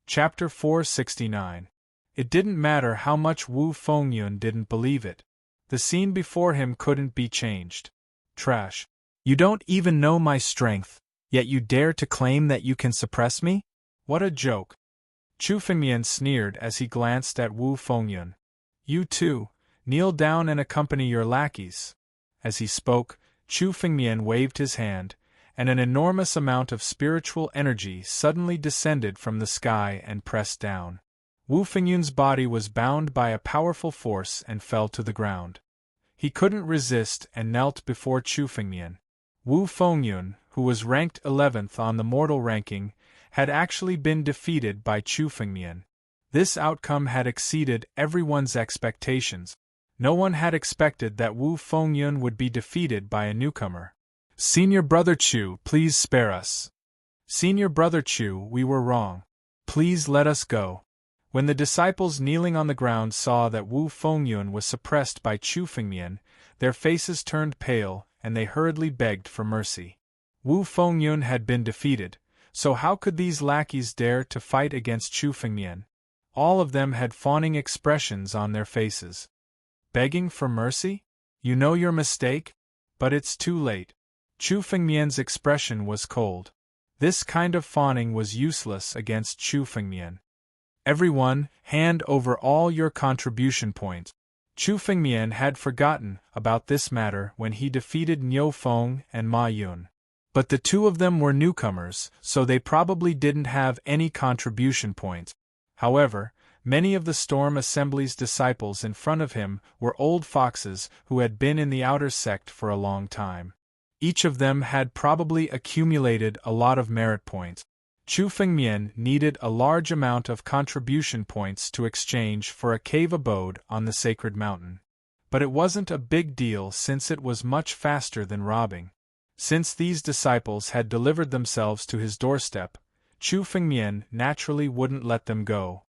Chapter 469. It didn't matter how much Wu Fengyun didn't believe it. The scene before him couldn't be changed. Trash. You don't even know my strength, yet you dare to claim that you can suppress me? What a joke. Chu Fengmian sneered as he glanced at Wu Fengyun. You too, kneel down and accompany your lackeys. As he spoke, Chu Fengmian waved his hand, and an enormous amount of spiritual energy suddenly descended from the sky and pressed down. Wu Fengyun's body was bound by a powerful force and fell to the ground. He couldn't resist and knelt before Chu Fengmian. Wu Fengyun, who was ranked 11th on the mortal ranking, had actually been defeated by Chu Fengmian. This outcome had exceeded everyone's expectations. No one had expected that Wu Fengyun would be defeated by a newcomer. Senior Brother Chu, please spare us. Senior Brother Chu, we were wrong. Please let us go. When the disciples kneeling on the ground saw that Wu Fengyun was suppressed by Chu Fengmian, their faces turned pale, and they hurriedly begged for mercy. Wu Fengyun had been defeated, so how could these lackeys dare to fight against Chu Fengmian? All of them had fawning expressions on their faces. Begging for mercy? You know your mistake? But it's too late. Chu Fengmian's expression was cold. This kind of fawning was useless against Chu Fengmian. Everyone, hand over all your contribution points. Chu Fengmian had forgotten about this matter when he defeated Niu Feng and Ma Yun. But the two of them were newcomers, so they probably didn't have any contribution points. However, many of the Storm Assembly's disciples in front of him were old foxes who had been in the outer sect for a long time. Each of them had probably accumulated a lot of merit points. Chu Fengmian needed a large amount of contribution points to exchange for a cave abode on the sacred mountain. But it wasn't a big deal since it was much faster than robbing. Since these disciples had delivered themselves to his doorstep, Chu Fengmian naturally wouldn't let them go.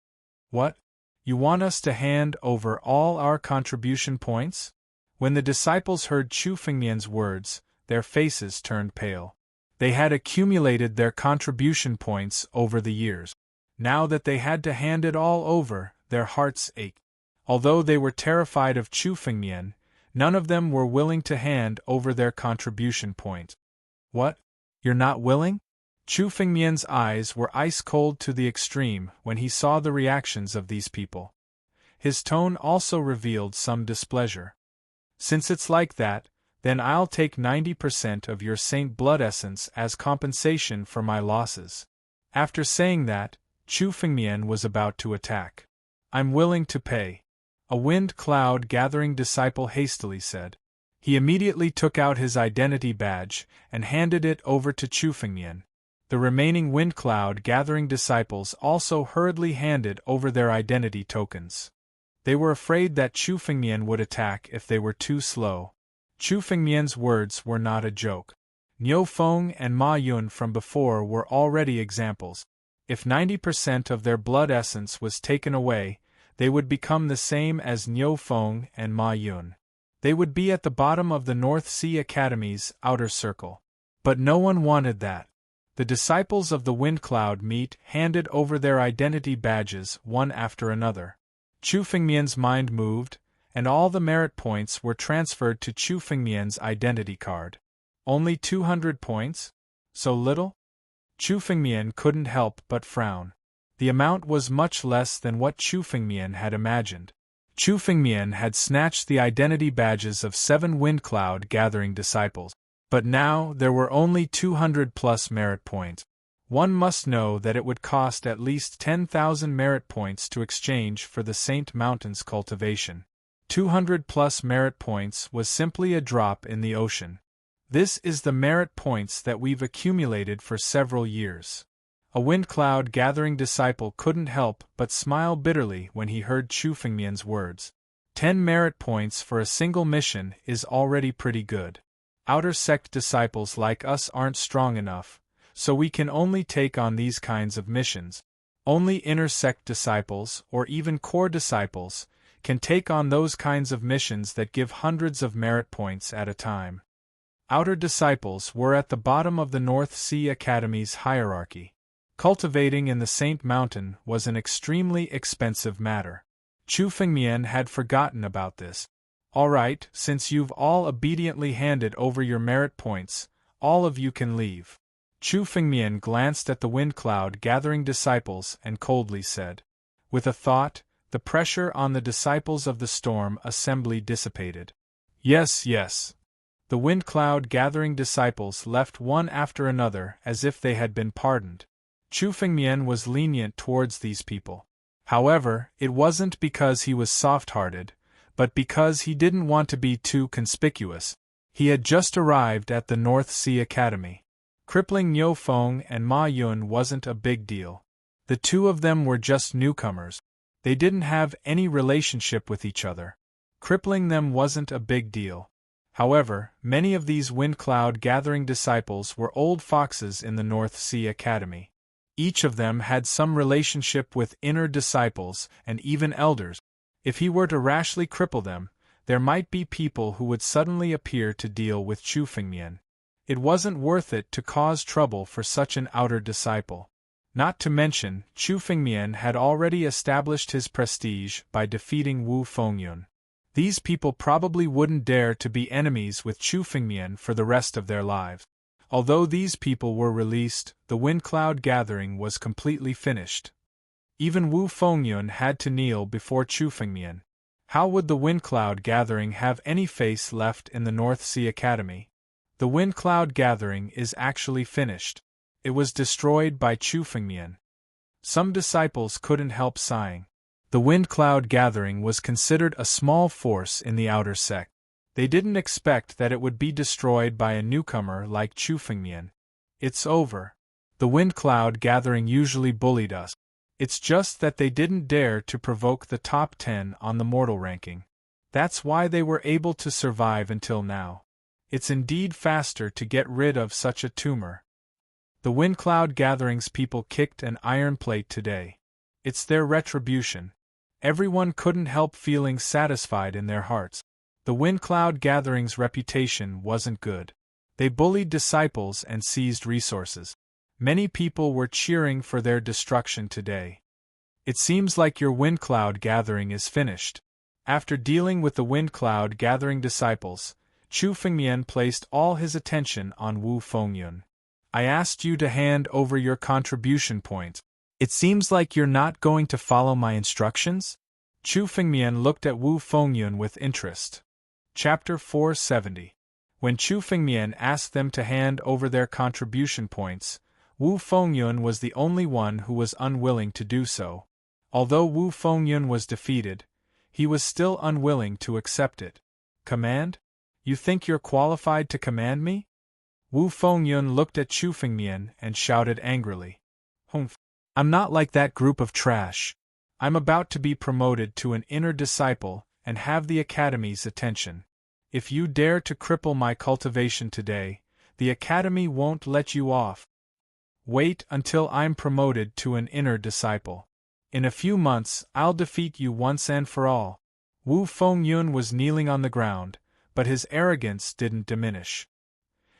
What? You want us to hand over all our contribution points? When the disciples heard Chu Fengmian's words, their faces turned pale. They had accumulated their contribution points over the years. Now that they had to hand it all over, their hearts ached. Although they were terrified of Chu Fengmian, none of them were willing to hand over their contribution points. What? You're not willing? Chu Fengmian's eyes were ice-cold to the extreme when he saw the reactions of these people. His tone also revealed some displeasure. Since it's like that, then I'll take 90% of your Saint Blood Essence as compensation for my losses. After saying that, Chu Fengmian was about to attack. I'm willing to pay. A wind cloud gathering disciple hastily said. He immediately took out his identity badge and handed it over to Chu Fengmian. The remaining wind cloud gathering disciples also hurriedly handed over their identity tokens. They were afraid that Chu Fengmian would attack if they were too slow. Chu Fengmian's words were not a joke. Niu Feng and Ma Yun from before were already examples. If 90% of their blood essence was taken away, they would become the same as Niu Feng and Ma Yun. They would be at the bottom of the North Sea Academy's outer circle. But no one wanted that. The disciples of the Wind Cloud Meet handed over their identity badges one after another. Chu Fengmian's mind moved, and all the merit points were transferred to Chu Fengmian's identity card. Only 200 points? So little? Chu Fengmian couldn't help but frown. The amount was much less than what Chu Fengmian had imagined. Chu Fengmian had snatched the identity badges of 7 Wind Cloud gathering disciples. But now there were only 200 plus merit points. One must know that it would cost at least 10,000 merit points to exchange for the Saint Mountain's cultivation. 200 plus merit points was simply a drop in the ocean. This is the merit points that we've accumulated for several years. A Wind Cloud gathering disciple couldn't help but smile bitterly when he heard Chu Fengmian's words. 10 merit points for a single mission is already pretty good. Outer sect disciples like us aren't strong enough, so we can only take on these kinds of missions. Only inner sect disciples, or even core disciples, can take on those kinds of missions that give hundreds of merit points at a time. Outer disciples were at the bottom of the North Sea Academy's hierarchy. Cultivating in the Saint Mountain was an extremely expensive matter. Chu Fengmian had forgotten about this. All right, since you've all obediently handed over your merit points, all of you can leave. Chu Fengmian glanced at the wind cloud gathering disciples and coldly said. With a thought, the pressure on the disciples of the storm assembly dissipated. Yes, yes. The wind cloud gathering disciples left one after another as if they had been pardoned. Chu Fengmian was lenient towards these people. However, it wasn't because he was soft-hearted, but because he didn't want to be too conspicuous. He had just arrived at the North Sea Academy. Crippling Niu Feng and Ma Yun wasn't a big deal. The two of them were just newcomers. They didn't have any relationship with each other. Crippling them wasn't a big deal. However, many of these wind cloud gathering disciples were old foxes in the North Sea Academy. Each of them had some relationship with inner disciples and even elders. If he were to rashly cripple them, there might be people who would suddenly appear to deal with Chu Fengmian. It wasn't worth it to cause trouble for such an outer disciple. Not to mention, Chu Fengmian had already established his prestige by defeating Wu Fengyun. These people probably wouldn't dare to be enemies with Chu Fengmian for the rest of their lives. Although these people were released, the wind cloud gathering was completely finished. Even Wu Fengyun had to kneel before Chu Fengmian. How would the wind cloud gathering have any face left in the North Sea Academy? The wind cloud gathering is actually finished. It was destroyed by Chu Fengmian. Some disciples couldn't help sighing. The wind cloud gathering was considered a small force in the outer sect. They didn't expect that it would be destroyed by a newcomer like Chu Fengmian. It's over. The wind cloud gathering usually bullied us. It's just that they didn't dare to provoke the top 10 on the mortal ranking. That's why they were able to survive until now. It's indeed faster to get rid of such a tumor. The wind cloud gatherings people kicked an iron plate today. It's their retribution. Everyone couldn't help feeling satisfied in their hearts. The wind cloud gathering's reputation wasn't good. They bullied disciples and seized resources. Many people were cheering for their destruction today. It seems like your wind cloud gathering is finished. After dealing with the wind cloud gathering disciples, Chu Fengmian placed all his attention on Wu Fengyun. I asked you to hand over your contribution points. It seems like you're not going to follow my instructions? Chu Fengmian looked at Wu Fengyun with interest. Chapter 470. When Chu Fengmian asked them to hand over their contribution points, Wu Fengyun was the only one who was unwilling to do so. Although Wu Fengyun was defeated, he was still unwilling to accept it. Command? You think you're qualified to command me? Wu Fengyun looked at Chu Fengmian and shouted angrily. Humph. I'm not like that group of trash. I'm about to be promoted to an inner disciple and have the Academy's attention. If you dare to cripple my cultivation today, the Academy won't let you off. Wait until I'm promoted to an inner disciple. In a few months, I'll defeat you once and for all. Wu Fengyun was kneeling on the ground, but his arrogance didn't diminish.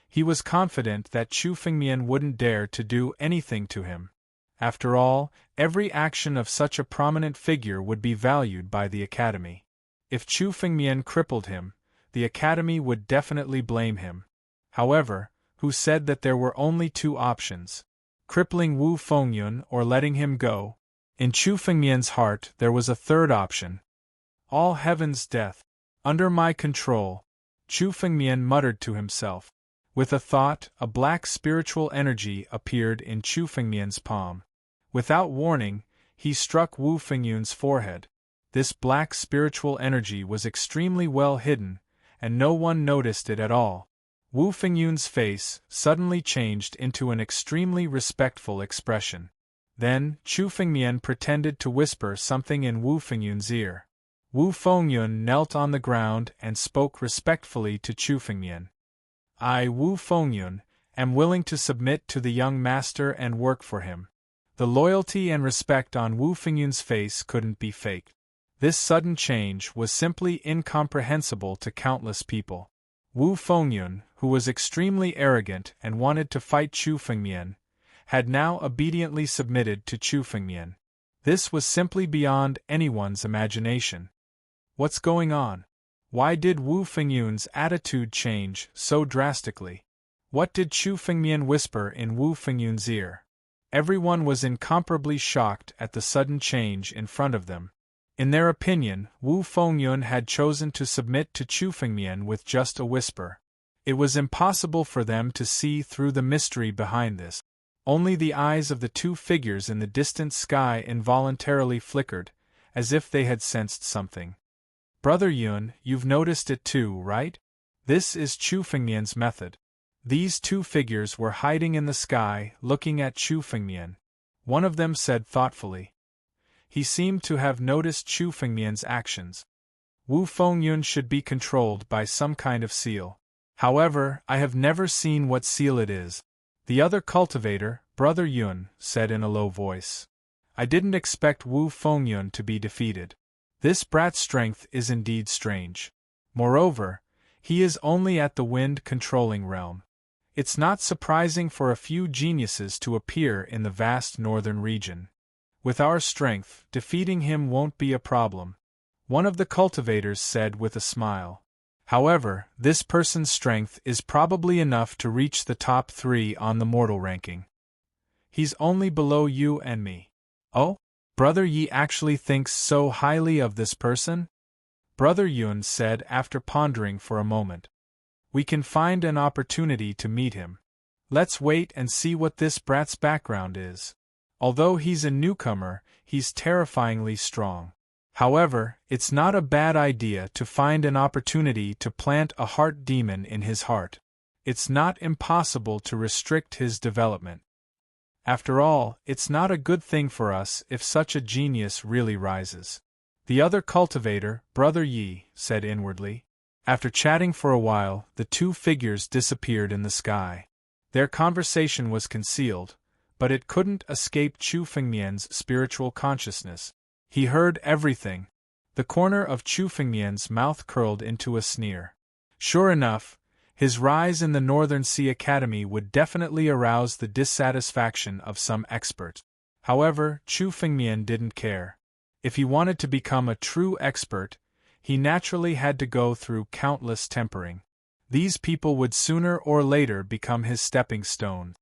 He was confident that Chu Fengmian wouldn't dare to do anything to him. After all, every action of such a prominent figure would be valued by the Academy. If Chu Fengmian crippled him, the Academy would definitely blame him. However, who said that there were only two options? Crippling Wu Fengyun or letting him go? In Chu Fengmian's heart there was a third option. All heaven's death. Under my control, Chu Fengmian muttered to himself. With a thought, a black spiritual energy appeared in Chu Fengmian's palm. Without warning, he struck Wu Fengyun's forehead. This black spiritual energy was extremely well hidden, and no one noticed it at all. Wu Fengyun's face suddenly changed into an extremely respectful expression. Then, Chu Fengmian pretended to whisper something in Wu Fengyun's ear. Wu Fengyun knelt on the ground and spoke respectfully to Chu Fengmian. I, Wu Fengyun, am willing to submit to the young master and work for him. The loyalty and respect on Wu Fengyun's face couldn't be faked. This sudden change was simply incomprehensible to countless people. Wu Fengyun, who was extremely arrogant and wanted to fight Chu Fengmian, had now obediently submitted to Chu Fengmian. This was simply beyond anyone's imagination. What's going on? Why did Wu Fengyun's attitude change so drastically? What did Chu Fengmian whisper in Wu Fengyun's ear? Everyone was incomparably shocked at the sudden change in front of them. In their opinion, Wu Fengyun had chosen to submit to Chu Fengmian with just a whisper. It was impossible for them to see through the mystery behind this. Only the eyes of the two figures in the distant sky involuntarily flickered, as if they had sensed something. Brother Yun, you've noticed it too, right? This is Chu Fengmian's method. These two figures were hiding in the sky, looking at Chu Fengmian. One of them said thoughtfully. He seemed to have noticed Chu Fengmian's actions. Wu Fengyun should be controlled by some kind of seal. However, I have never seen what seal it is. The other cultivator, Brother Yun, said in a low voice. I didn't expect Wu Fengyun to be defeated. This brat's strength is indeed strange. Moreover, he is only at the wind-controlling realm. It's not surprising for a few geniuses to appear in the vast northern region. With our strength, defeating him won't be a problem, one of the cultivators said with a smile. However, this person's strength is probably enough to reach the top 3 on the mortal ranking. He's only below you and me. Oh? Brother Yi actually thinks so highly of this person? Brother Yun said after pondering for a moment. We can find an opportunity to meet him. Let's wait and see what this brat's background is. Although he's a newcomer, he's terrifyingly strong. However, it's not a bad idea to find an opportunity to plant a heart demon in his heart. It's not impossible to restrict his development. After all, it's not a good thing for us if such a genius really rises. The other cultivator, Brother Yi, said inwardly. After chatting for a while, the two figures disappeared in the sky. Their conversation was concealed, but it couldn't escape Chu Fengmian's spiritual consciousness. He heard everything. The corner of Chu Fengmian's mouth curled into a sneer. Sure enough, his rise in the Northern Sea Academy would definitely arouse the dissatisfaction of some expert. However, Chu Fengmian didn't care. If he wanted to become a true expert, he naturally had to go through countless tempering. These people would sooner or later become his stepping stone.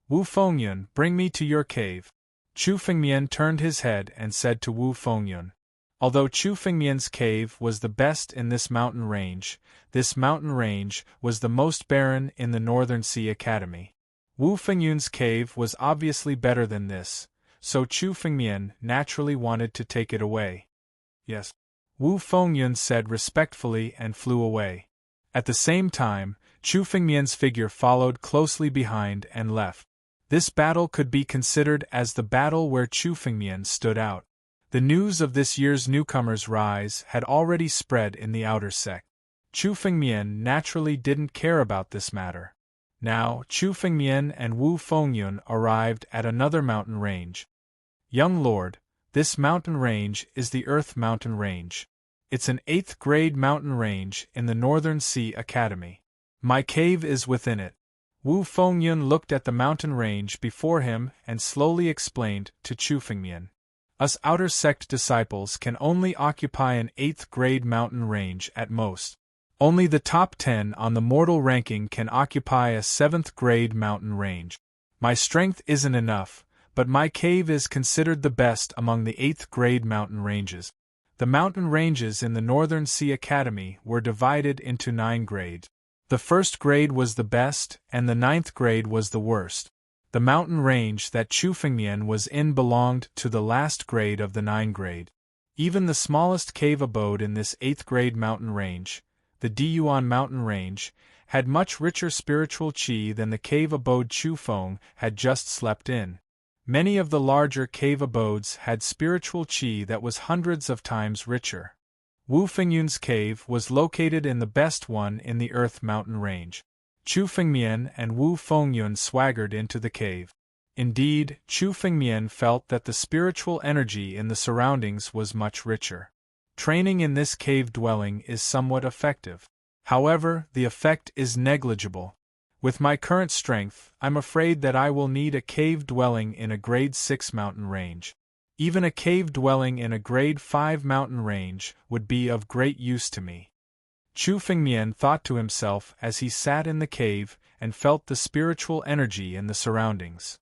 Wu Fengyun, bring me to your cave. Chu Fengmian turned his head and said to Wu Fengyun. Although Chu Fengmian's cave was the best in this mountain range was the most barren in the Northern Sea Academy. Wu Fengyun's cave was obviously better than this, so Chu Fengmian naturally wanted to take it away. Yes. Wu Fengyun said respectfully and flew away. At the same time, Chu Fengmian's figure followed closely behind and left. This battle could be considered as the battle where Chu Fengmian stood out. The news of this year's newcomer's rise had already spread in the outer sect. Chu Fengmian naturally didn't care about this matter. Now, Chu Fengmian and Wu Fengyun arrived at another mountain range. Young lord, this mountain range is the Earth Mountain Range. It's an 8th grade mountain range in the Northern Sea Academy. My cave is within it. Wu Fengyun looked at the mountain range before him and slowly explained to Chu Fengmian. Us outer sect disciples can only occupy an 8th grade mountain range at most. Only the top 10 on the mortal ranking can occupy a 7th grade mountain range. My strength isn't enough, but my cave is considered the best among the 8th grade mountain ranges. The mountain ranges in the Northern Sea Academy were divided into 9 grades. The 1st grade was the best, and the 9th grade was the worst. The mountain range that Chu Fengmian was in belonged to the last grade of the 9 grade. Even the smallest cave abode in this 8th grade mountain range, the Diyuan mountain range, had much richer spiritual qi than the cave abode Chu Feng had just slept in. Many of the larger cave abodes had spiritual qi that was hundreds of times richer. Wu Fengyun's cave was located in the best one in the Earth Mountain Range. Chu Fengmian and Wu Fengyun swaggered into the cave. Indeed, Chu Fengmian felt that the spiritual energy in the surroundings was much richer. Training in this cave dwelling is somewhat effective. However, the effect is negligible. With my current strength, I'm afraid that I will need a cave dwelling in a grade 6 mountain range. Even a cave dwelling in a grade 5 mountain range would be of great use to me. Chu Fengmian thought to himself as he sat in the cave and felt the spiritual energy in the surroundings.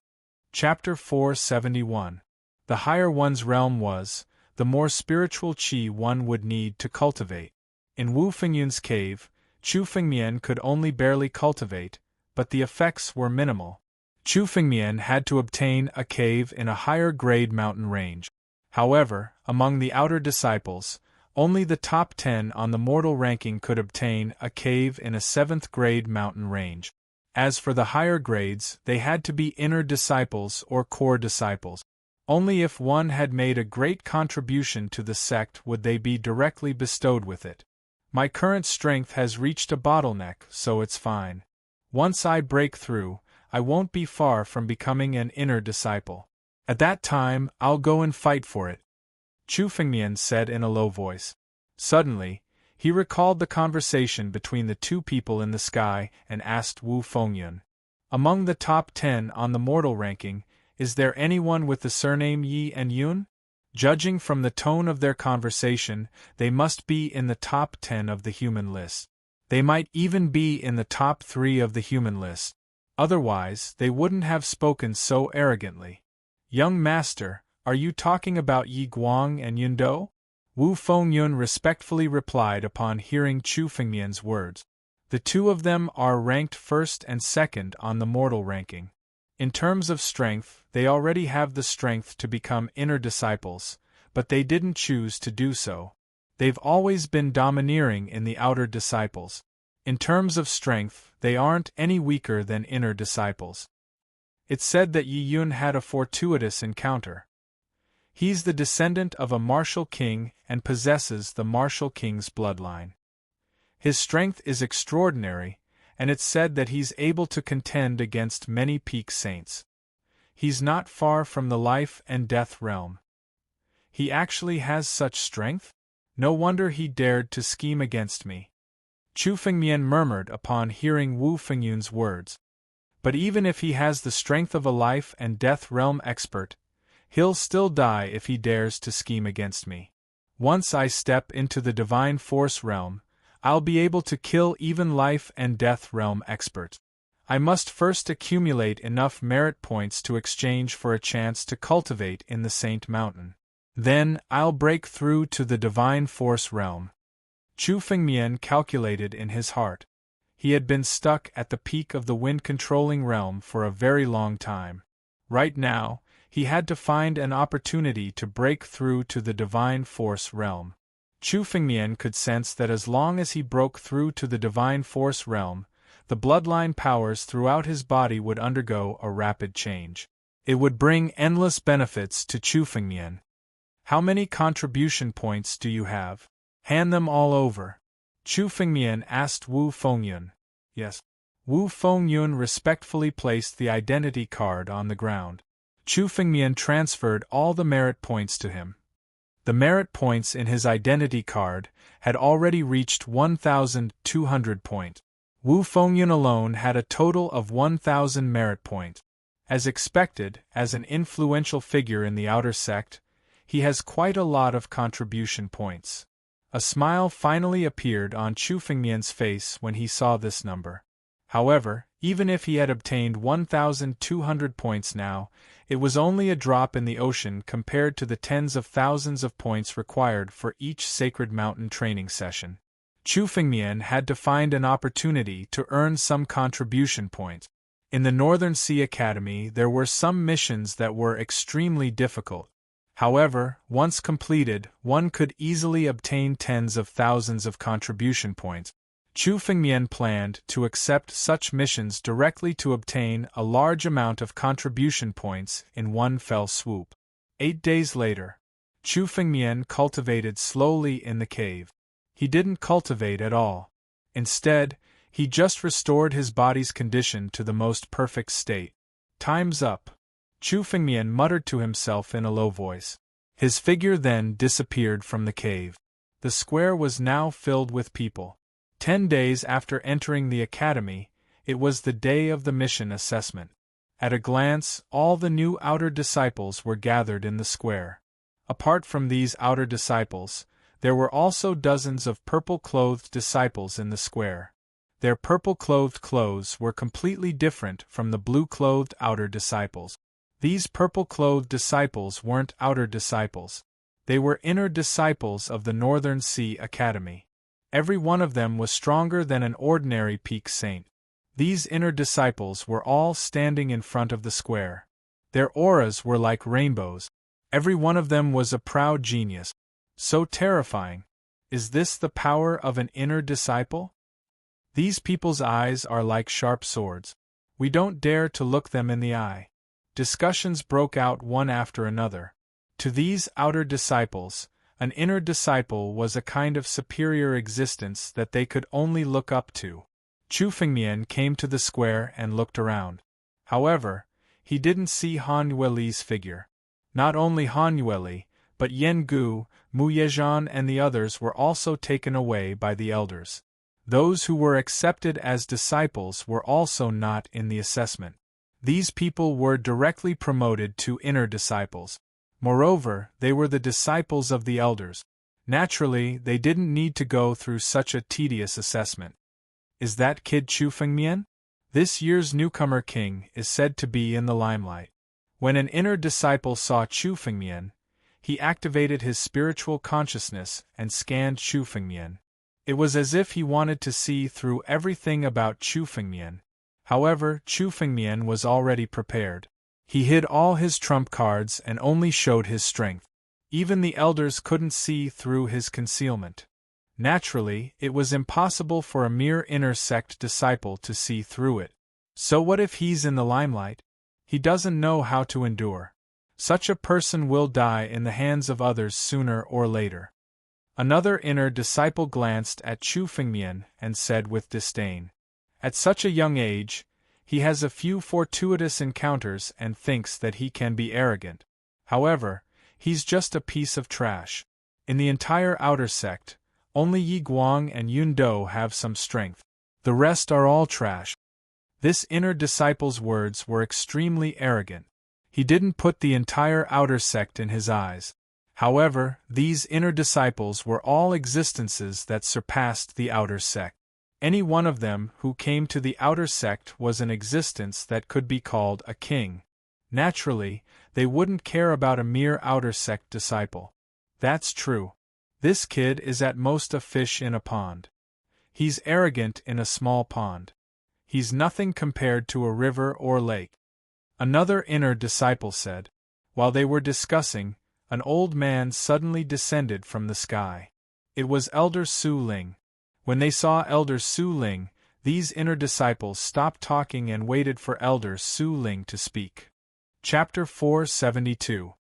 Chapter 471. The higher one's realm was, the more spiritual qi one would need to cultivate. In Wu Fengyun's cave, Chu Fengmian could only barely cultivate, but the effects were minimal. Chu Fengmian had to obtain a cave in a higher grade mountain range. However, among the outer disciples, only the top 10 on the mortal ranking could obtain a cave in a 7th grade mountain range. As for the higher grades, they had to be inner disciples or core disciples. Only if one had made a great contribution to the sect would they be directly bestowed with it. My current strength has reached a bottleneck, so it's fine. Once I break through, I won't be far from becoming an inner disciple. At that time, I'll go and fight for it, Chu Fengmian said in a low voice. Suddenly, he recalled the conversation between the two people in the sky and asked Wu Fengyun, "Among the top 10 on the mortal ranking, is there anyone with the surname Yi and Yun?" Judging from the tone of their conversation, they must be in the top 10 of the human list. They might even be in the top 3 of the human list. Otherwise, they wouldn't have spoken so arrogantly. "Young master, are you talking about Yi Guang and Yun Do?" Wu Fengyun respectfully replied upon hearing Chu Fengmian's words. The two of them are ranked 1st and 2nd on the mortal ranking. In terms of strength, they already have the strength to become inner disciples, but they didn't choose to do so. They've always been domineering in the outer disciples. In terms of strength, they aren't any weaker than inner disciples. It's said that Yi Yun had a fortuitous encounter. He's the descendant of a martial king and possesses the martial king's bloodline. His strength is extraordinary, and it's said that he's able to contend against many peak saints. He's not far from the life and death realm. He actually has such strength? No wonder he dared to scheme against me. Chu Fengmian murmured upon hearing Wu Fengyun's words. But even if he has the strength of a life and death realm expert, he'll still die if he dares to scheme against me. Once I step into the divine force realm, I'll be able to kill even life and death realm experts. I must first accumulate enough merit points to exchange for a chance to cultivate in the Saint Mountain. Then, I'll break through to the divine force realm. Chu Fengmian calculated in his heart. He had been stuck at the peak of the wind-controlling realm for a very long time. Right now, he had to find an opportunity to break through to the divine force realm. Chu Fengmian could sense that as long as he broke through to the divine force realm, the bloodline powers throughout his body would undergo a rapid change. It would bring endless benefits to Chu Fengmian. "How many contribution points do you have? Hand them all over," Chu Fengmian asked Wu Fengyun. "Yes." Wu Fengyun respectfully placed the identity card on the ground. Chu Fengmian transferred all the merit points to him. The merit points in his identity card had already reached 1,200 points. Wu Fengyun alone had a total of 1,000 merit points. As expected, as an influential figure in the outer sect, he has quite a lot of contribution points. A smile finally appeared on Chu Fengmian's face when he saw this number. However, even if he had obtained 1,200 points now, it was only a drop in the ocean compared to the tens of thousands of points required for each sacred mountain training session. Chu Fengmian had to find an opportunity to earn some contribution points. In the Northern Sea Academy there were some missions that were extremely difficult. However, once completed, one could easily obtain tens of thousands of contribution points. Chu Fengmian planned to accept such missions directly to obtain a large amount of contribution points in one fell swoop. 8 days later, Chu Fengmian cultivated slowly in the cave. He didn't cultivate at all. Instead, he just restored his body's condition to the most perfect state. "Time's up," Chu Fengmian muttered to himself in a low voice. His figure then disappeared from the cave. The square was now filled with people. 10 days after entering the academy, It was the day of the mission assessment. At a glance, all the new outer disciples were gathered in the square. Apart from these outer disciples, there were also dozens of purple-clothed disciples in the square. Their purple-clothed clothes were completely different from the blue-clothed outer disciples. These purple-clothed disciples weren't outer disciples. They were inner disciples of the Northern Sea Academy. Every one of them was stronger than an ordinary peak saint. These inner disciples were all standing in front of the square. Their auras were like rainbows. Every one of them was a proud genius. So terrifying. Is this the power of an inner disciple? These people's eyes are like sharp swords. We don't dare to look them in the eye. Discussions broke out one after another. To these outer disciples, an inner disciple was a kind of superior existence that they could only look up to. Chu Fengmian came to the square and looked around. However, he didn't see Han Yueli's figure. Not only Han Yueli, but Yen Gu, Mu Yezhan and the others were also taken away by the elders. Those who were accepted as disciples were also not in the assessment. These people were directly promoted to inner disciples. Moreover, they were the disciples of the elders. Naturally, they didn't need to go through such a tedious assessment. Is that kid Chu Fengmian? This year's newcomer king is said to be in the limelight. When an inner disciple saw Chu Fengmian, he activated his spiritual consciousness and scanned Chu Fengmian. It was as if he wanted to see through everything about Chu Fengmian. However, Chu Fengmian was already prepared. He hid all his trump cards and only showed his strength. Even the elders couldn't see through his concealment. Naturally, it was impossible for a mere inner sect disciple to see through it. So what if he's in the limelight? He doesn't know how to endure. Such a person will die in the hands of others sooner or later. Another inner disciple glanced at Chu Fengmian and said with disdain, "At such a young age, he has a few fortuitous encounters and thinks that he can be arrogant. However, he's just a piece of trash. In the entire outer sect, only Yi Guang and Yun Do have some strength. The rest are all trash." This inner disciple's words were extremely arrogant. He didn't put the entire outer sect in his eyes. However, these inner disciples were all existences that surpassed the outer sect. Any one of them who came to the outer sect was an existence that could be called a king. Naturally, they wouldn't care about a mere outer sect disciple. That's true. This kid is at most a fish in a pond. He's arrogant in a small pond. He's nothing compared to a river or lake. Another inner disciple said. While they were discussing, an old man suddenly descended from the sky. It was Elder Su Ling. When they saw Elder Su Ling, these inner disciples stopped talking and waited for Elder Su Ling to speak. Chapter 472.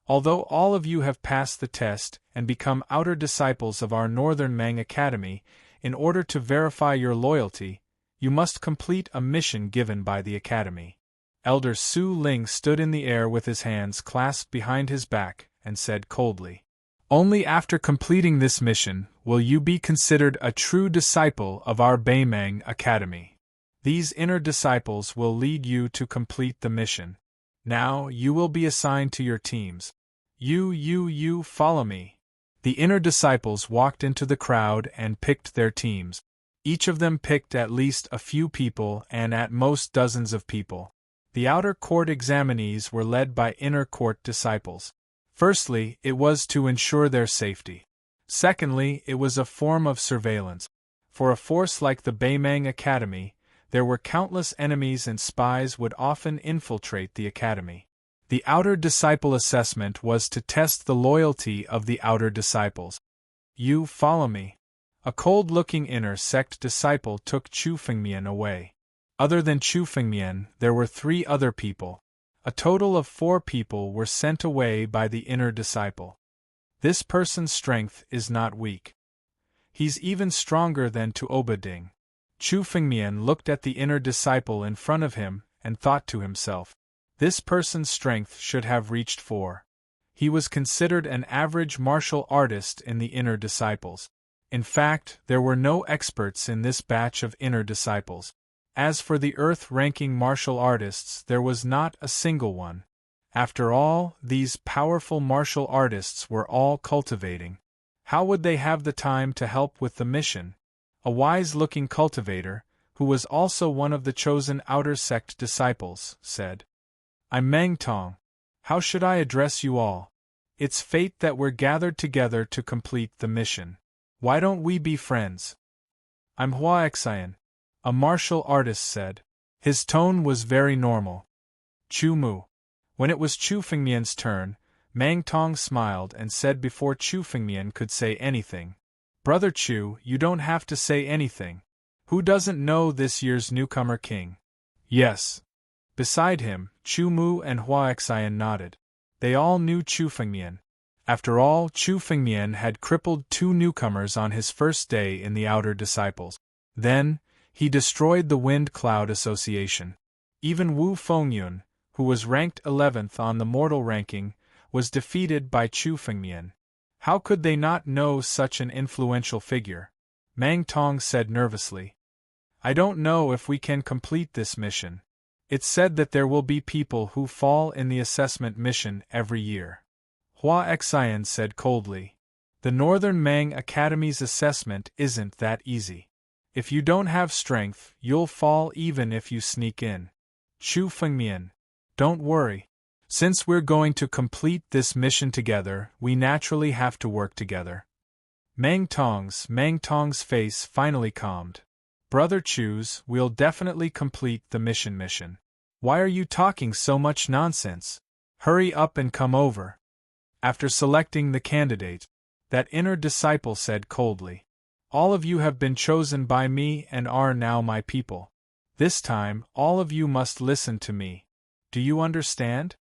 Although all of you have passed the test and become outer disciples of our Northern Mang Academy, in order to verify your loyalty, you must complete a mission given by the Academy. Elder Su Ling stood in the air with his hands clasped behind his back and said coldly, "Only after completing this mission will you be considered a true disciple of our Beimang Academy. These inner disciples will lead you to complete the mission. Now you will be assigned to your teams. You follow me." The inner disciples walked into the crowd and picked their teams. Each of them picked at least a few people and at most dozens of people. The outer court examinees were led by inner court disciples. Firstly, it was to ensure their safety. Secondly, it was a form of surveillance. For a force like the Beimang Academy, there were countless enemies and spies would often infiltrate the academy. The outer disciple assessment was to test the loyalty of the outer disciples. You follow me. A cold-looking inner sect disciple took Chu Fengmian away. Other than Chu Fengmian, there were 3 other people. A total of 4 people were sent away by the inner disciple. This person's strength is not weak. He's even stronger than Tuobading. Chu Fengmian looked at the inner disciple in front of him and thought to himself, this person's strength should have reached 4. He was considered an average martial artist in the inner disciples. In fact, there were no experts in this batch of inner disciples. As for the earth-ranking martial artists, there was not a single one. After all, these powerful martial artists were all cultivating. How would they have the time to help with the mission? A wise-looking cultivator, who was also one of the chosen outer sect disciples, said, "I'm Mang Tong. How should I address you all? It's fate that we're gathered together to complete the mission. Why don't we be friends?" "I'm Hua Xian," a martial artist said. His tone was very normal. "Chu Mu." When it was Chu Fengmian's turn, Mang Tong smiled and said before Chu Fengmian could say anything, "Brother Chu, you don't have to say anything. Who doesn't know this year's newcomer king?" "Yes." Beside him, Chu Mu and Hua Xian nodded. They all knew Chu Fengmian. After all, Chu Fengmian had crippled 2 newcomers on his first day in the Outer Disciples. Then, he destroyed the Wind Cloud Association. Even Wu Fengyun, who was ranked 11th on the mortal ranking, was defeated by Chu Fengmian. How could they not know such an influential figure? Mang Tong said nervously. "I don't know if we can complete this mission. It's said that there will be people who fall in the assessment mission every year." Hua Xian said coldly, "The Northern Mang Academy's assessment isn't that easy. If you don't have strength, you'll fall even if you sneak in." Chu Fengmian, "Don't worry. Since we're going to complete this mission together, we naturally have to work together." Mang Tong's face finally calmed. "Brother Chu's, we'll definitely complete the mission. Why are you talking so much nonsense? Hurry up and come over." After selecting the candidate, that inner disciple said coldly, "All of you have been chosen by me and are now my people. This time, all of you must listen to me. Do you understand?"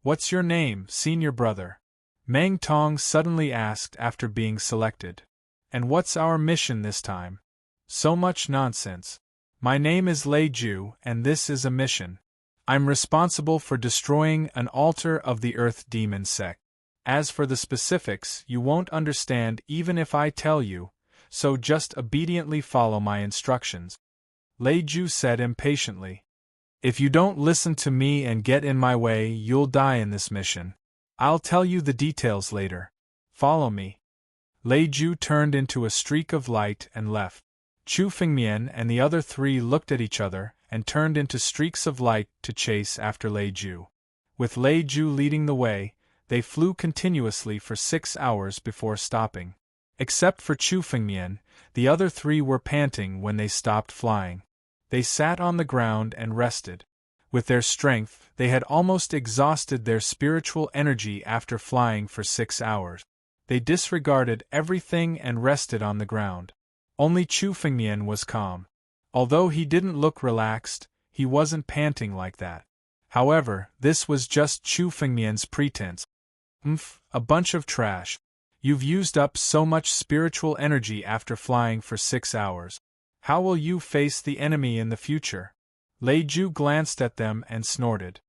"What's your name, senior brother?" Mang Tong suddenly asked after being selected. "And what's our mission this time? So much nonsense. My name is Lei Ju, and this is a mission. I'm responsible for destroying an altar of the Earth Demon sect. As for the specifics, you won't understand even if I tell you, so just obediently follow my instructions." Lei Ju said impatiently, "If you don't listen to me and get in my way, you'll die in this mission. I'll tell you the details later. Follow me." Lei Ju turned into a streak of light and left. Chu Fengmian and the other 3 looked at each other and turned into streaks of light to chase after Lei Ju. With Lei Ju leading the way, they flew continuously for 6 hours before stopping. Except for Chu Fengmian, the other 3 were panting when they stopped flying. They sat on the ground and rested. With their strength, they had almost exhausted their spiritual energy after flying for 6 hours. They disregarded everything and rested on the ground. Only Chu Fengmian was calm. Although he didn't look relaxed, he wasn't panting like that. However, this was just Chu Fengmian's pretense. A bunch of trash. You've used up so much spiritual energy after flying for 6 hours. How will you face the enemy in the future?" Lei Ju glanced at them and snorted.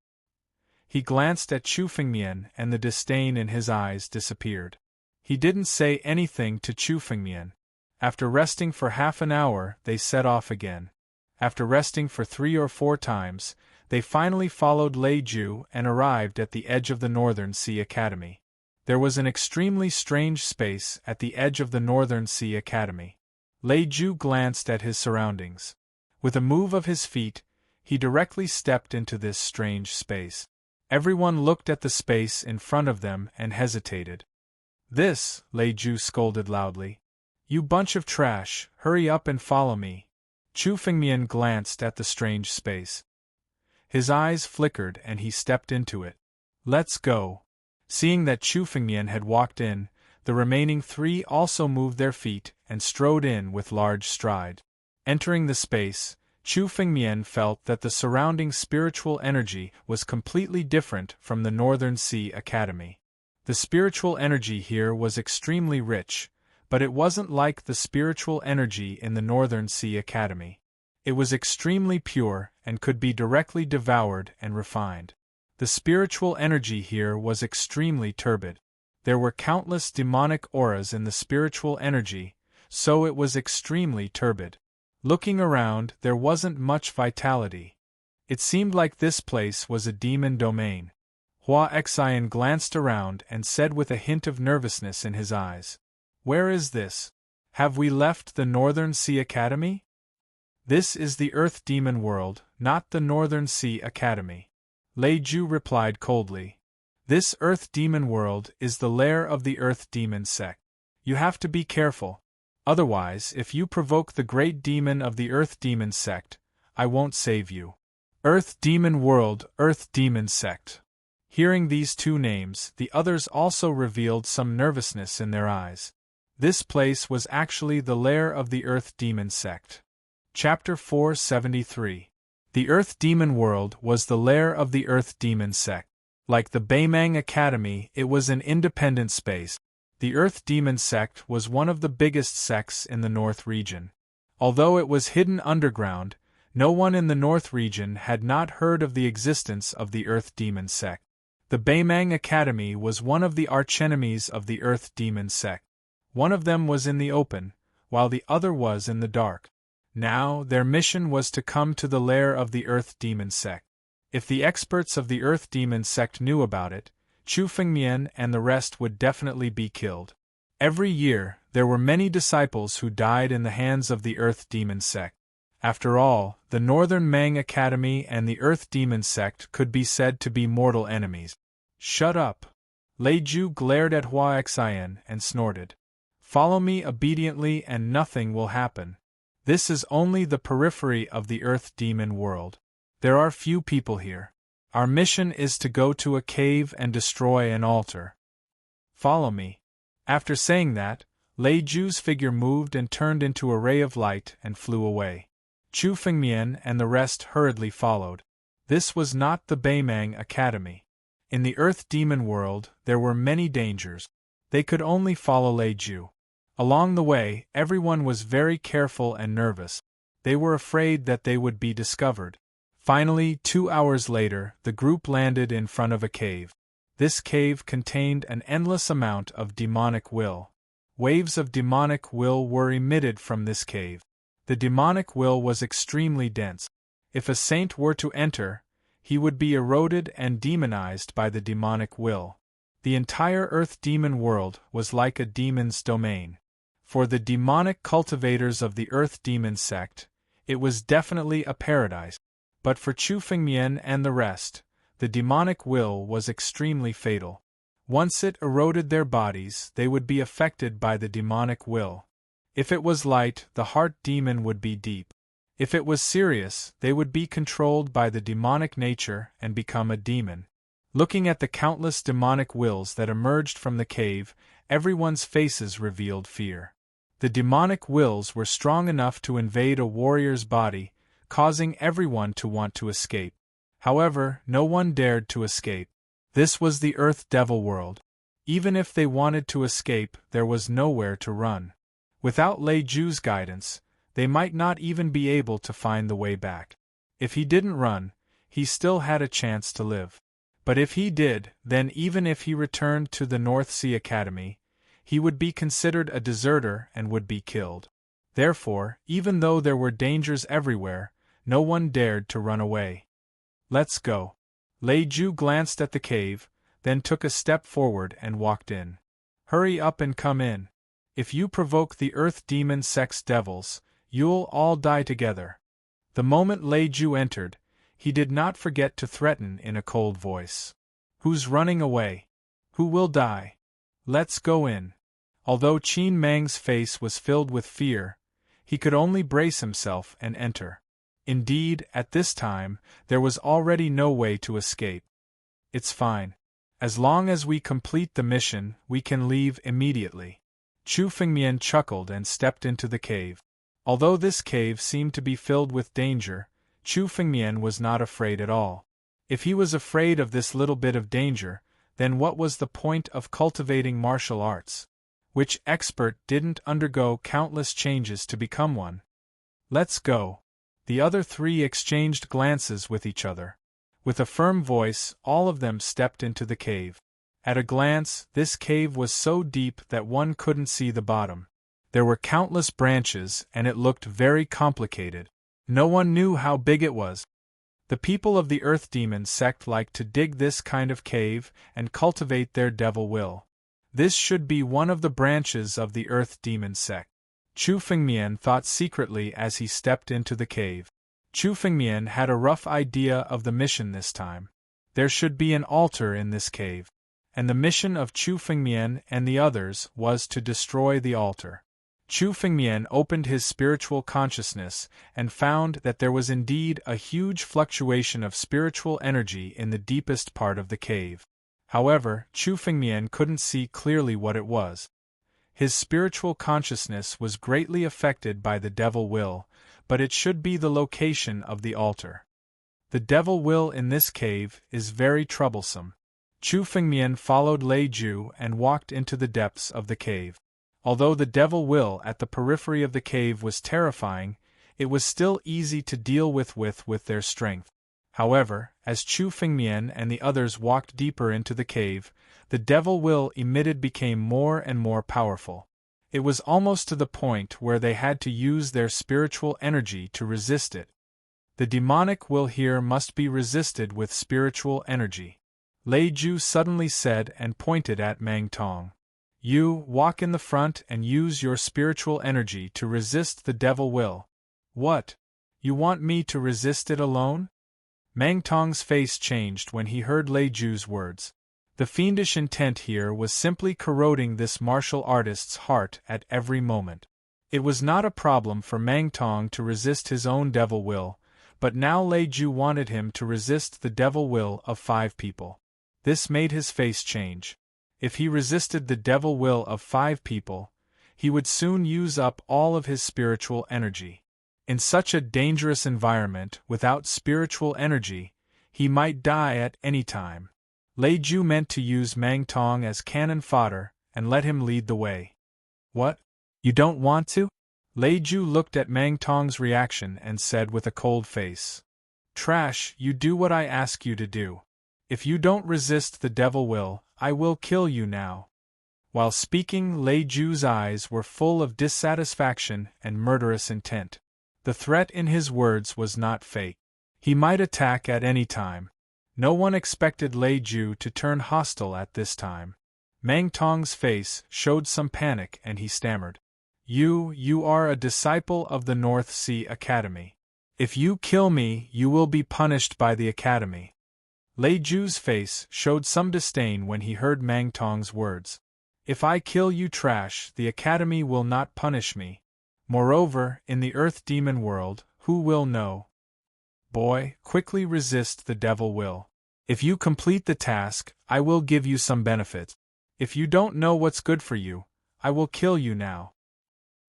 He glanced at Chu Fengmian and the disdain in his eyes disappeared. He didn't say anything to Chu Fengmian. After resting for half an hour, they set off again. After resting for 3 or 4 times, they finally followed Lei Ju and arrived at the edge of the Northern Sea Academy. There was an extremely strange space at the edge of the Northern Sea Academy. Lei Ju glanced at his surroundings. With a move of his feet, he directly stepped into this strange space. Everyone looked at the space in front of them and hesitated. "This," Lei Ju scolded loudly. "You bunch of trash, hurry up and follow me." Chu Fengmian glanced at the strange space. His eyes flickered and he stepped into it. "Let's go." Seeing that Chu Fengmian had walked in, the remaining 3 also moved their feet and strode in with large stride. Entering the space, Chu Fengmian felt that the surrounding spiritual energy was completely different from the Northern Sea Academy. The spiritual energy here was extremely rich, but it wasn't like the spiritual energy in the Northern Sea Academy. It was extremely pure and could be directly devoured and refined. The spiritual energy here was extremely turbid. There were countless demonic auras in the spiritual energy, so it was extremely turbid. Looking around, there wasn't much vitality. It seemed like this place was a demon domain. Hua Xian glanced around and said with a hint of nervousness in his eyes, "Where is this? Have we left the Northern Sea Academy?" "This is the Earth Demon World, not the Northern Sea Academy," Lei Ju replied coldly. "This Earth Demon World is the lair of the Earth Demon sect. You have to be careful. Otherwise, if you provoke the great demon of the Earth Demon sect, I won't save you." Earth Demon World, Earth Demon sect. Hearing these two names, the others also revealed some nervousness in their eyes. This place was actually the lair of the Earth Demon sect. Chapter 473. The Earth Demon World was the lair of the Earth Demon sect. Like the Beimang Academy, it was an independent space. The Earth Demon sect was one of the biggest sects in the North region. Although it was hidden underground, no one in the North region had not heard of the existence of the Earth Demon sect. The Beimang Academy was one of the archenemies of the Earth Demon sect. One of them was in the open, while the other was in the dark. Now, their mission was to come to the lair of the Earth Demon sect. If the experts of the Earth Demon sect knew about it, Chu Fengmian and the rest would definitely be killed. Every year, there were many disciples who died in the hands of the Earth Demon sect. After all, the Northern Mang Academy and the Earth Demon sect could be said to be mortal enemies. "Shut up!" Lei Ju glared at Hua Xian and snorted. "Follow me obediently and nothing will happen. This is only the periphery of the Earth Demon world. There are few people here. Our mission is to go to a cave and destroy an altar. Follow me." After saying that, Lei Ju's figure moved and turned into a ray of light and flew away. Chu Fengmian and the rest hurriedly followed. This was not the Beimang Academy. In the Earth Demon world, there were many dangers. They could only follow Lei Ju. Along the way, everyone was very careful and nervous. They were afraid that they would be discovered. Finally, 2 hours later, the group landed in front of a cave. This cave contained an endless amount of demonic will. Waves of demonic will were emitted from this cave. The demonic will was extremely dense. If a saint were to enter, he would be eroded and demonized by the demonic will. The entire Earth Demon world was like a demon's domain. For the demonic cultivators of the Earth Demon sect, it was definitely a paradise. But for Chu Fengmian and the rest, the demonic will was extremely fatal. Once it eroded their bodies, they would be affected by the demonic will. If it was light, the heart demon would be deep. If it was serious, they would be controlled by the demonic nature and become a demon. Looking at the countless demonic wills that emerged from the cave, everyone's faces revealed fear. The demonic wills were strong enough to invade a warrior's body, causing everyone to want to escape. However, no one dared to escape. This was the Earth Devil world. Even if they wanted to escape, there was nowhere to run. Without Lei Ju's guidance, they might not even be able to find the way back. If he didn't run, he still had a chance to live. But if he did, then even if he returned to the North Sea Academy, he would be considered a deserter and would be killed. Therefore, even though there were dangers everywhere, no one dared to run away. "Let's go." Lei Ju glanced at the cave, then took a step forward and walked in. "Hurry up and come in. If you provoke the Earth Demon sect's devils, you'll all die together." The moment Lei Ju entered, he did not forget to threaten in a cold voice. "Who's running away? Who will die? Let's go in." Although Qin Mang's face was filled with fear, he could only brace himself and enter. Indeed, at this time, there was already no way to escape. "It's fine. As long as we complete the mission, we can leave immediately." Chu Fengmian chuckled and stepped into the cave. Although this cave seemed to be filled with danger, Chu Fengmian was not afraid at all. If he was afraid of this little bit of danger, then what was the point of cultivating martial arts? Which expert didn't undergo countless changes to become one? "Let's go." The other three exchanged glances with each other. With a firm voice, all of them stepped into the cave. At a glance, this cave was so deep that one couldn't see the bottom. There were countless branches and it looked very complicated. No one knew how big it was. The people of the Earth Demon sect like to dig this kind of cave and cultivate their devil will. This should be one of the branches of the Earth Demon sect. Chu Fengmian thought secretly as he stepped into the cave. Chu Fengmian had a rough idea of the mission this time. There should be an altar in this cave, and the mission of Chu Fengmian and the others was to destroy the altar. Chu Fengmian opened his spiritual consciousness and found that there was indeed a huge fluctuation of spiritual energy in the deepest part of the cave. However, Chu Fengmian couldn't see clearly what it was. His spiritual consciousness was greatly affected by the devil will, but it should be the location of the altar. The devil will in this cave is very troublesome. Chu Fengmian followed Lei Ju and walked into the depths of the cave. Although the devil will at the periphery of the cave was terrifying, it was still easy to deal with their strength. However, as Chu Fengmian and the others walked deeper into the cave, the devil will emitted became more and more powerful. It was almost to the point where they had to use their spiritual energy to resist it. The demonic will here must be resisted with spiritual energy. Lei Ju suddenly said and pointed at Mang Tong. You walk in the front and use your spiritual energy to resist the devil will. What? You want me to resist it alone? Mang Tong's face changed when he heard Lei Ju's words. The fiendish intent here was simply corroding this martial artist's heart at every moment. It was not a problem for Mang Tong to resist his own devil will, but now Lei Ju wanted him to resist the devil will of 5 people. This made his face change. If he resisted the devil will of 5 people, he would soon use up all of his spiritual energy. In such a dangerous environment without spiritual energy, he might die at any time. Lei Ju meant to use Mang Tong as cannon fodder and let him lead the way. What? You don't want to? Lei Ju looked at Mang Tong's reaction and said with a cold face. Trash, you do what I ask you to do. If you don't resist the devil will, I will kill you now. While speaking, Lei Ju's eyes were full of dissatisfaction and murderous intent. The threat in his words was not fake. He might attack at any time. No one expected Lei Ju to turn hostile at this time. Mang Tong's face showed some panic and he stammered. You are a disciple of the North Sea Academy. If you kill me, you will be punished by the Academy. Lei Ju's face showed some disdain when he heard Mang Tong's words. If I kill you, Trash, the Academy will not punish me. Moreover, in the Earth Demon world, who will know? Boy, quickly resist the devil will. If you complete the task, I will give you some benefit. If you don't know what's good for you, I will kill you now.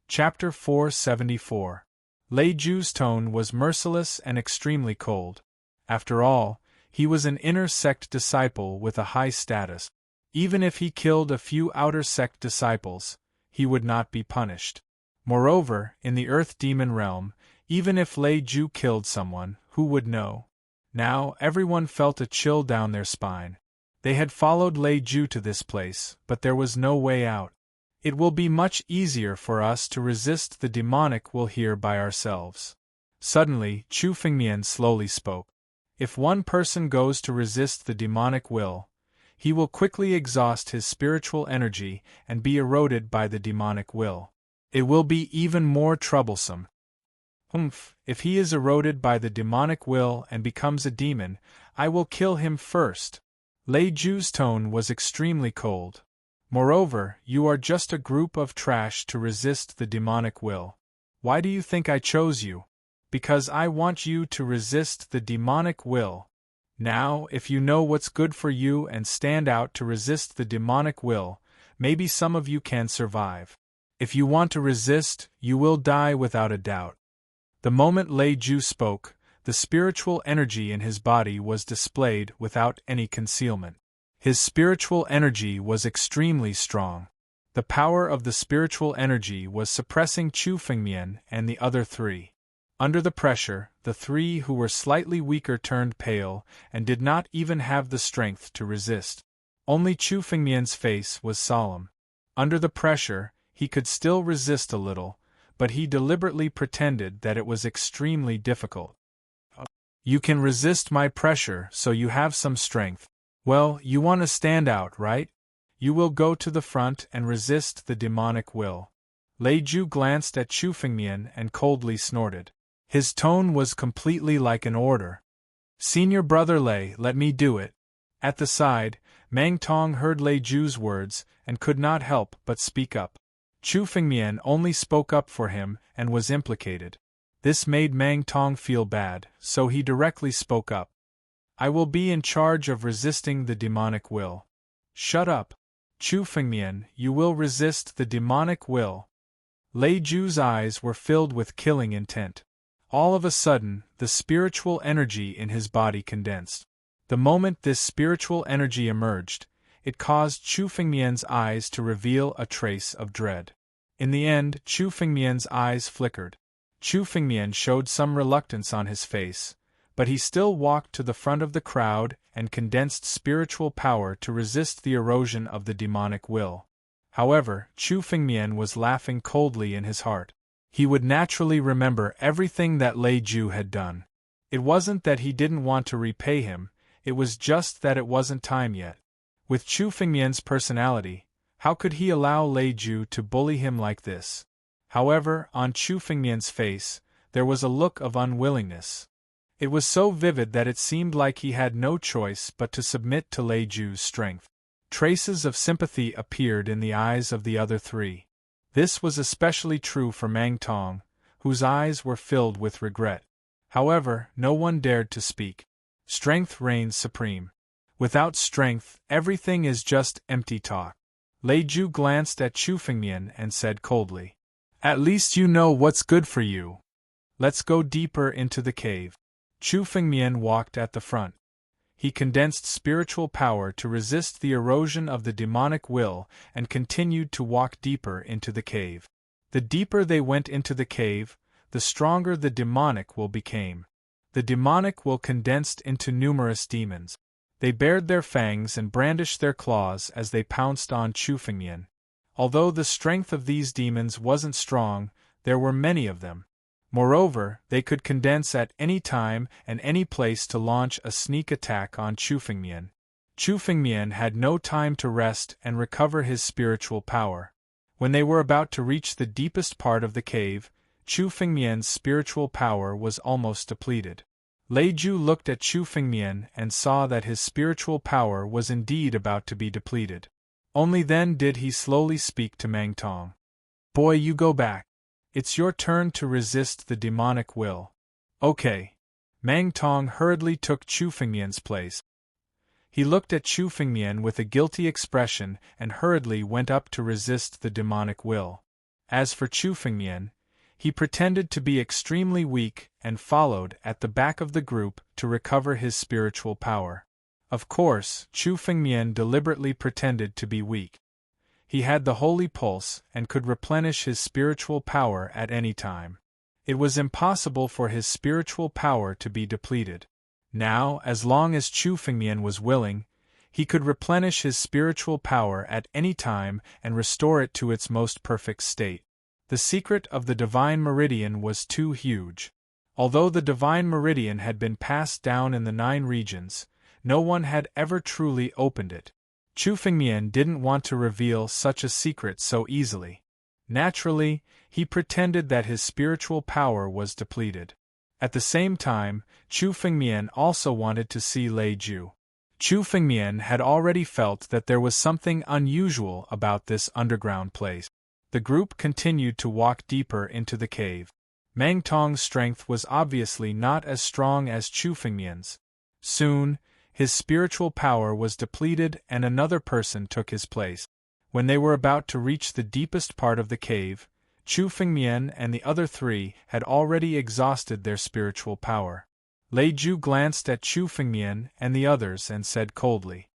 Chapter 474. Lei Ju's tone was merciless and extremely cold. After all, he was an inner sect disciple with a high status. Even if he killed a few outer sect disciples, he would not be punished. Moreover, in the Earth Demon realm, even if Lei Ju killed someone, who would know? Now, everyone felt a chill down their spine. They had followed Lei Ju to this place, but there was no way out. It will be much easier for us to resist the demonic will here by ourselves. Suddenly, Chu Fengmian slowly spoke. If one person goes to resist the demonic will, he will quickly exhaust his spiritual energy and be eroded by the demonic will. It will be even more troublesome. If he is eroded by the demonic will and becomes a demon, I will kill him first. Lei Ju's tone was extremely cold. Moreover, you are just a group of trash to resist the demonic will. Why do you think I chose you? Because I want you to resist the demonic will. Now, if you know what's good for you and stand out to resist the demonic will, maybe some of you can survive. If you want to resist, you will die without a doubt. The moment Lei Ju spoke, the spiritual energy in his body was displayed without any concealment. His spiritual energy was extremely strong. The power of the spiritual energy was suppressing Chu Fengmian and the other 3. Under the pressure, the 3 who were slightly weaker turned pale and did not even have the strength to resist. Only Chu Fengmian's face was solemn. Under the pressure, he could still resist a little, but he deliberately pretended that it was extremely difficult. You can resist my pressure, so you have some strength. Well, you want to stand out, right? You will go to the front and resist the demonic will. Lei Jiu glanced at Chu Fengmian and coldly snorted. His tone was completely like an order. Senior brother Lei, let me do it. At the side, Mang Tong heard Lei Jiu's words and could not help but speak up. Chu Fengmian only spoke up for him and was implicated. This made Mang Tong feel bad, so he directly spoke up. I will be in charge of resisting the demonic will. Shut up. Chu Fengmian, you will resist the demonic will. Lei Jiu's eyes were filled with killing intent. All of a sudden, the spiritual energy in his body condensed. The moment this spiritual energy emerged, it caused Chu Fengmian's eyes to reveal a trace of dread. In the end, Chu Fengmian's eyes flickered. Chu Fengmian showed some reluctance on his face, but he still walked to the front of the crowd and condensed spiritual power to resist the erosion of the demonic will. However, Chu Fengmian was laughing coldly in his heart. He would naturally remember everything that Lei Jiu had done. It wasn't that he didn't want to repay him, it was just that it wasn't time yet. With Chu Fengmian's personality, how could he allow Lei Jiu to bully him like this? However, on Chu Fengmian's face, there was a look of unwillingness. It was so vivid that it seemed like he had no choice but to submit to Lei Jiu's strength. Traces of sympathy appeared in the eyes of the other three. This was especially true for Mang Tong, whose eyes were filled with regret. However, no one dared to speak. Strength reigns supreme. Without strength, everything is just empty talk. Lei Jiu glanced at Chu Fengmian and said coldly, At least you know what's good for you. Let's go deeper into the cave. Chu Fengmian walked at the front. He condensed spiritual power to resist the erosion of the demonic will and continued to walk deeper into the cave. The deeper they went into the cave, the stronger the demonic will became. The demonic will condensed into numerous demons. They bared their fangs and brandished their claws as they pounced on Chu Fengmian. Although the strength of these demons wasn't strong, there were many of them. Moreover, they could condense at any time and any place to launch a sneak attack on Chu Fengmian. Chu Fengmian had no time to rest and recover his spiritual power. When they were about to reach the deepest part of the cave, Chu Fengmian's spiritual power was almost depleted. Lei Jiu looked at Chu Fengmian and saw that his spiritual power was indeed about to be depleted. Only then did he slowly speak to Mang Tong. Boy, you go back. It's your turn to resist the demonic will. Okay. Mang Tong hurriedly took Chu Fengmian's place. He looked at Chu Fengmian with a guilty expression and hurriedly went up to resist the demonic will. As for Chu Fengmian, he pretended to be extremely weak and followed at the back of the group to recover his spiritual power. Of course, Chu Fengmian deliberately pretended to be weak. He had the holy pulse and could replenish his spiritual power at any time. It was impossible for his spiritual power to be depleted. Now, as long as Chu Fengmian was willing, he could replenish his spiritual power at any time and restore it to its most perfect state. The secret of the Divine Meridian was too huge. Although the Divine Meridian had been passed down in the 9 regions, no one had ever truly opened it. Chu Fengmian didn't want to reveal such a secret so easily. Naturally, he pretended that his spiritual power was depleted. At the same time, Chu Fengmian also wanted to see Lei Jiu. Chu Fengmian had already felt that there was something unusual about this underground place. The group continued to walk deeper into the cave. Mang Tong's strength was obviously not as strong as Chu Fengmian's. Soon, his spiritual power was depleted and another person took his place. When they were about to reach the deepest part of the cave, Chu Fengmian and the other 3 had already exhausted their spiritual power. Lei Jiu glanced at Chu Fengmian and the others and said coldly,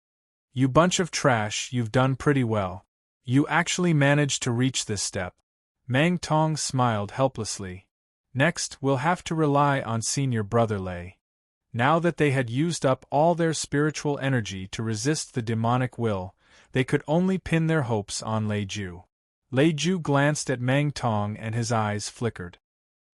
You bunch of trash, you've done pretty well. You actually managed to reach this step. Mang Tong smiled helplessly. Next, we'll have to rely on senior brother Lei. Now that they had used up all their spiritual energy to resist the demonic will, they could only pin their hopes on Lei Jiu. Lei Ju glanced at Meng Tong and his eyes flickered.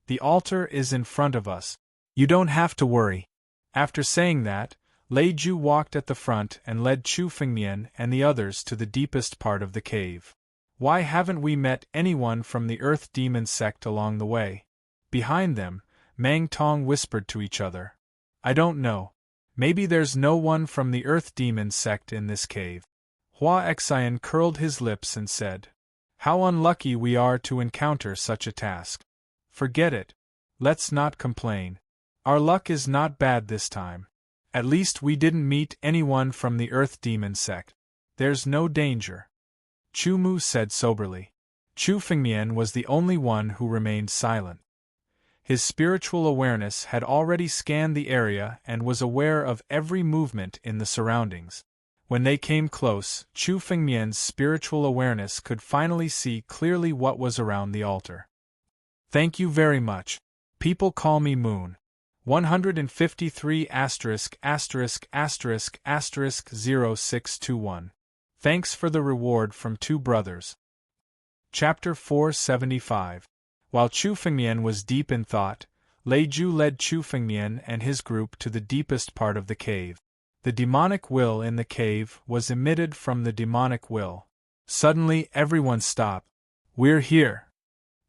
The altar is in front of us. You don't have to worry. After saying that, Lei Ju walked at the front and led Chu Fengmian and the others to the deepest part of the cave. Why haven't we met anyone from the Earth Demon sect along the way? Behind them, Meng Tong whispered to each other. I don't know. Maybe there's no one from the Earth Demon sect in this cave. Hua Xian curled his lips and said, How unlucky we are to encounter such a task. Forget it. Let's not complain. Our luck is not bad this time. At least we didn't meet anyone from the Earth Demon sect. There's no danger. Chu Mu said soberly. Chu Fengmian was the only one who remained silent. His spiritual awareness had already scanned the area and was aware of every movement in the surroundings. When they came close, Chu Fengmian's spiritual awareness could finally see clearly what was around the altar. Thank you very much. People call me Moon. 153 ****0621. Thanks for the reward from two brothers. Chapter 475. While Chu Fengmian was deep in thought, Lei Ju led Chu Fengmian and his group to the deepest part of the cave. The demonic will in the cave was emitted from the demonic will. Suddenly everyone stopped. We're here.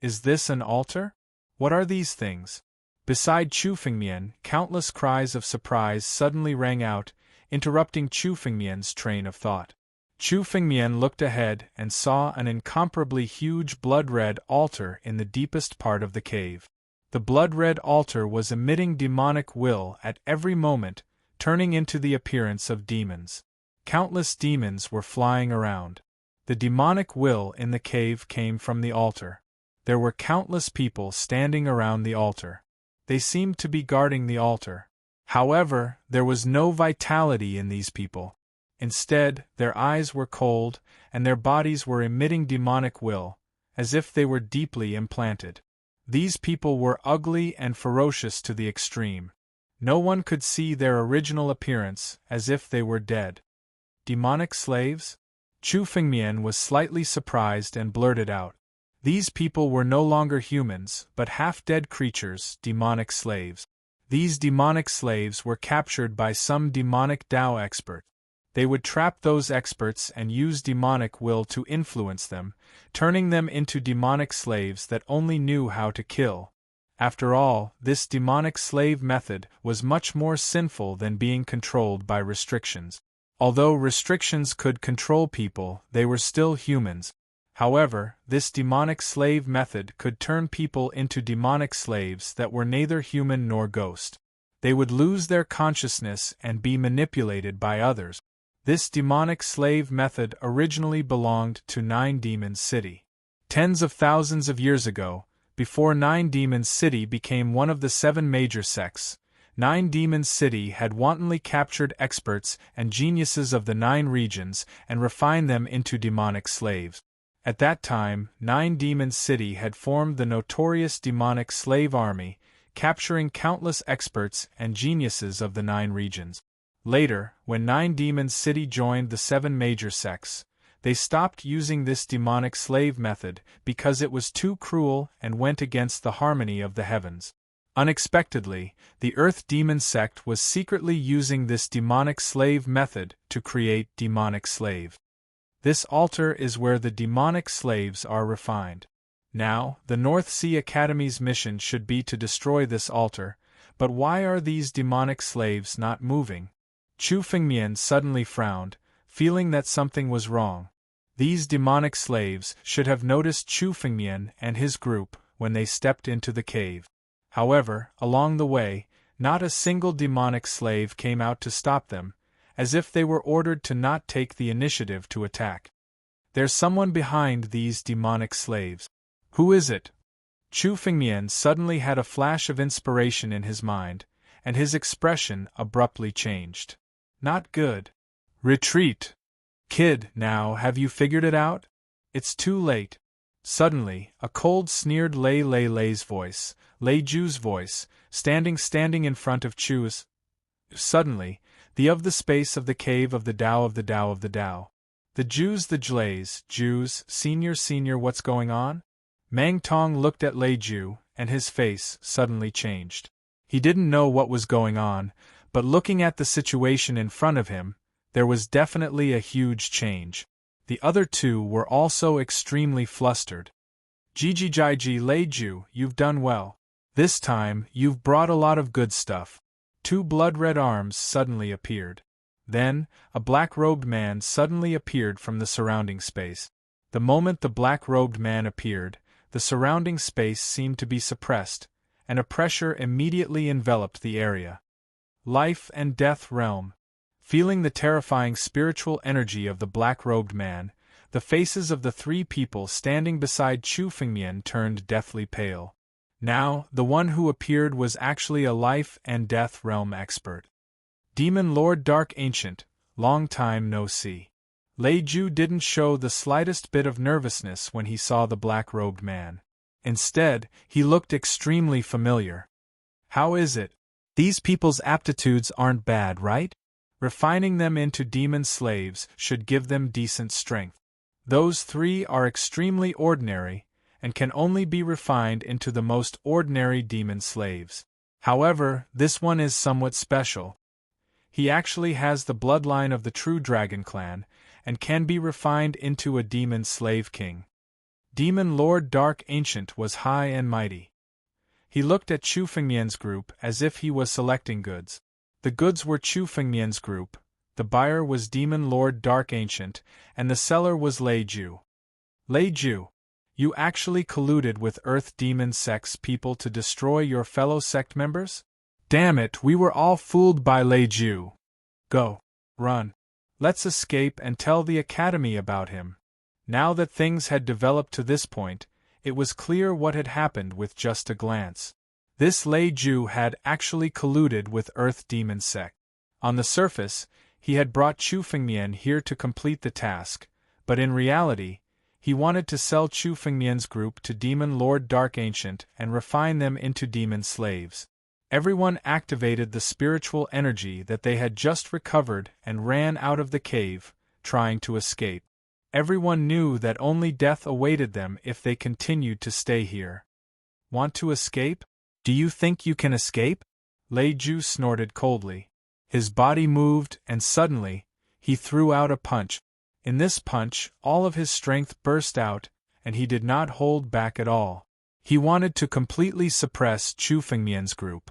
Is this an altar? What are these things? Beside Chu Fengmian, countless cries of surprise suddenly rang out, interrupting Chu Fengmian's train of thought. Chu Fengmian looked ahead and saw an incomparably huge blood-red altar in the deepest part of the cave. The blood-red altar was emitting demonic will at every moment, turning into the appearance of demons. Countless demons were flying around. The demonic will in the cave came from the altar. There were countless people standing around the altar. They seemed to be guarding the altar. However, there was no vitality in these people. Instead, their eyes were cold, and their bodies were emitting demonic will, as if they were deeply implanted. These people were ugly and ferocious to the extreme. No one could see their original appearance, as if they were dead. Demonic slaves? Chu Fengmian was slightly surprised and blurted out. These people were no longer humans, but half-dead creatures, demonic slaves. These demonic slaves were captured by some demonic Dao expert. They would trap those experts and use demonic will to influence them, turning them into demonic slaves that only knew how to kill. After all, this demonic slave method was much more sinful than being controlled by restrictions. Although restrictions could control people, they were still humans. However, this demonic slave method could turn people into demonic slaves that were neither human nor ghost. They would lose their consciousness and be manipulated by others. This demonic slave method originally belonged to Nine Demons City. Tens of thousands of years ago, before Nine Demons City became one of the 7 major sects, Nine Demons City had wantonly captured experts and geniuses of the 9 regions and refined them into demonic slaves. At that time, Nine Demons City had formed the notorious demonic slave army, capturing countless experts and geniuses of the 9 regions. Later, when Nine Demons City joined the 7 major sects, they stopped using this demonic slave method because it was too cruel and went against the harmony of the heavens. Unexpectedly, the Earth Demon sect was secretly using this demonic slave method to create demonic slaves. This altar is where the demonic slaves are refined. Now, the North Sea Academy's mission should be to destroy this altar, but why are these demonic slaves not moving? Chu Fengmian suddenly frowned, feeling that something was wrong. These demonic slaves should have noticed Chu Fengmian and his group when they stepped into the cave. However, along the way, not a single demonic slave came out to stop them, as if they were ordered to not take the initiative to attack. There's someone behind these demonic slaves. Who is it? Chu Fengmian suddenly had a flash of inspiration in his mind, and his expression abruptly changed. Not good. Retreat. Kid, now have you figured it out? It's too late. Suddenly, a cold sneered Lei's voice, Lei Ju's voice, standing in front of Chu's. Suddenly, the space of the cave of the Tao of the Tao of the Tao. The Jews, senior, what's going on? Mang Tong looked at Lei Jiu, and his face suddenly changed. He didn't know what was going on, but looking at the situation in front of him, there was definitely a huge change. The other two were also extremely flustered. Jiji Lei Jiu, you've done well. This time, you've brought a lot of good stuff. Two blood-red arms suddenly appeared. Then, a black-robed man suddenly appeared from the surrounding space. The moment the black-robed man appeared, the surrounding space seemed to be suppressed, and a pressure immediately enveloped the area. Life and death realm. Feeling the terrifying spiritual energy of the black-robed man, the faces of the three people standing beside Chu Fengmian turned deathly pale. Now, the one who appeared was actually a life and death realm expert. Demon Lord Dark Ancient, long time no see. Lei Jiu didn't show the slightest bit of nervousness when he saw the black-robed man. Instead, he looked extremely familiar. How is it? These people's aptitudes aren't bad, right? Refining them into demon slaves should give them decent strength. Those three are extremely ordinary, and can only be refined into the most ordinary demon slaves. However, this one is somewhat special. He actually has the bloodline of the true dragon clan, and can be refined into a demon slave king. Demon Lord Dark Ancient was high and mighty. He looked at Chu Fengmian's group as if he was selecting goods. The goods were Chu Fengmian's group, the buyer was Demon Lord Dark Ancient, and the seller was Lei Jiu. Lei Jiu, you actually colluded with Earth Demon Sect's people to destroy your fellow sect members? Damn it, we were all fooled by Lei Jiu. Go. Run. Let's escape and tell the Academy about him. Now that things had developed to this point, it was clear what had happened with just a glance. This Lei Jiu had actually colluded with Earth Demon Sect. On the surface, he had brought Chu Fengmian here to complete the task, but in reality, he wanted to sell Chu Fengmian's group to Demon Lord Dark Ancient and refine them into demon slaves. Everyone activated the spiritual energy that they had just recovered and ran out of the cave, trying to escape. Everyone knew that only death awaited them if they continued to stay here. Want to escape? Do you think you can escape? Lei Jiu snorted coldly. His body moved, and suddenly, he threw out a punch. In this punch, all of his strength burst out, and he did not hold back at all. He wanted to completely suppress Chu Fengmian's group.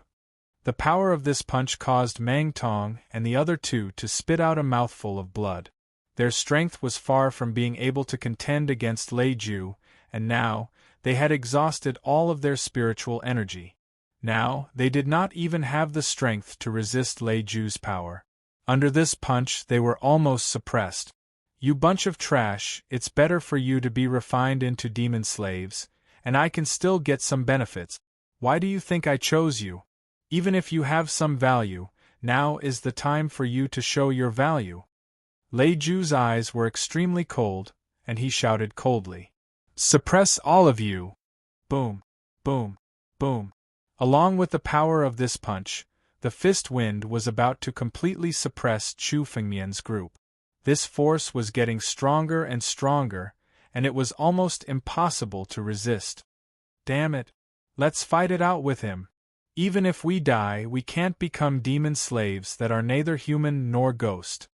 The power of this punch caused Mang Tong and the other two to spit out a mouthful of blood. Their strength was far from being able to contend against Lei Jiu, and now, they had exhausted all of their spiritual energy. Now, they did not even have the strength to resist Lei Jiu's power. Under this punch, they were almost suppressed. You bunch of trash, it's better for you to be refined into demon slaves, and I can still get some benefits. Why do you think I chose you? Even if you have some value, now is the time for you to show your value. Lei Jiu's eyes were extremely cold, and he shouted coldly. Suppress all of you! Boom, boom, boom. Along with the power of this punch, the fist wind was about to completely suppress Chu Fengmian's group. This force was getting stronger and stronger, and it was almost impossible to resist. Damn it! Let's fight it out with him. Even if we die, we can't become demon slaves that are neither human nor ghost.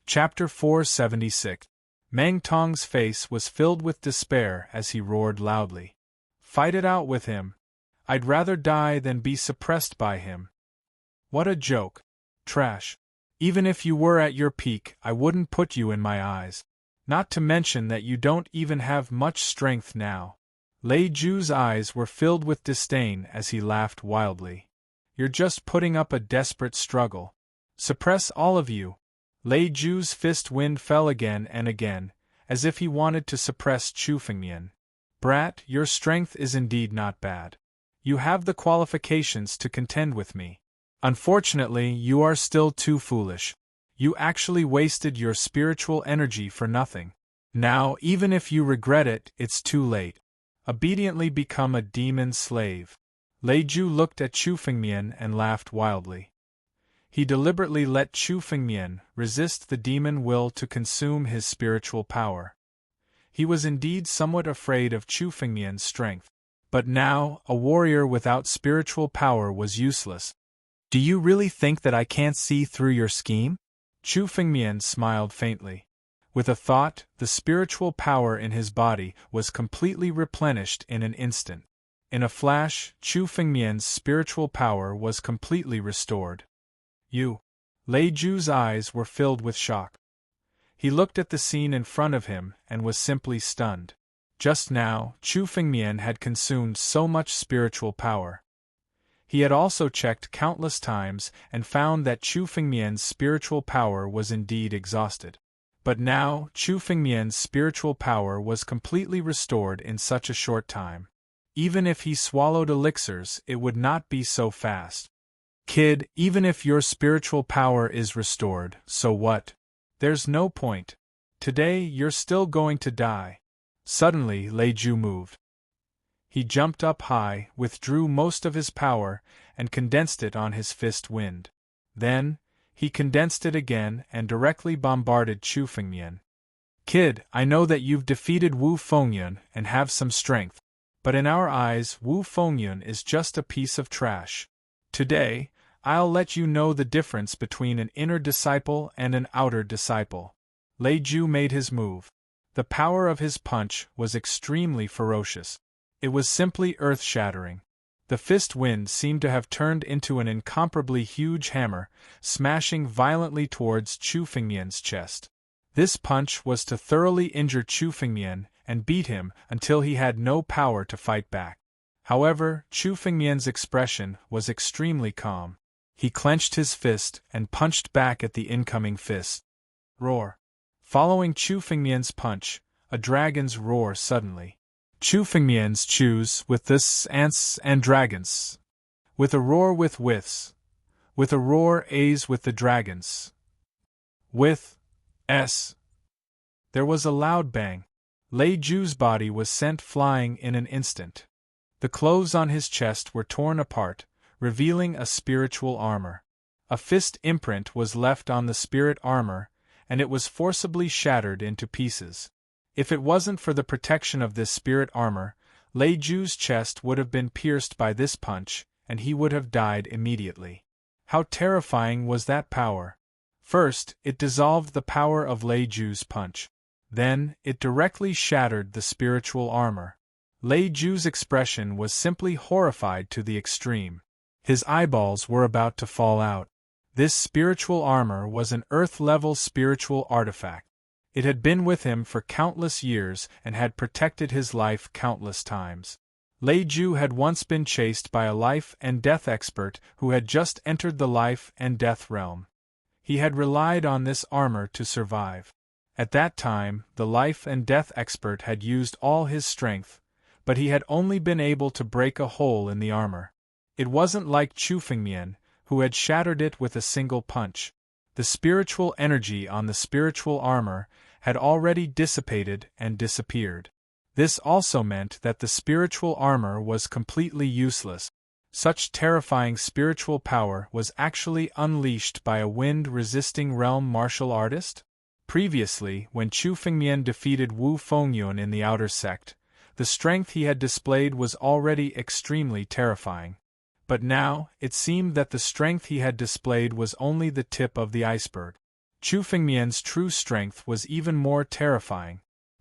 Chapter 476. Mang Tong's face was filled with despair as he roared loudly. Fight it out with him. I'd rather die than be suppressed by him. What a joke. Trash. Even if you were at your peak, I wouldn't put you in my eyes. Not to mention that you don't even have much strength now. Lei Jiu's eyes were filled with disdain as he laughed wildly. You're just putting up a desperate struggle. Suppress all of you. Lei Jiu's fist wind fell again and again, as if he wanted to suppress Chu Fengmian. Brat, your strength is indeed not bad. You have the qualifications to contend with me. Unfortunately, you are still too foolish. You actually wasted your spiritual energy for nothing. Now, even if you regret it, it's too late. Obediently become a demon slave. Lei Jiu looked at Chu Fengmian and laughed wildly. He deliberately let Chu Fengmian resist the demon will to consume his spiritual power. He was indeed somewhat afraid of Chu Fengmian's strength. But now, a warrior without spiritual power was useless. Do you really think that I can't see through your scheme? Chu Fengmian smiled faintly. With a thought, the spiritual power in his body was completely replenished in an instant. In a flash, Chu Fengmian's spiritual power was completely restored. Lei Ju's eyes were filled with shock. He looked at the scene in front of him and was simply stunned. Just now, Chu Fengmian had consumed so much spiritual power. He had also checked countless times and found that Chu Fengmian's spiritual power was indeed exhausted. But now, Chu Fengmian's spiritual power was completely restored in such a short time. Even if he swallowed elixirs, it would not be so fast. Kid, even if your spiritual power is restored, so what? There's no point. Today you're still going to die. Suddenly Lei Ju moved. He jumped up high, withdrew most of his power, and condensed it on his fist wind. Then, he condensed it again and directly bombarded Chu Fengmian. Kid, I know that you've defeated Wu Fengyun and have some strength, but in our eyes Wu Fengyun is just a piece of trash. Today, I'll let you know the difference between an inner disciple and an outer disciple. Lei Ju made his move. The power of his punch was extremely ferocious. It was simply earth-shattering. The fist wind seemed to have turned into an incomparably huge hammer, smashing violently towards Chu Fengmian's chest. This punch was to thoroughly injure Chu Fengmian and beat him until he had no power to fight back. However, Chu Fengmian's expression was extremely calm. He clenched his fist and punched back at the incoming fist. Roar. Following Chu Fengmian's punch, a dragon's roar suddenly. Chu Fengmian's chews with this ants and dragons. With a roar with withs. With a roar A's with the dragons. With S. There was a loud bang. Lei Ju's body was sent flying in an instant. The clothes on his chest were torn apart, revealing a spiritual armor. A fist imprint was left on the spirit armor, and it was forcibly shattered into pieces. If it wasn't for the protection of this spirit armor, Lei Ju's chest would have been pierced by this punch, and he would have died immediately. How terrifying was that power! First, it dissolved the power of Lei Ju's punch. Then, it directly shattered the spiritual armor. Lei Ju's expression was simply horrified to the extreme. His eyeballs were about to fall out. This spiritual armor was an earth-level spiritual artifact. It had been with him for countless years and had protected his life countless times. Lei Ju had once been chased by a life and death expert who had just entered the life and death realm. He had relied on this armor to survive. At that time, the life and death expert had used all his strength, but he had only been able to break a hole in the armor. It wasn't like Chu Fengmian, who had shattered it with a single punch. The spiritual energy on the spiritual armor had already dissipated and disappeared. This also meant that the spiritual armor was completely useless. Such terrifying spiritual power was actually unleashed by a wind-resisting realm martial artist? Previously, when Chu Fengmian defeated Wu Fengyun in the outer sect, the strength he had displayed was already extremely terrifying. But now, it seemed that the strength he had displayed was only the tip of the iceberg. Chu Fengmian's true strength was even more terrifying.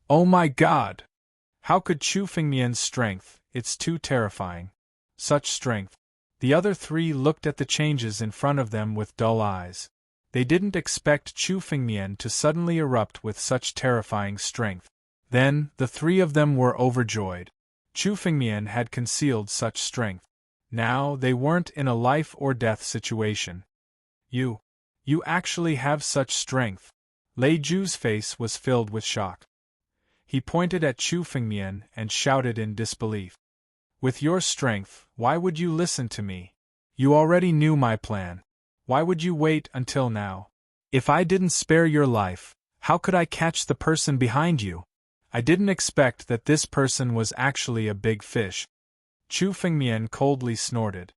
Oh my God! How could Chu Fengmian's strength? It's too terrifying. Such strength. The other three looked at the changes in front of them with dull eyes. They didn't expect Chu Fengmian to suddenly erupt with such terrifying strength. Then, the three of them were overjoyed. Chu Fengmian had concealed such strength. Now, they weren't in a life-or-death situation. You actually have such strength. Lei Ju's face was filled with shock. He pointed at Chu Fengmian and shouted in disbelief. With your strength, why would you listen to me? You already knew my plan. Why would you wait until now? If I didn't spare your life, how could I catch the person behind you? I didn't expect that this person was actually a big fish. Chu Fengmian coldly snorted.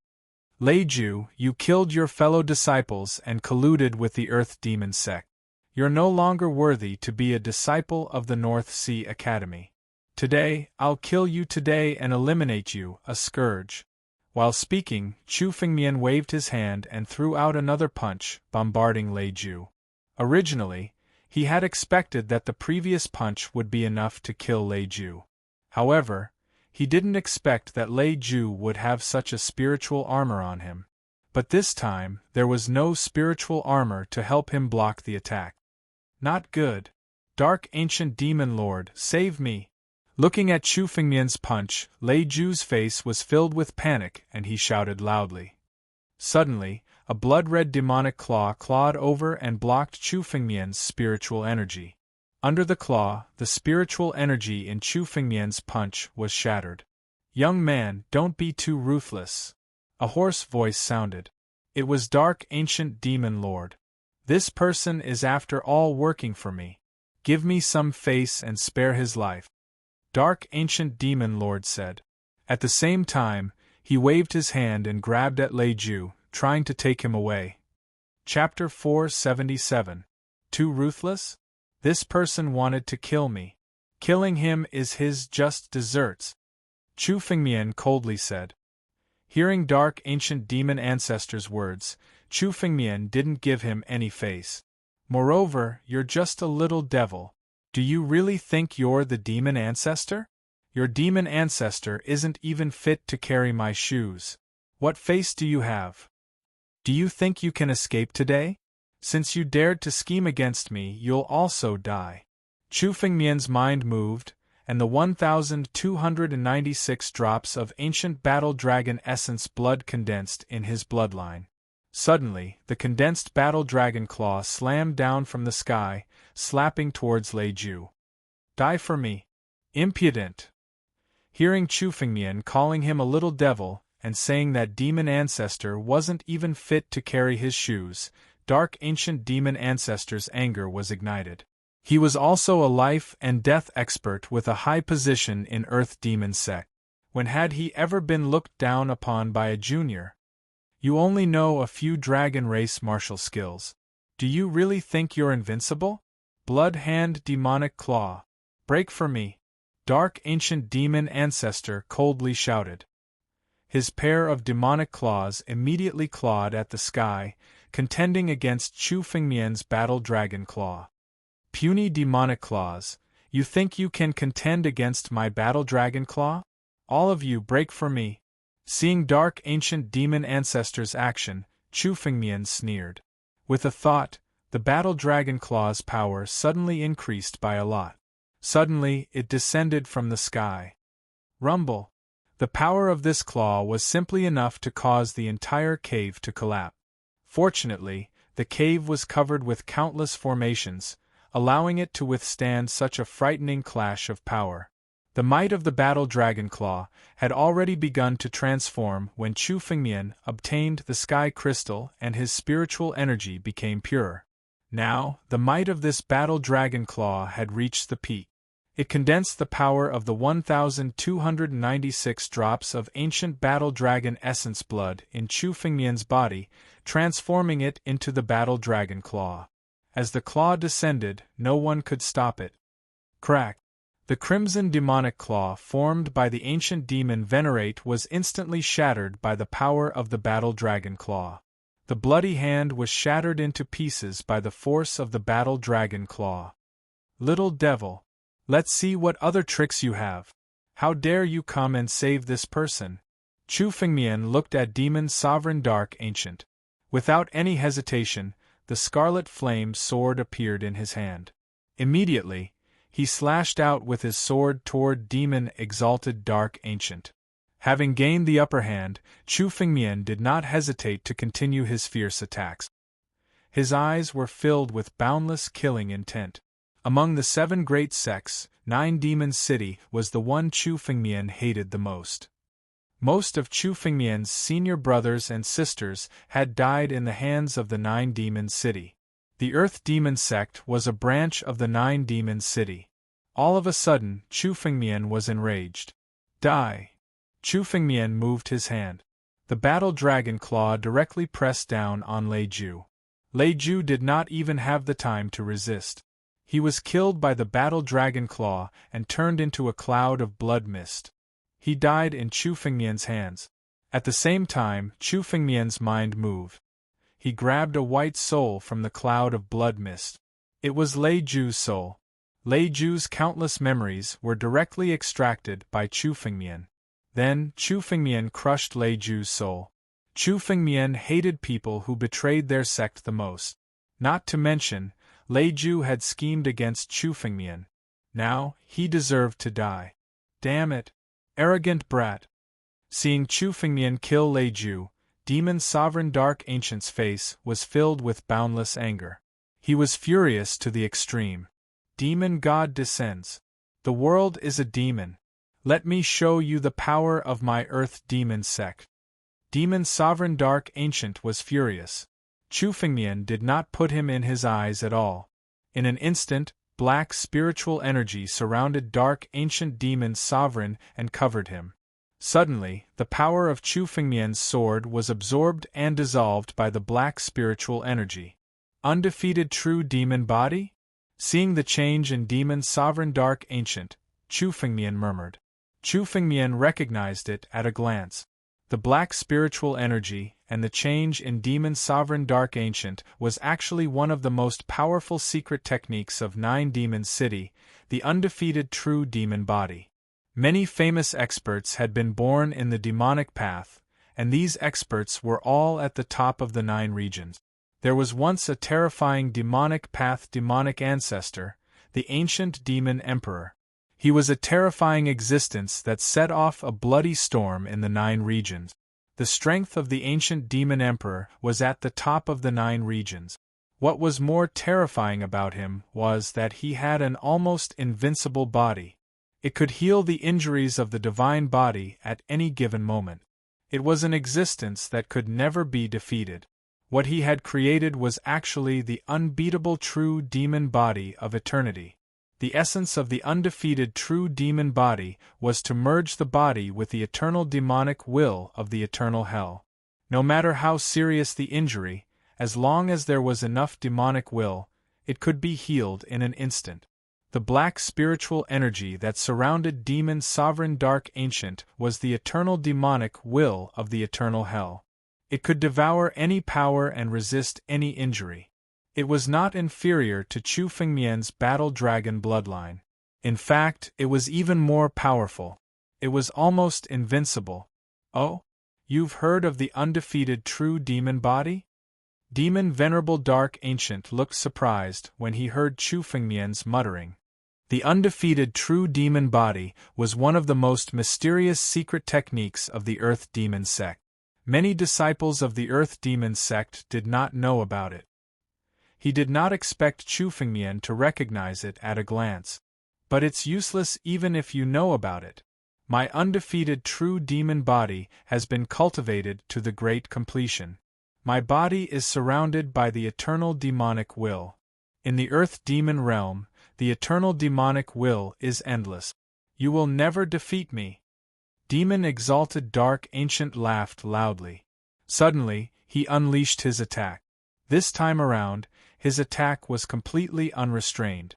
Lei Jiu, you killed your fellow disciples and colluded with the Earth Demon sect. You're no longer worthy to be a disciple of the North Sea Academy. Today, I'll kill you today and eliminate you, a scourge. While speaking, Chu Fengmian waved his hand and threw out another punch, bombarding Lei Jiu. Originally, he had expected that the previous punch would be enough to kill Lei Jiu. However, he didn't expect that Lei Jiu would have such a spiritual armor on him. But this time, there was no spiritual armor to help him block the attack. Not good. Dark Ancient Demon Lord, save me! Looking at Chu Fengmian's punch, Lei Jiu's face was filled with panic and he shouted loudly. Suddenly, a blood-red demonic claw clawed over and blocked Chu Fengmian's spiritual energy. Under the claw, the spiritual energy in Chu Fengmian's punch was shattered. Young man, don't be too ruthless. A hoarse voice sounded. It was Dark Ancient Demon Lord. This person is after all working for me. Give me some face and spare his life. Dark Ancient Demon Lord said. At the same time, he waved his hand and grabbed at Lei Jiu, trying to take him away. Chapter 477. Too ruthless? This person wanted to kill me. Killing him is his just desserts. Chu Fengmian coldly said. Hearing Dark Ancient Demon Ancestor's words, Chu Fengmian didn't give him any face. Moreover, you're just a little devil. Do you really think you're the demon ancestor? Your demon ancestor isn't even fit to carry my shoes. What face do you have? Do you think you can escape today? Since you dared to scheme against me, you'll also die. Chu Fengmian's mind moved, and the 1,296 drops of ancient battle dragon essence blood condensed in his bloodline. Suddenly, the condensed battle dragon claw slammed down from the sky, slapping towards Lei Jiu. Die for me. Impudent! Hearing Chu Fengmian calling him a little devil, and saying that demon ancestor wasn't even fit to carry his shoes, Dark Ancient Demon Ancestor's anger was ignited. He was also a life and death expert with a high position in Earth Demon sect. When had he ever been looked down upon by a junior? You only know a few dragon race martial skills. Do you really think you're invincible? Blood Hand Demonic Claw. Break for me. Dark Ancient Demon Ancestor coldly shouted. His pair of demonic claws immediately clawed at the sky, contending against Chu Fengmian's battle dragon claw. Puny demonic claws, you think you can contend against my battle dragon claw? All of you break for me. Seeing Dark Ancient Demon Ancestor's action, Chu Fengmian sneered. With a thought, the battle dragon claw's power suddenly increased by a lot. Suddenly, it descended from the sky. Rumble! The power of this claw was simply enough to cause the entire cave to collapse. Fortunately, the cave was covered with countless formations, allowing it to withstand such a frightening clash of power. The might of the battle dragon claw had already begun to transform when Chu Fengmian obtained the sky crystal and his spiritual energy became pure. Now, the might of this battle dragon claw had reached the peak. It condensed the power of the 1,296 drops of ancient battle dragon essence blood in Chu Fengmian's body, transforming it into the battle dragon claw. As the claw descended, no one could stop it. Crack! The crimson demonic claw formed by the ancient demon Venerate was instantly shattered by the power of the battle dragon claw. The bloody hand was shattered into pieces by the force of the battle dragon claw. Little devil! Let's see what other tricks you have. How dare you come and save this person? Chu Fengmian looked at Demon Sovereign Dark Ancient. Without any hesitation, the scarlet flame sword appeared in his hand. Immediately, he slashed out with his sword toward Demon Exalted Dark Ancient. Having gained the upper hand, Chu Fengmian did not hesitate to continue his fierce attacks. His eyes were filled with boundless killing intent. Among the 7 great sects, 9 Demon City was the one Chu Fengmian hated the most. Most of Chu Fengmian's senior brothers and sisters had died in the hands of the 9 Demon City. The Earth Demon sect was a branch of the 9 Demon City. All of a sudden, Chu Fengmian was enraged. Die! Chu Fengmian moved his hand. The battle dragon claw directly pressed down on Lei Jiu. Lei Jiu did not even have the time to resist. He was killed by the battle dragon claw and turned into a cloud of blood mist. He died in Chu Fengmian's hands. At the same time, Chu Fengmian's mind moved. He grabbed a white soul from the cloud of blood mist. It was Lei Jiu's soul. Lei Jiu's countless memories were directly extracted by Chu Fengmian. Then, Chu Fengmian crushed Lei Jiu's soul. Chu Fengmian hated people who betrayed their sect the most. Not to mention, Lei Jiu had schemed against Chu Fengmian. Now, he deserved to die. Damn it! Arrogant brat! Seeing Chu Fengmian kill Lei Jiu, Demon Sovereign Dark Ancient's face was filled with boundless anger. He was furious to the extreme. Demon God descends. The world is a demon. Let me show you the power of my Earth Demon sect. Demon Sovereign Dark Ancient was furious. Chu Fengmian did not put him in his eyes at all. In an instant, black spiritual energy surrounded Dark Ancient Demon Sovereign and covered him. Suddenly, the power of Chu Fengmian's sword was absorbed and dissolved by the black spiritual energy. Undefeated true demon body? Seeing the change in Demon Sovereign Dark Ancient, Chu Fengmian murmured. Chu Fengmian recognized it at a glance. The black spiritual energy and the change in Demon Sovereign Dark Ancient was actually one of the most powerful secret techniques of Nine Demons City, the undefeated true demon body. Many famous experts had been born in the demonic path, and these experts were all at the top of the 9 regions. There was once a terrifying demonic path demonic ancestor, the ancient demon emperor. He was a terrifying existence that set off a bloody storm in the 9 regions. The strength of the ancient demon emperor was at the top of the 9 regions. What was more terrifying about him was that he had an almost invincible body. It could heal the injuries of the divine body at any given moment. It was an existence that could never be defeated. What he had created was actually the unbeatable true demon body of eternity. The essence of the undefeated true demon body was to merge the body with the eternal demonic will of the eternal hell. No matter how serious the injury, as long as there was enough demonic will, it could be healed in an instant. The black spiritual energy that surrounded Demon Sovereign Dark Ancient was the eternal demonic will of the eternal hell. It could devour any power and resist any injury. It was not inferior to Chu Fengmian's battle dragon bloodline. In fact, it was even more powerful. It was almost invincible. Oh? You've heard of the undefeated true demon body? Demon Venerable Dark Ancient looked surprised when he heard Chu Fengmian's muttering. The undefeated true demon body was one of the most mysterious secret techniques of the Earth Demon sect. Many disciples of the Earth Demon sect did not know about it. He did not expect Chu Fengmian to recognize it at a glance. But it's useless even if you know about it. My undefeated true demon body has been cultivated to the great completion. My body is surrounded by the eternal demonic will. In the Earth Demon realm, the eternal demonic will is endless. You will never defeat me. Demon Exalted Dark Ancient laughed loudly. Suddenly, he unleashed his attack. This time around, his attack was completely unrestrained.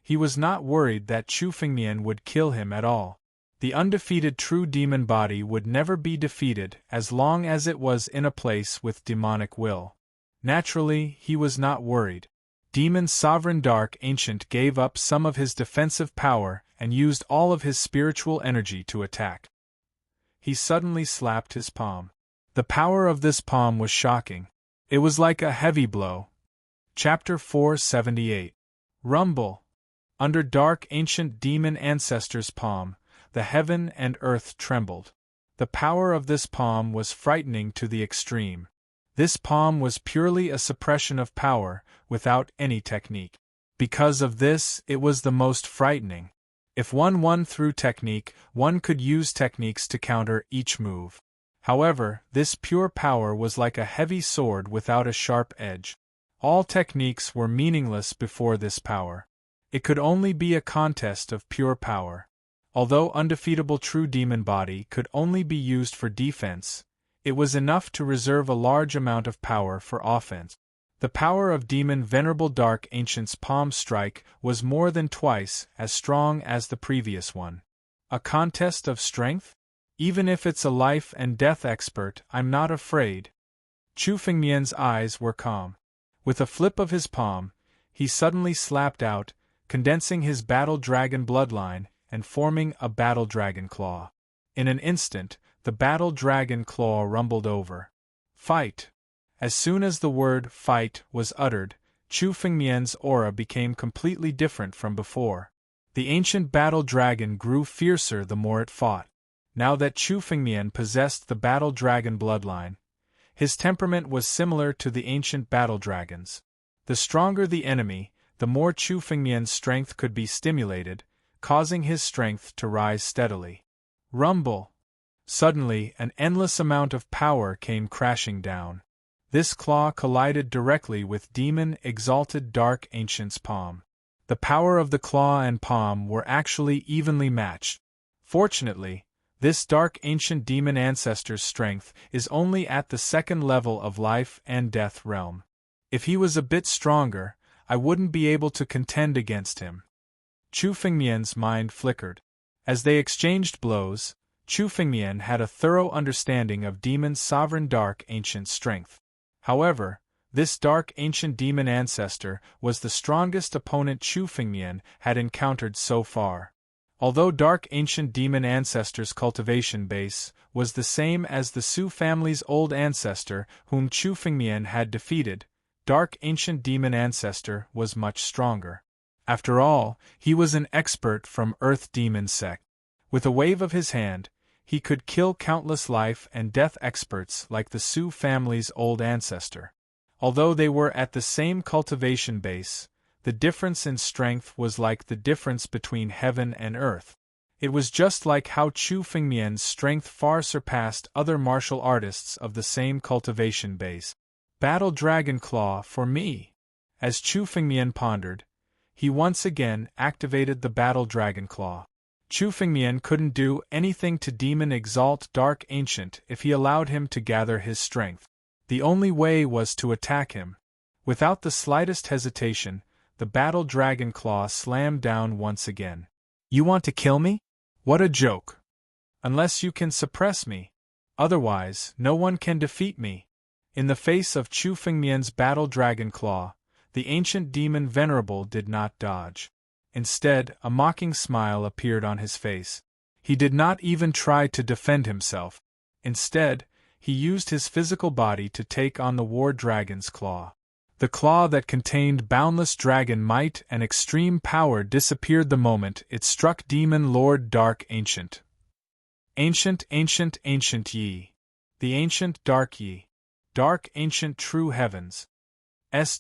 He was not worried that Chu Fengmian would kill him at all. The undefeated true demon body would never be defeated as long as it was in a place with demonic will. Naturally, he was not worried. Demon Sovereign Dark Ancient gave up some of his defensive power and used all of his spiritual energy to attack. He suddenly slapped his palm. The power of this palm was shocking. It was like a heavy blow. Chapter 478. Rumble. Under Dark Ancient Demon Ancestor's palm, the heaven and earth trembled. The power of this palm was frightening to the extreme. This palm was purely a suppression of power, without any technique. Because of this, it was the most frightening. If one won through technique, one could use techniques to counter each move. However, this pure power was like a heavy sword without a sharp edge. All techniques were meaningless before this power. It could only be a contest of pure power. Although undefeatable true demon body could only be used for defense, It was enough to reserve a large amount of power for offense. The power of demon Venerable Dark Ancient's palm strike was more than twice as strong as the previous one. A contest of strength? Even if it's a life and death expert, I'm not afraid. Chu Fengmian's eyes were calm. With a flip of his palm, he suddenly slapped out, condensing his battle dragon bloodline and forming a battle dragon claw. In an instant, the battle dragon claw rumbled over. Fight! As soon as the word fight was uttered, Chu Fengmian's aura became completely different from before. The ancient battle dragon grew fiercer the more it fought. Now that Chu Fengmian possessed the battle dragon bloodline, his temperament was similar to the ancient battle dragons. The stronger the enemy, the more Chu Fengmian's strength could be stimulated, causing his strength to rise steadily. Rumble! Suddenly, an endless amount of power came crashing down. This claw collided directly with Demon Exalted Dark Ancient's palm. The power of the claw and palm were actually evenly matched. Fortunately, this Dark Ancient Demon Ancestor's strength is only at the second level of life and death realm. If he was a bit stronger, I wouldn't be able to contend against him. Chu Fengmian's mind flickered. As they exchanged blows, Chu Fengmian had a thorough understanding of Demon's sovereign Dark Ancient strength. However, this Dark Ancient Demon Ancestor was the strongest opponent Chu Fengmian had encountered so far. Although Dark Ancient Demon Ancestor's cultivation base was the same as the Su family's old ancestor whom Chu Fengmian had defeated, Dark Ancient Demon Ancestor was much stronger. After all, he was an expert from Earth Demon Sect. With a wave of his hand, he could kill countless life and death experts like the Su family's old ancestor. Although they were at the same cultivation base, the difference in strength was like the difference between heaven and earth. It was just like how Chu Fengmian's strength far surpassed other martial artists of the same cultivation base. Battle Dragon Claw for me. As Chu Fengmian pondered, he once again activated the Battle Dragon Claw. Chu Fengmian couldn't do anything to Demon Exalt Dark Ancient if he allowed him to gather his strength. The only way was to attack him. Without the slightest hesitation, the Battle Dragon Claw slammed down once again. You want to kill me? What a joke! Unless you can suppress me. Otherwise, no one can defeat me. In the face of Chu Fengmian's Battle Dragon Claw, the ancient demon Venerable did not dodge. Instead, a mocking smile appeared on his face. He did not even try to defend himself. Instead, he used his physical body to take on the War Dragon's claw. The claw that contained boundless dragon might and extreme power disappeared the moment it struck Demon Lord Dark Ancient. Ancient Yi. The Ancient Dark Yi. Dark Ancient True Heavens.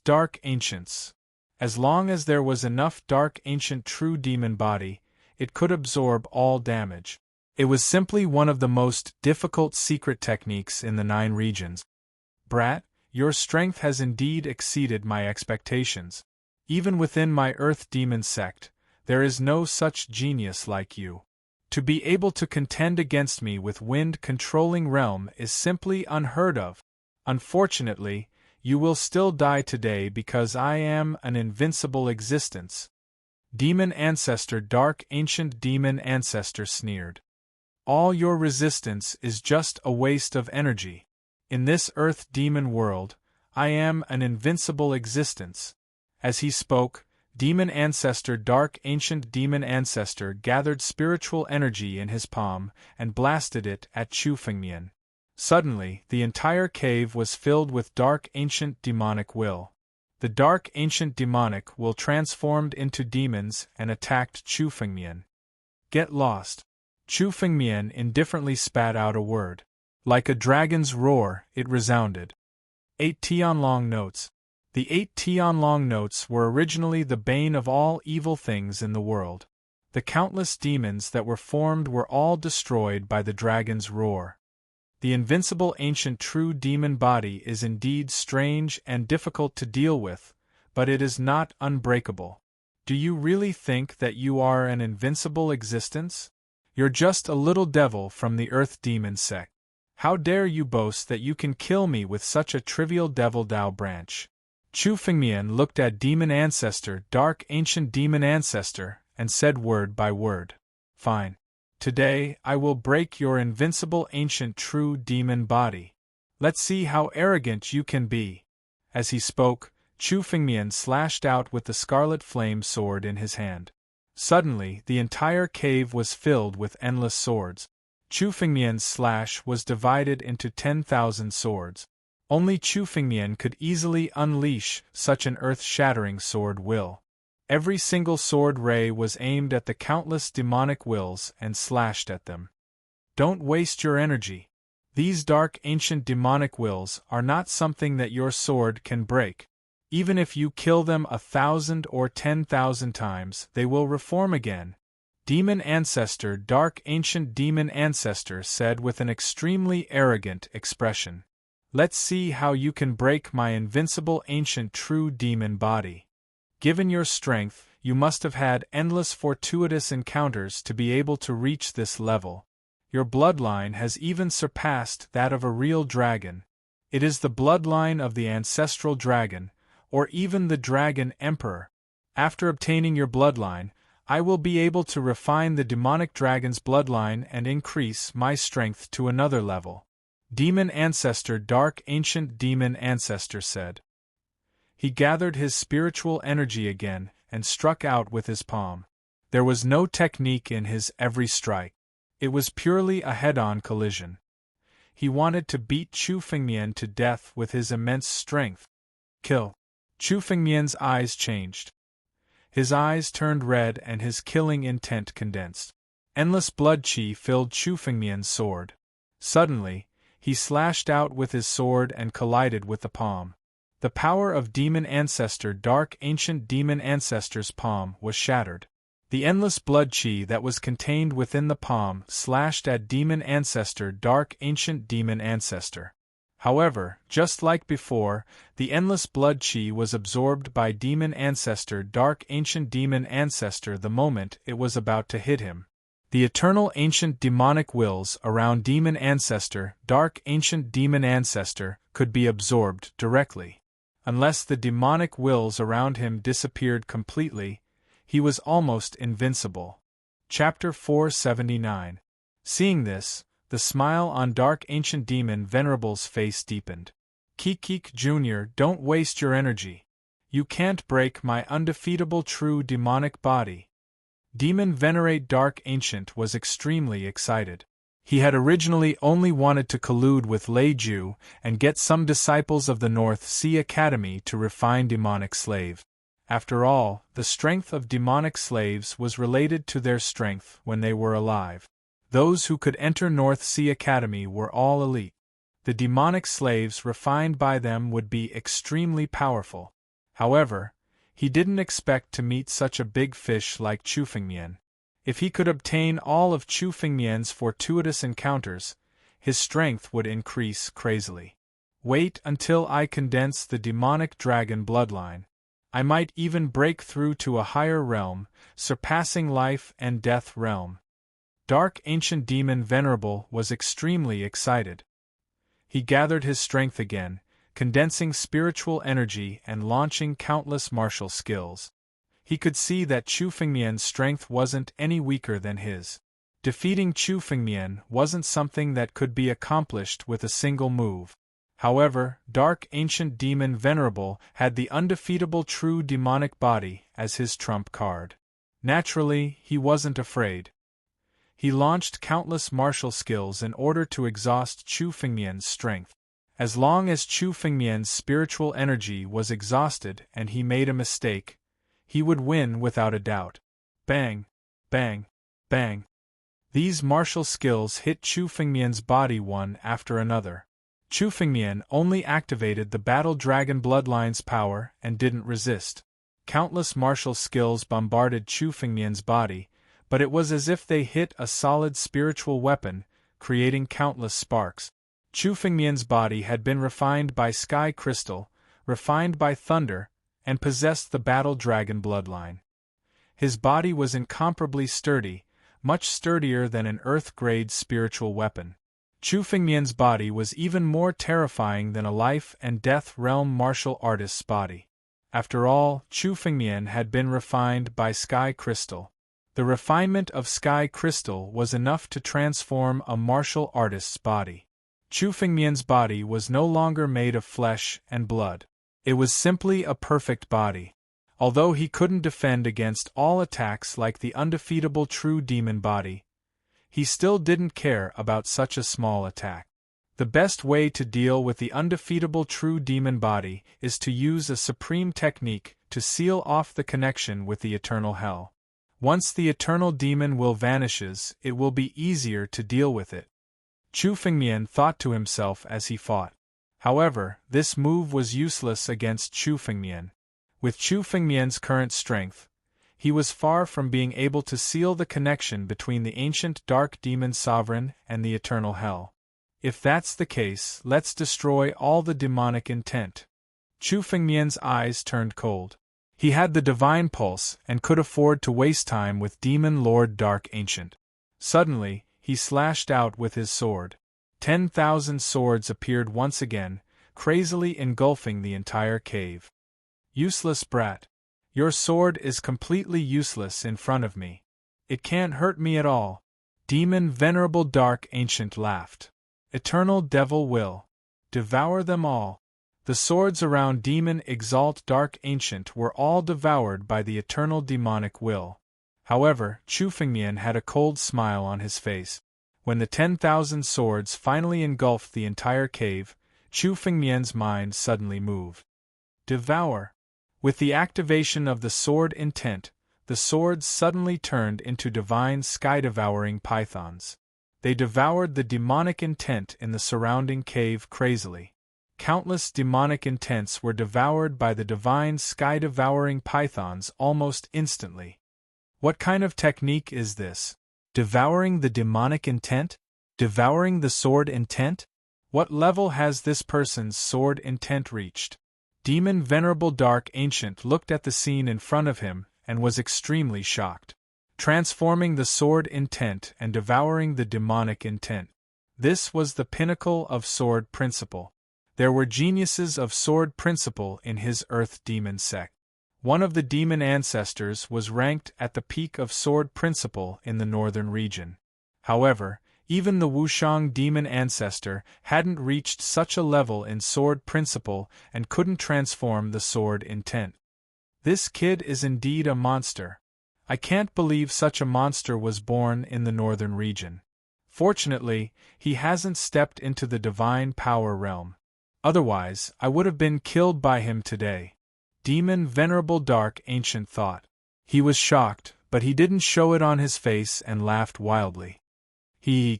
Dark Ancients. As long as there was enough Dark Ancient True Demon body, it could absorb all damage. It was simply one of the most difficult secret techniques in the 9 regions. Brat, your strength has indeed exceeded my expectations. Even within my Earth Demon Sect, there is no such genius like you. To be able to contend against me with wind-controlling realm is simply unheard of. Unfortunately, you will still die today because I am an invincible existence. Demon Ancestor Dark Ancient Demon Ancestor sneered. All your resistance is just a waste of energy. In this Earth Demon world, I am an invincible existence. As he spoke, Demon Ancestor Dark Ancient Demon Ancestor gathered spiritual energy in his palm and blasted it at Chu Fengmian. Suddenly, the entire cave was filled with Dark Ancient Demonic Will. The Dark Ancient Demonic Will transformed into demons and attacked Chu Fengmian. Get lost. Chu Fengmian indifferently spat out a word. Like a dragon's roar, it resounded. 8 Tianlong Notes. The 8 Tianlong Notes were originally the bane of all evil things in the world. The countless demons that were formed were all destroyed by the dragon's roar. The invincible ancient true demon body is indeed strange and difficult to deal with, but it is not unbreakable. Do you really think that you are an invincible existence? You're just a little devil from the Earth Demon Sect. How dare you boast that you can kill me with such a trivial devil Dao branch? Chu Fengmian looked at Demon Ancestor, Dark Ancient Demon Ancestor, and said word by word. Fine. Today, I will break your invincible ancient true demon body. Let's see how arrogant you can be. As he spoke, Chu Fengmian slashed out with the scarlet flame sword in his hand. Suddenly, the entire cave was filled with endless swords. Chu Fengmian's slash was divided into 10,000 swords. Only Chu Fengmian could easily unleash such an earth-shattering sword will. Every single sword ray was aimed at the countless demonic wills and slashed at them. Don't waste your energy. These dark ancient demonic wills are not something that your sword can break. Even if you kill them 1,000 or 10,000 times, they will reform again. Demon Ancestor, Dark Ancient Demon Ancestor said with an extremely arrogant expression. Let's see how you can break my invincible ancient true demon body. Given your strength, you must have had endless fortuitous encounters to be able to reach this level. Your bloodline has even surpassed that of a real dragon. It is the bloodline of the ancestral dragon, or even the Dragon Emperor. After obtaining your bloodline, I will be able to refine the demonic dragon's bloodline and increase my strength to another level. Demon Ancestor, Dark Ancient Demon Ancestor said. He gathered his spiritual energy again and struck out with his palm. There was no technique in his every strike. It was purely a head-on collision. He wanted to beat Chu Fengmian to death with his immense strength. Kill. Chu Fengmian's eyes changed. His eyes turned red and his killing intent condensed. Endless blood chi filled Chu Fengmian's sword. Suddenly, he slashed out with his sword and collided with the palm. The power of Demon Ancestor, Dark Ancient Demon Ancestor's palm was shattered. The endless blood chi that was contained within the palm slashed at Demon Ancestor, Dark Ancient Demon Ancestor. However, just like before, the endless blood chi was absorbed by Demon Ancestor, Dark Ancient Demon Ancestor the moment it was about to hit him. The eternal ancient demonic wills around Demon Ancestor, Dark Ancient Demon Ancestor, could be absorbed directly. Unless the demonic wills around him disappeared completely, he was almost invincible. Chapter 479. Seeing this, the smile on Dark Ancient Demon Venerable's face deepened. Kikik Jr., don't waste your energy. You can't break my undefeatable true demonic body. Demon Venerate Dark Ancient was extremely excited. He had originally only wanted to collude with Lei Ju and get some disciples of the North Sea Academy to refine demonic slave. After all, the strength of demonic slaves was related to their strength when they were alive. Those who could enter North Sea Academy were all elite. The demonic slaves refined by them would be extremely powerful. However, he didn't expect to meet such a big fish like Chu Fengmian. If he could obtain all of Chu Fengmian's fortuitous encounters, his strength would increase crazily. Wait until I condense the demonic dragon bloodline. I might even break through to a higher realm, surpassing life and death realm. Dark Ancient Demon Venerable was extremely excited. He gathered his strength again, condensing spiritual energy and launching countless martial skills. He could see that Chu Fengmian's strength wasn't any weaker than his. Defeating Chu Fengmian wasn't something that could be accomplished with a single move. However, Dark Ancient Demon Venerable had the undefeatable true demonic body as his trump card. Naturally, he wasn't afraid. He launched countless martial skills in order to exhaust Chu Fengmian's strength. As long as Chu Fengmian's spiritual energy was exhausted and he made a mistake, he would win without a doubt. Bang! Bang! Bang! These martial skills hit Chu Fengmian's body one after another. Chu Fengmian only activated the Battle Dragon Bloodline's power and didn't resist. Countless martial skills bombarded Chu Fengmian's body, but it was as if they hit a solid spiritual weapon, creating countless sparks. Chu Fengmian's body had been refined by sky crystal, refined by thunder, and possessed the Battle Dragon bloodline. His body was incomparably sturdy, much sturdier than an Earth-grade spiritual weapon. Chu Fengmian's body was even more terrifying than a life-and-death realm martial artist's body. After all, Chu Fengmian had been refined by sky crystal. The refinement of sky crystal was enough to transform a martial artist's body. Chu Fengmian's body was no longer made of flesh and blood. It was simply a perfect body. Although he couldn't defend against all attacks like the undefeatable true demon body, he still didn't care about such a small attack. The best way to deal with the undefeatable true demon body is to use a supreme technique to seal off the connection with the eternal hell. Once the eternal demon will vanishes, it will be easier to deal with it. Chu Fengmian thought to himself as he fought. However, this move was useless against Chu Fengmian. With Chu Fengmian's current strength, he was far from being able to seal the connection between the ancient dark demon sovereign and the eternal hell. If that's the case, let's destroy all the demonic intent. Chu Fengmian's eyes turned cold. He had the divine pulse and could afford to waste time with Demon Lord Dark Ancient. Suddenly, he slashed out with his sword. 10,000 swords appeared once again, crazily engulfing the entire cave. Useless brat. Your sword is completely useless in front of me. It can't hurt me at all. Demon Venerable Dark Ancient laughed. Eternal Devil will devour them all. The swords around Demon Exalt Dark Ancient were all devoured by the eternal demonic will. However, Chu Fengmian had a cold smile on his face. When the 10,000 swords finally engulfed the entire cave, Chu Fengmian's mind suddenly moved. Devour. With the activation of the sword intent, the swords suddenly turned into divine sky-devouring pythons. They devoured the demonic intent in the surrounding cave crazily. Countless demonic intents were devoured by the divine sky-devouring pythons almost instantly. What kind of technique is this? Devouring the demonic intent? Devouring the sword intent? What level has this person's sword intent reached? Demon Venerable Dark Ancient looked at the scene in front of him and was extremely shocked. Transforming the sword intent and devouring the demonic intent. This was the pinnacle of sword principle. There were geniuses of sword principle in his Earth Demon sect. One of the demon ancestors was ranked at the peak of sword principle in the northern region. However, even the Wushang demon ancestor hadn't reached such a level in sword principle and couldn't transform the sword intent. This kid is indeed a monster. I can't believe such a monster was born in the northern region. Fortunately, he hasn't stepped into the divine power realm. Otherwise, I would have been killed by him today. Demon Venerable Dark Ancient thought. He was shocked, but he didn't show it on his face and laughed wildly.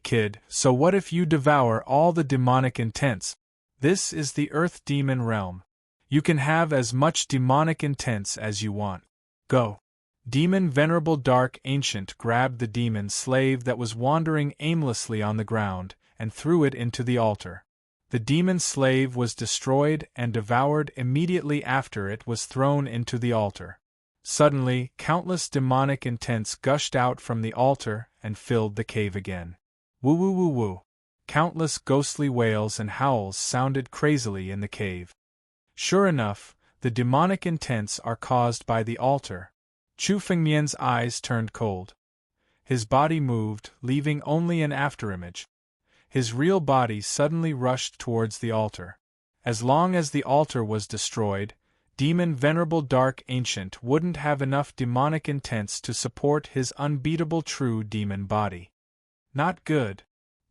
Kid, so what if you devour all the demonic intents? This is the Earth Demon realm. You can have as much demonic intents as you want. Go. Demon Venerable Dark Ancient grabbed the demon slave that was wandering aimlessly on the ground and threw it into the altar. The demon slave was destroyed and devoured immediately after it was thrown into the altar. Suddenly, countless demonic intents gushed out from the altar and filled the cave again. Woo woo woo woo. Countless ghostly wails and howls sounded crazily in the cave. Sure enough, the demonic intents are caused by the altar. Chu Fengmian's eyes turned cold. His body moved, leaving only an afterimage. His real body suddenly rushed towards the altar. As long as the altar was destroyed, Demon Venerable Dark Ancient wouldn't have enough demonic intents to support his unbeatable true demon body. Not good.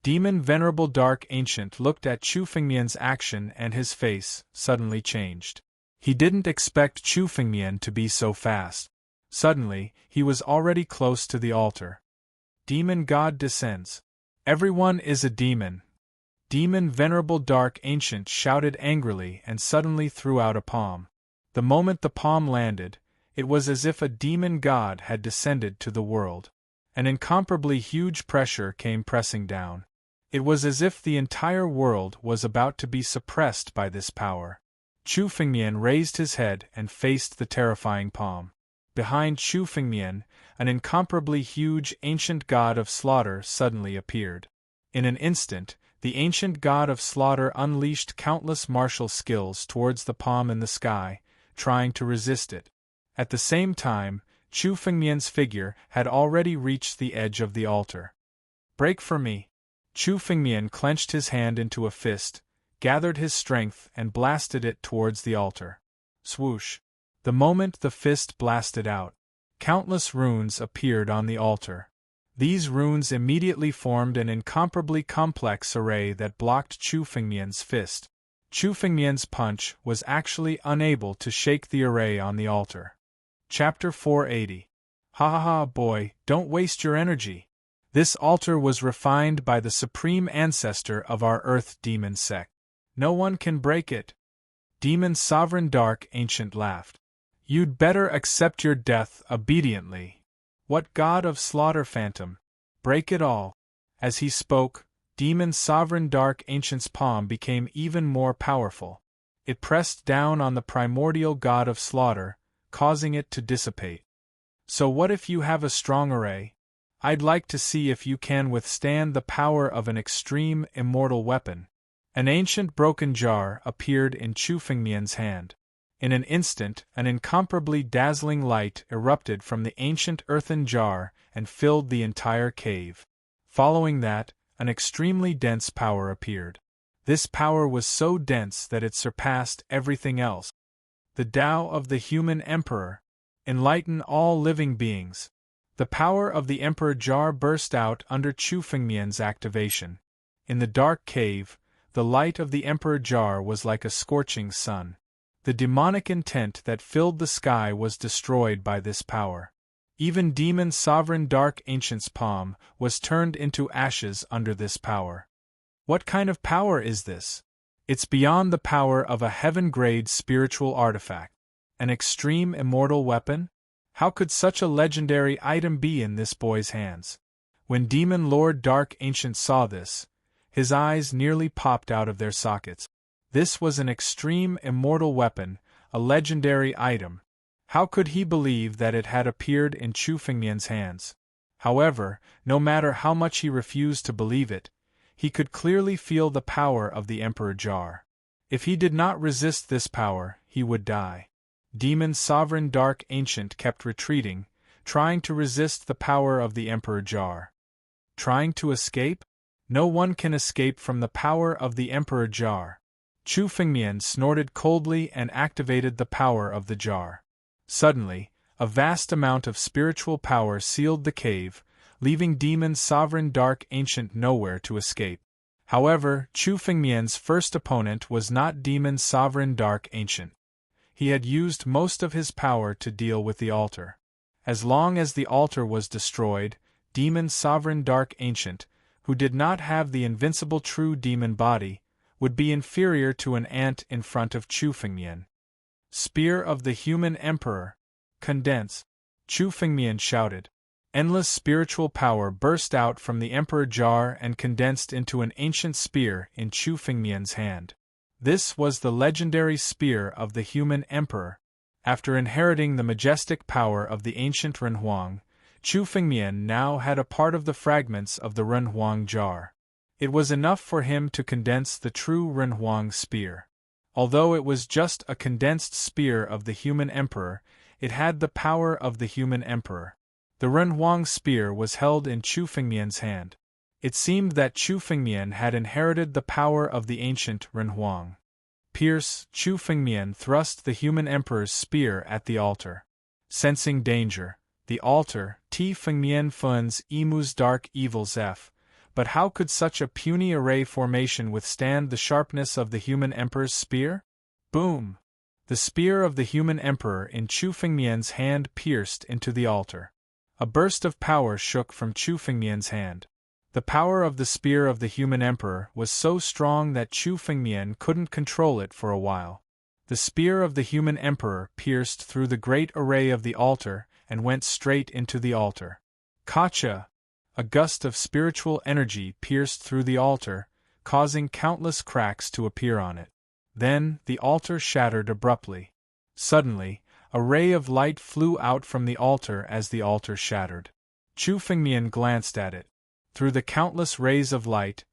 Demon Venerable Dark Ancient looked at Chu Fengmian's action and his face suddenly changed. He didn't expect Chu Fengmian to be so fast. Suddenly, he was already close to the altar. Demon God descends. Everyone is a demon. Demon Venerable Dark Ancient shouted angrily and suddenly threw out a palm. The moment the palm landed, it was as if a demon god had descended to the world. An incomparably huge pressure came pressing down. It was as if the entire world was about to be suppressed by this power. Chu Fengmian raised his head and faced the terrifying palm. Behind Chu Fengmian, an incomparably huge ancient god of slaughter suddenly appeared. In an instant, The ancient god of slaughter unleashed countless martial skills towards the palm in the sky, trying to resist it. At the same time, Chu Fengmian's figure had already reached the edge of the altar. Break for me! Chu Fengmian clenched his hand into a fist, gathered his strength and blasted it towards the altar. Swoosh! The moment the fist blasted out, countless runes appeared on the altar. These runes immediately formed an incomparably complex array that blocked Chu Fengmian's fist. Chu Fengmian's punch was actually unable to shake the array on the altar. Chapter 480. Ha ha ha, boy, don't waste your energy. This altar was refined by the supreme ancestor of our Earth demon sect. No one can break it. Demon Sovereign Dark Ancient laughed. You'd better accept your death obediently. What god of slaughter phantom? Break it all. As he spoke, Demon Sovereign Dark Ancient's palm became even more powerful. It pressed down on the primordial god of slaughter, causing it to dissipate. So what if you have a strong array? I'd like to see if you can withstand the power of an extreme immortal weapon. An ancient broken jar appeared in Chu Fengmian's hand. In an instant, an incomparably dazzling light erupted from the ancient earthen jar and filled the entire cave. Following that, an extremely dense power appeared. This power was so dense that it surpassed everything else. The Tao of the Human Emperor. Enlighten all living beings. The power of the Emperor Jar burst out under Chu Fengmian's activation. In the dark cave, the light of the Emperor Jar was like a scorching sun. The demonic intent that filled the sky was destroyed by this power. Even Demon Sovereign Dark Ancient's palm was turned into ashes under this power. What kind of power is this? It's beyond the power of a heaven-grade spiritual artifact. An extreme immortal weapon? How could such a legendary item be in this boy's hands? When Demon Lord Dark Ancient saw this, his eyes nearly popped out of their sockets. This was an extreme immortal weapon, a legendary item. How could he believe that it had appeared in Chu Fengmian's hands? However, no matter how much he refused to believe it, he could clearly feel the power of the Emperor Jar. If he did not resist this power, he would die. Demon Sovereign Dark Ancient kept retreating, trying to resist the power of the Emperor Jar. Trying to escape? No one can escape from the power of the Emperor Jar. Chu Fengmian snorted coldly and activated the power of the jar. Suddenly, a vast amount of spiritual power sealed the cave, leaving Demon Sovereign Dark Ancient nowhere to escape. However, Chu Fengmian's first opponent was not Demon Sovereign Dark Ancient. He had used most of his power to deal with the altar. As long as the altar was destroyed, Demon Sovereign Dark Ancient, who did not have the invincible true demon body, would be inferior to an ant in front of Chu Fengmian. Spear of the Human Emperor! Condense! Chu Fengmian shouted. Endless spiritual power burst out from the Emperor Jar and condensed into an ancient spear in Chu Fengmian's hand. This was the legendary Spear of the Human Emperor. After inheriting the majestic power of the ancient Renhuang, Chu Fengmian now had a part of the fragments of the Renhuang jar. It was enough for him to condense the true Renhuang spear. Although it was just a condensed spear of the Human Emperor, it had the power of the Human Emperor. The Renhuang spear was held in Chu Fengmian's hand. It seemed that Chu Fengmian had inherited the power of the ancient Renhuang. Pierce! Chu Fengmian thrust the Human Emperor's spear at the altar. Sensing danger, the altar, T. Fengmian Fun's Emu's dark evil Zeph. But how could such a puny array formation withstand the sharpness of the Human Emperor's spear? Boom! The spear of the Human Emperor in Chu Fengmian's hand pierced into the altar. A burst of power shook from Chu Fengmian's hand. The power of the spear of the Human Emperor was so strong that Chu Fengmian couldn't control it for a while. The spear of the Human Emperor pierced through the great array of the altar and went straight into the altar. Kacha! A gust of spiritual energy pierced through the altar, causing countless cracks to appear on it. Then, the altar shattered abruptly. Suddenly, a ray of light flew out from the altar as the altar shattered. Chu Fengmian glanced at it. Through the countless rays of light,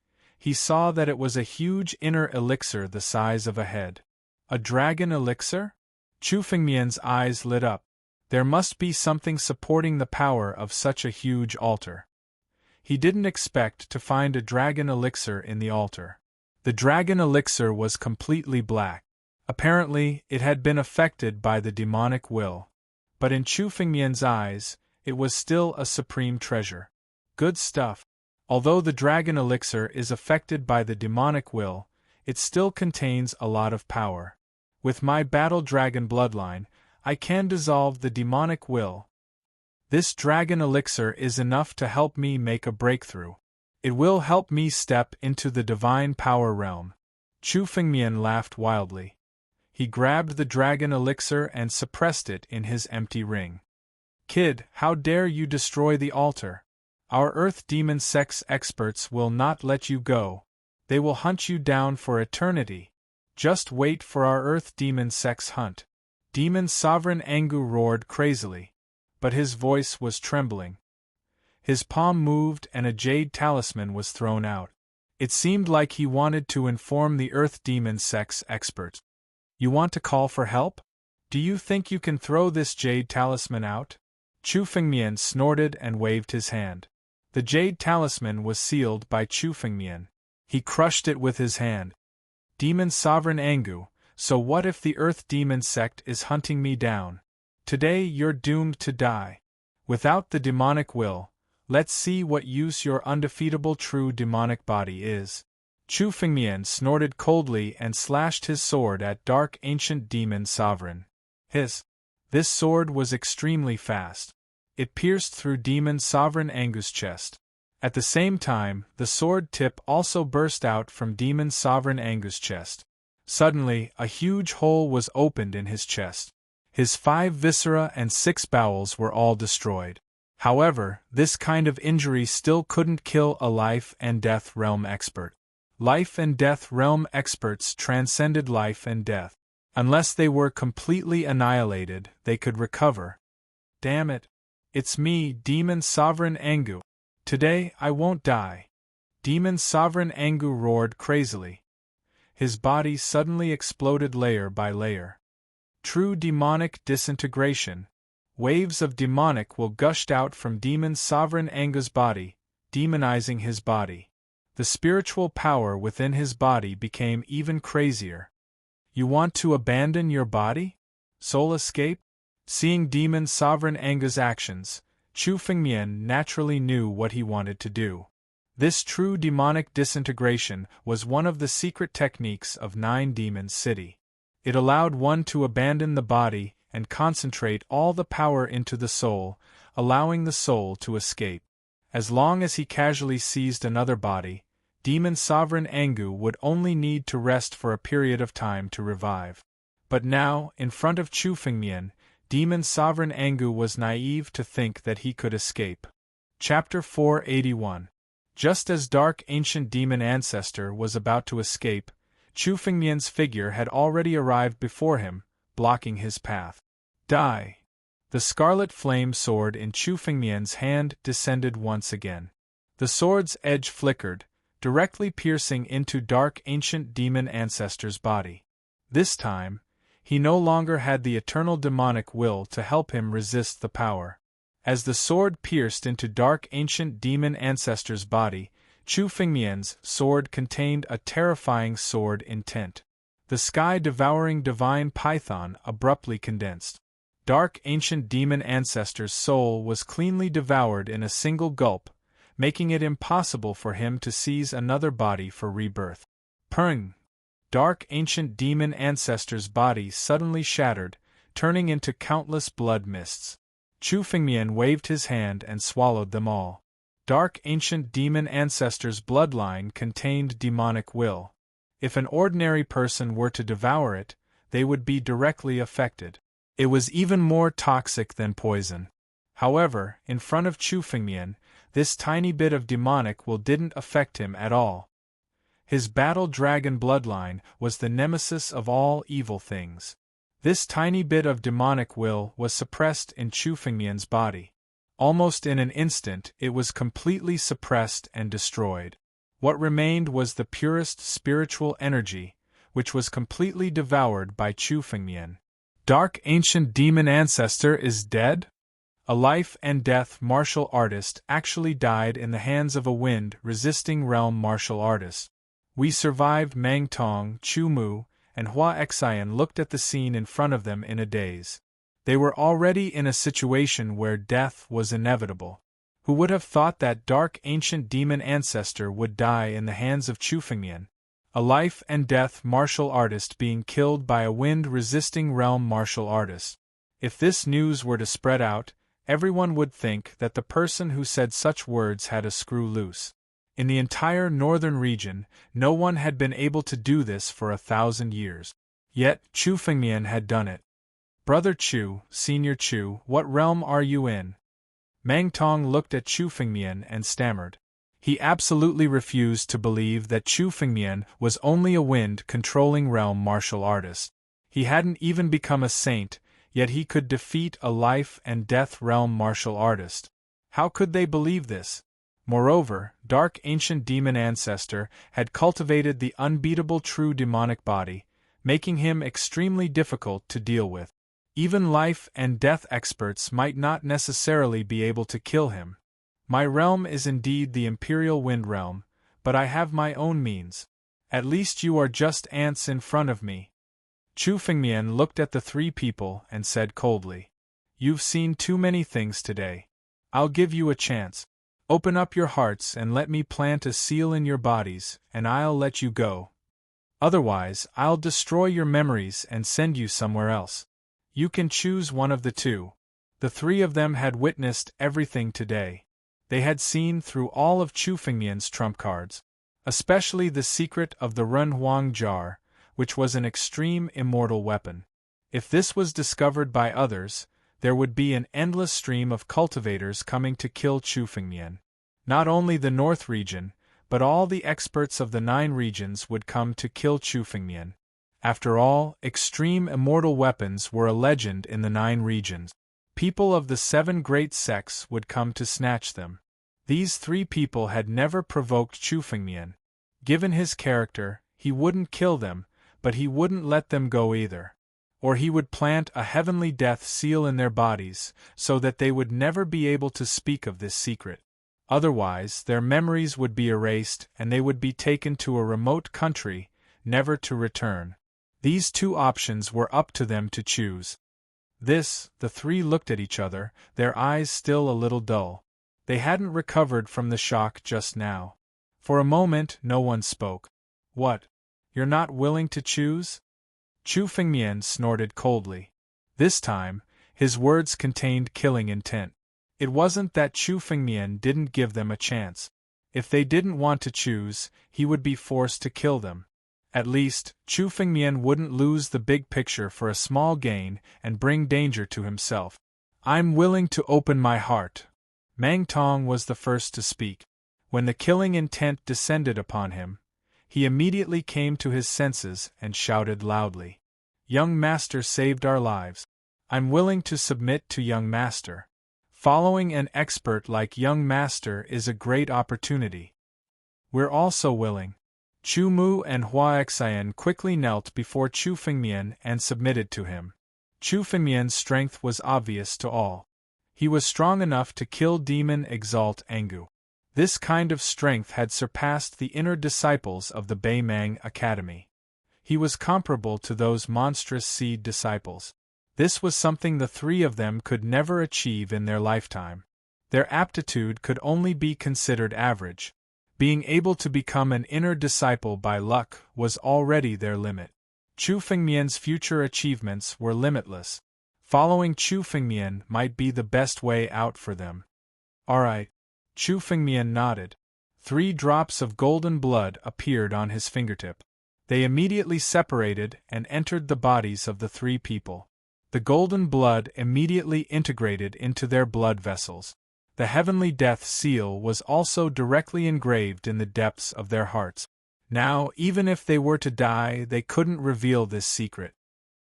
he saw that it was a huge inner elixir the size of a head. A dragon elixir? Chu Fengmian's eyes lit up. There must be something supporting the power of such a huge altar. He didn't expect to find a dragon elixir in the altar. The dragon elixir was completely black. Apparently, it had been affected by the demonic will. But in Chu Fengmian's eyes, it was still a supreme treasure. Good stuff. Although the dragon elixir is affected by the demonic will, it still contains a lot of power. With my battle dragon bloodline, I can dissolve the demonic will. This dragon elixir is enough to help me make a breakthrough. It will help me step into the divine power realm. Chu Fengmian laughed wildly. He grabbed the dragon elixir and suppressed it in his empty ring. Kid, how dare you destroy the altar? Our Earth Demon Sex experts will not let you go. They will hunt you down for eternity. Just wait for our Earth Demon Sex hunt. Demon Sovereign Angu roared crazily, but his voice was trembling. His palm moved and a jade talisman was thrown out. It seemed like he wanted to inform the Earth Demon Sex expert. You want to call for help? Do you think you can throw this jade talisman out? Chu Fengmian snorted and waved his hand. The jade talisman was sealed by Chu Fengmian. He crushed it with his hand. Demon Sovereign Angu, so what if the Earth Demon Sect is hunting me down? Today you're doomed to die. Without the demonic will, let's see what use your undefeatable true demonic body is. Chu Fengmian snorted coldly and slashed his sword at Dark Ancient Demon Sovereign. This sword was extremely fast. It pierced through Demon Sovereign Angu's chest. At the same time, the sword tip also burst out from Demon Sovereign Angu's chest. Suddenly, a huge hole was opened in his chest. His 5 viscera and 6 bowels were all destroyed. However, this kind of injury still couldn't kill a life and death realm expert. Life and death realm experts transcended life and death. Unless they were completely annihilated, they could recover. Damn it. It's me, Demon Sovereign Angu. Today, I won't die. Demon Sovereign Angu roared crazily. His body suddenly exploded layer by layer. True demonic disintegration. Waves of demonic will gushed out from Demon Sovereign Angu's body, demonizing his body. The spiritual power within his body became even crazier. You want to abandon your body? Soul escape? Seeing Demon Sovereign Angu's actions, Chu Fengmian naturally knew what he wanted to do. This true demonic disintegration was one of the secret techniques of 9 Demons City. It allowed one to abandon the body and concentrate all the power into the soul, allowing the soul to escape. As long as he casually seized another body, Demon Sovereign Angu would only need to rest for a period of time to revive. But now, in front of Chu Fengmian, Demon Sovereign Angu was naive to think that he could escape. Chapter 481. Just as Dark Ancient Demon Ancestor was about to escape, Chu Fengmian's figure had already arrived before him, blocking his path. Die! The scarlet flame sword in Chu Fengmian's hand descended once again. The sword's edge flickered, directly piercing into Dark Ancient Demon Ancestor's body. This time, he no longer had the eternal demonic will to help him resist the power. As the sword pierced into Dark Ancient Demon Ancestor's body, Chu Fengmian's sword contained a terrifying sword intent. The sky-devouring divine python abruptly condensed. Dark Ancient Demon Ancestor's soul was cleanly devoured in a single gulp, making it impossible for him to seize another body for rebirth. Purring! Dark Ancient Demon Ancestor's body suddenly shattered, turning into countless blood mists. Chu Fengmian waved his hand and swallowed them all. Dark Ancient Demon Ancestor's bloodline contained demonic will. If an ordinary person were to devour it, they would be directly affected. It was even more toxic than poison. However, in front of Chu Fengmian, this tiny bit of demonic will didn't affect him at all. His battle dragon bloodline was the nemesis of all evil things. This tiny bit of demonic will was suppressed in Chu Fengmian's body. Almost in an instant it was completely suppressed and destroyed. What remained was the purest spiritual energy, which was completely devoured by Chu Fengmian. Dark ancient demon ancestor is dead? A life and death martial artist actually died in the hands of a wind-resisting realm martial artist. We survived. Mang Tong, Chu Mu, and Hua Xian looked at the scene in front of them in a daze. They were already in a situation where death was inevitable. Who would have thought that dark ancient demon ancestor would die in the hands of Chu Fengmian? A life and death martial artist being killed by a wind-resisting realm martial artist. If this news were to spread out, everyone would think that the person who said such words had a screw loose. In the entire northern region, no one had been able to do this for 1,000 years. Yet, Chu Fengmian had done it. Brother Chu, Senior Chu, what realm are you in? Mang Tong looked at Chu Fengmian and stammered. He absolutely refused to believe that Chu Fengmian was only a wind-controlling realm martial artist. He hadn't even become a saint, yet he could defeat a life and death realm martial artist. How could they believe this? Moreover, dark ancient demon ancestor had cultivated the unbeatable true demonic body, making him extremely difficult to deal with. Even life and death experts might not necessarily be able to kill him. My realm is indeed the Imperial Wind Realm, but I have my own means. At least you are just ants in front of me. Chu Fengmian looked at the three people and said coldly, "You've seen too many things today. I'll give you a chance. Open up your hearts and let me plant a seal in your bodies, and I'll let you go. Otherwise, I'll destroy your memories and send you somewhere else. You can choose one of the two." The three of them had witnessed everything today. They had seen through all of Chu Fengmian's trump cards, especially the secret of the Ren Huang jar, which was an extreme immortal weapon. If this was discovered by others, there would be an endless stream of cultivators coming to kill Chu Fengmian. Not only the North region, but all the experts of the 9 regions would come to kill Chu Fengmian. After all, extreme immortal weapons were a legend in the 9 regions. People of the 7 great sects would come to snatch them. These 3 people had never provoked Chu Fengmian. Given his character, he wouldn't kill them, but he wouldn't let them go either. Or he would plant a heavenly death seal in their bodies, so that they would never be able to speak of this secret. Otherwise, their memories would be erased and they would be taken to a remote country, never to return. These 2 options were up to them to choose. The 3 looked at each other, their eyes still a little dull. They hadn't recovered from the shock just now. For a moment, no one spoke. "What? You're not willing to choose?" Chu Fengmian snorted coldly. This time, his words contained killing intent. It wasn't that Chu Fengmian didn't give them a chance. If they didn't want to choose, he would be forced to kill them. At least, Chu Fengmian wouldn't lose the big picture for a small gain and bring danger to himself. "I'm willing to open my heart." Mang Tong was the first to speak. When the killing intent descended upon him, he immediately came to his senses and shouted loudly, "Young Master saved our lives. I'm willing to submit to Young Master. Following an expert like Young Master is a great opportunity." "We're also willing." Chu Mu and Hua Xian quickly knelt before Chu Fengmian and submitted to him. Chu Fengmian's strength was obvious to all. He was strong enough to kill Demon Exalt Angu. This kind of strength had surpassed the inner disciples of the Beimang Academy. He was comparable to those monstrous seed disciples. This was something the 3 of them could never achieve in their lifetime. Their aptitude could only be considered average. Being able to become an inner disciple by luck was already their limit. Chu Fengmian's future achievements were limitless. Following Chu Fengmian might be the best way out for them. "All right." Chu Fengmian nodded. 3 drops of golden blood appeared on his fingertip. They immediately separated and entered the bodies of the 3 people. The golden blood immediately integrated into their blood vessels. The heavenly death seal was also directly engraved in the depths of their hearts. Now, even if they were to die, they couldn't reveal this secret.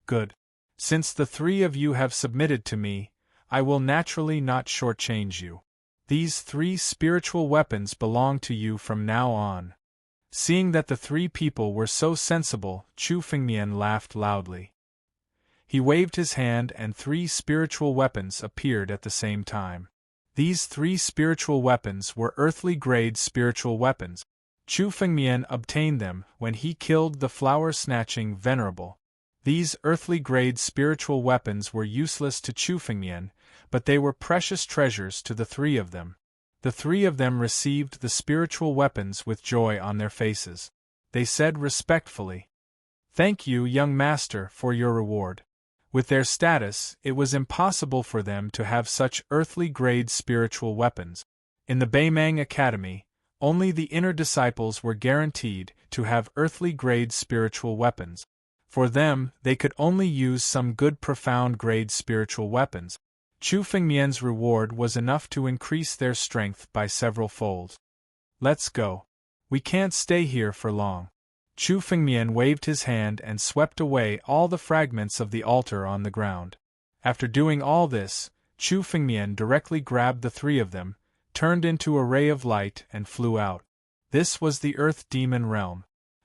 "Good. Since the 3 of you have submitted to me, I will naturally not shortchange you. These 3 spiritual weapons belong to you from now on." Seeing that the three people were so sensible, Chu Fengmian laughed loudly. He waved his hand and 3 spiritual weapons appeared at the same time. These 3 spiritual weapons were earthly-grade spiritual weapons. Chu Fengmian obtained them when he killed the flower-snatching venerable. These earthly-grade spiritual weapons were useless to Chu Fengmian, but they were precious treasures to the 3 of them. The 3 of them received the spiritual weapons with joy on their faces. They said respectfully, "Thank you, young master, for your reward." With their status, it was impossible for them to have such earthly-grade spiritual weapons. In the Beimang Academy, only the inner disciples were guaranteed to have earthly-grade spiritual weapons. For them, they could only use some good profound-grade spiritual weapons. Chu Fengmian's reward was enough to increase their strength by several folds. "Let's go. We can't stay here for long." Chu Fengmian waved his hand and swept away all the fragments of the altar on the ground. After doing all this, Chu Fengmian directly grabbed the 3 of them, turned into a ray of light and flew out. This was the Earth Demon realm.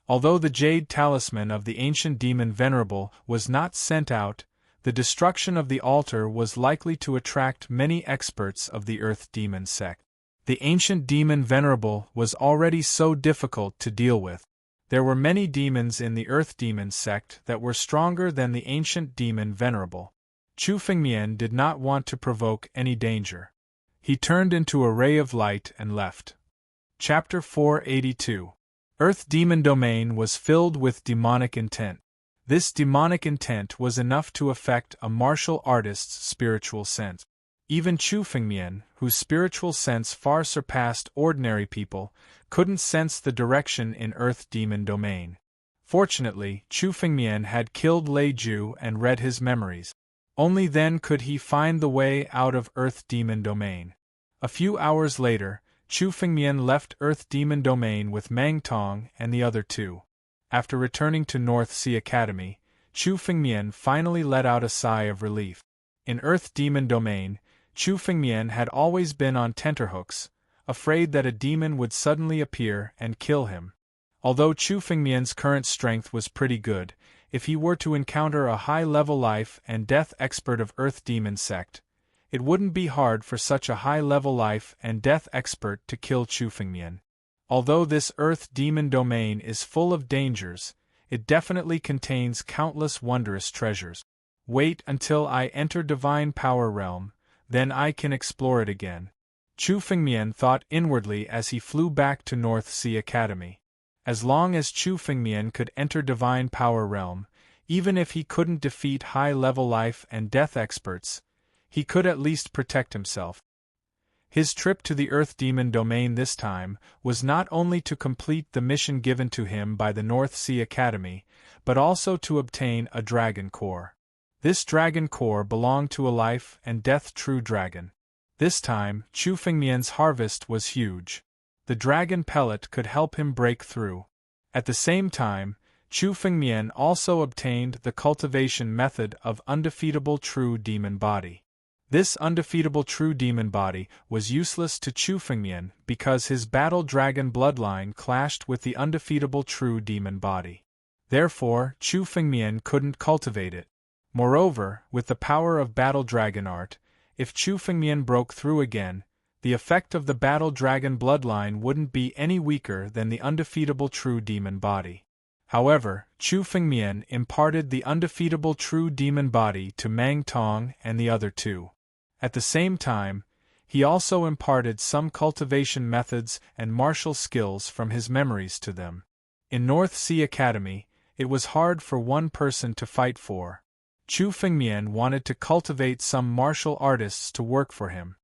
Although the jade talisman of the ancient demon Venerable was not sent out, the destruction of the altar was likely to attract many experts of the Earth Demon sect. The ancient demon Venerable was already so difficult to deal with. There were many demons in the Earth Demon sect that were stronger than the ancient demon Venerable. Chu Fengmian did not want to provoke any danger. He turned into a ray of light and left. Chapter 482. Earth Demon Domain was filled with demonic intent. This demonic intent was enough to affect a martial artist's spiritual sense. Even Chu Fengmian, whose spiritual sense far surpassed ordinary people, couldn't sense the direction in Earth Demon Domain. Fortunately, Chu Fengmian had killed Lei Ju and read his memories. Only then could he find the way out of Earth Demon Domain. A few hours later, Chu Fengmian left Earth Demon Domain with Mang Tong and the other 2. After returning to North Sea Academy, Chu Fengmian finally let out a sigh of relief. In Earth Demon Domain, Chu Fengmian had always been on tenterhooks, afraid that a demon would suddenly appear and kill him. Although Chu Fengmian's current strength was pretty good, if he were to encounter a high-level life and death expert of Earth Demon sect, it wouldn't be hard for such a high-level life and death expert to kill Chu Fengmian. Although this Earth Demon Domain is full of dangers, it definitely contains countless wondrous treasures. Wait until I enter Divine Power Realm, then I can explore it again. Chu Fengmian thought inwardly as he flew back to North Sea Academy. As long as Chu Fengmian could enter Divine Power Realm, even if he couldn't defeat high-level life and death experts, he could at least protect himself. His trip to the Earth Demon Domain this time was not only to complete the mission given to him by the North Sea Academy, but also to obtain a dragon core. This dragon core belonged to a life and death true dragon. This time, Chu Fengmian's harvest was huge. The dragon pellet could help him break through. At the same time, Chu Fengmian also obtained the cultivation method of undefeatable true demon body. This undefeatable true demon body was useless to Chu Fengmian because his battle dragon bloodline clashed with the undefeatable true demon body. Therefore, Chu Fengmian couldn't cultivate it. Moreover, with the power of battle dragon art, if Chu Fengmian broke through again, the effect of the battle dragon bloodline wouldn't be any weaker than the undefeatable true demon body. However, Chu Fengmian imparted the undefeatable true demon body to Mang Tong and the other 2. At the same time, he also imparted some cultivation methods and martial skills from his memories to them. In North Sea Academy, it was hard for one person to fight for. Chu Fengmian wanted to cultivate some martial artists to work for him.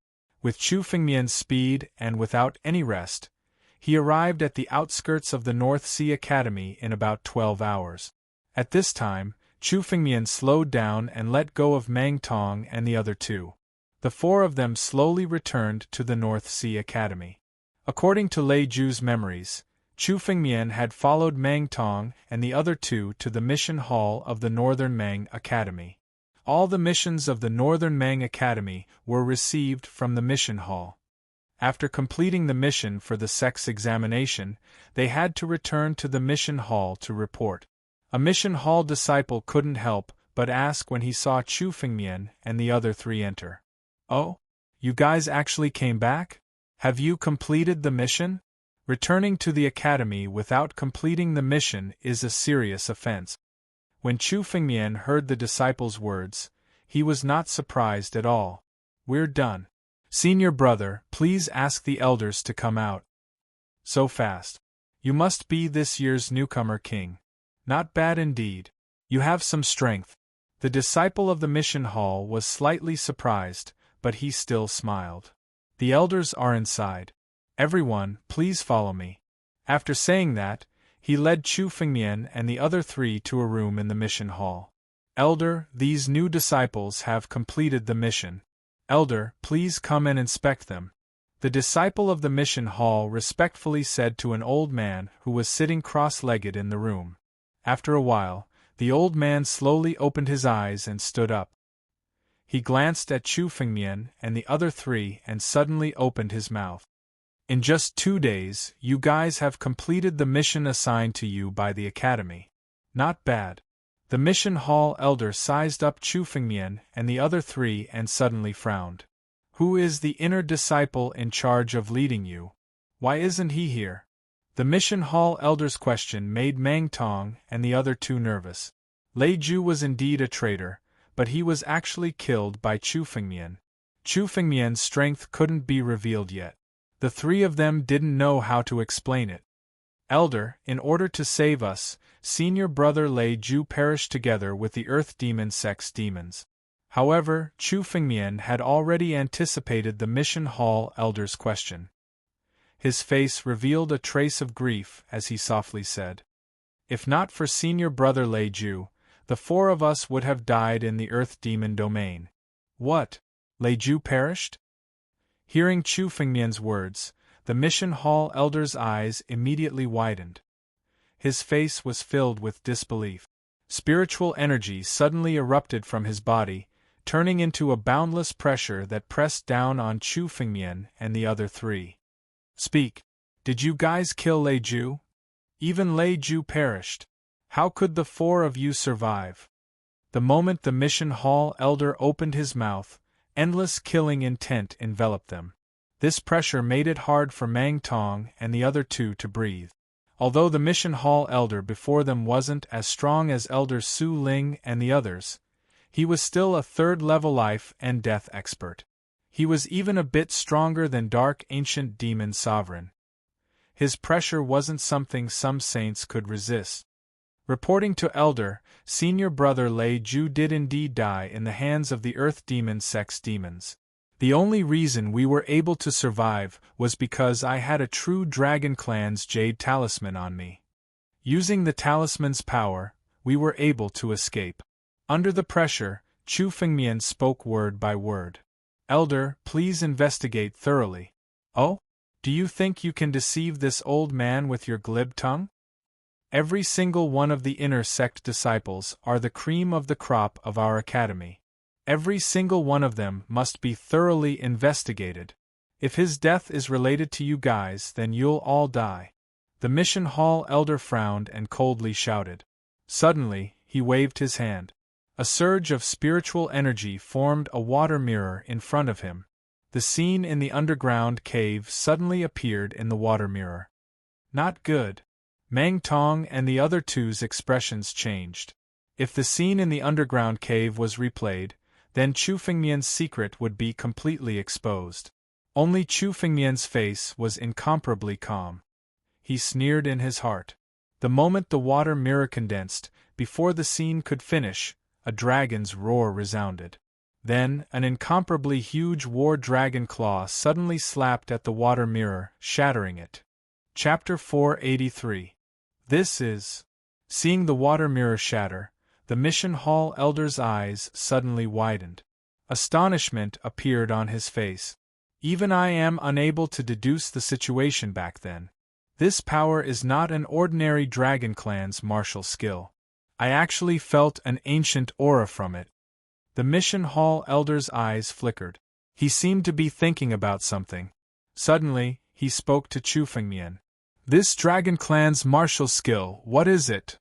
With Chu Fengmian's speed and without any rest, he arrived at the outskirts of the North Sea Academy in about 12 hours. At this time, Chu Fengmian slowed down and let go of Mang Tong and the other 2. The 4 of them slowly returned to the North Sea Academy. According to Lei Ju's memories, Chu Fengmian had followed Mang Tong and the other 2 to the mission hall of the Northern Mang Academy. All the missions of the Northern Mang Academy were received from the mission hall. After completing the mission for the sex examination, they had to return to the mission hall to report. A mission hall disciple couldn't help but ask when he saw Chu Fengmian and the other three enter. "Oh? You guys actually came back? Have you completed the mission?" Returning to the academy without completing the mission is a serious offense. When Chu Fengmian heard the disciple's words, he was not surprised at all. "We're done. Senior brother, please ask the elders to come out." "So fast. You must be this year's newcomer king. Not bad indeed. You have some strength." The disciple of the mission hall was slightly surprised, but he still smiled. "The elders are inside. Everyone, please follow me." After saying that, he led Chu Fengmian and the other three to a room in the mission hall. "Elder, these new disciples have completed the mission. Elder, please come and inspect them." The disciple of the mission hall respectfully said to an old man who was sitting cross-legged in the room. After a while, the old man slowly opened his eyes and stood up. He glanced at Chu Fengmian and the other three and suddenly opened his mouth. "In just 2 days, you guys have completed the mission assigned to you by the academy. Not bad." The mission hall elder sized up Chu Fengmian and the other three and suddenly frowned. "Who is the inner disciple in charge of leading you? Why isn't he here?" The mission hall elder's question made Mang Tong and the other two nervous. Lei Ju was indeed a traitor, but he was actually killed by Chu Fengmian. Chu Fengmian's strength couldn't be revealed yet. The three of them didn't know how to explain it. "Elder, in order to save us, senior brother Lei Ju perished together with the earth demon sex demons." However, Chu Fengmian had already anticipated the mission hall elder's question. His face revealed a trace of grief as he softly said, "If not for senior brother Lei Ju, the 4 of us would have died in the earth demon domain." "What? Lei Ju perished?" Hearing Chu Fengmian's words, the mission hall elder's eyes immediately widened. His face was filled with disbelief. Spiritual energy suddenly erupted from his body, turning into a boundless pressure that pressed down on Chu Fengmian and the other three. "Speak. Did you guys kill Lei Ju? Even Lei Ju perished. How could the 4 of you survive?" The moment the mission hall elder opened his mouth, endless killing intent enveloped them. This pressure made it hard for Mang Tong and the other two to breathe. Although the mission hall elder before them wasn't as strong as Elder Su Ling and the others, he was still a 3rd-level life and death expert. He was even a bit stronger than Dark Ancient Demon Sovereign. His pressure wasn't something some saints could resist. Reporting to Elder, senior brother Lei Ju did indeed die in the hands of the earth demon sex demons. The only reason we were able to survive was because I had a true Dragon Clan's Jade Talisman on me. Using the talisman's power, we were able to escape. Under the pressure, Chu Fengmian spoke word by word. "Elder, please investigate thoroughly." "Oh? Do you think you can deceive this old man with your glib tongue? Every single one of the inner sect disciples are the cream of the crop of our academy. Every single one of them must be thoroughly investigated. If his death is related to you guys, then you'll all die." The mission hall elder frowned and coldly shouted. Suddenly, he waved his hand. A surge of spiritual energy formed a water mirror in front of him. The scene in the underground cave suddenly appeared in the water mirror. "Not good." Mang Tong and the other two's expressions changed. If the scene in the underground cave was replayed, then Chu Fengmian's secret would be completely exposed. Only Chu Fengmian's face was incomparably calm. He sneered in his heart. The moment the water mirror condensed, before the scene could finish, a dragon's roar resounded. Then, an incomparably huge war dragon claw suddenly slapped at the water mirror, shattering it. Chapter 483. This is... Seeing the water mirror shatter, the mission hall elder's eyes suddenly widened. Astonishment appeared on his face. "Even I am unable to deduce the situation back then. This power is not an ordinary Dragon Clan's martial skill. I actually felt an ancient aura from it." The mission hall elder's eyes flickered. He seemed to be thinking about something. Suddenly, he spoke to Chu Fengmian. This Dragon Clan's martial skill, what is it?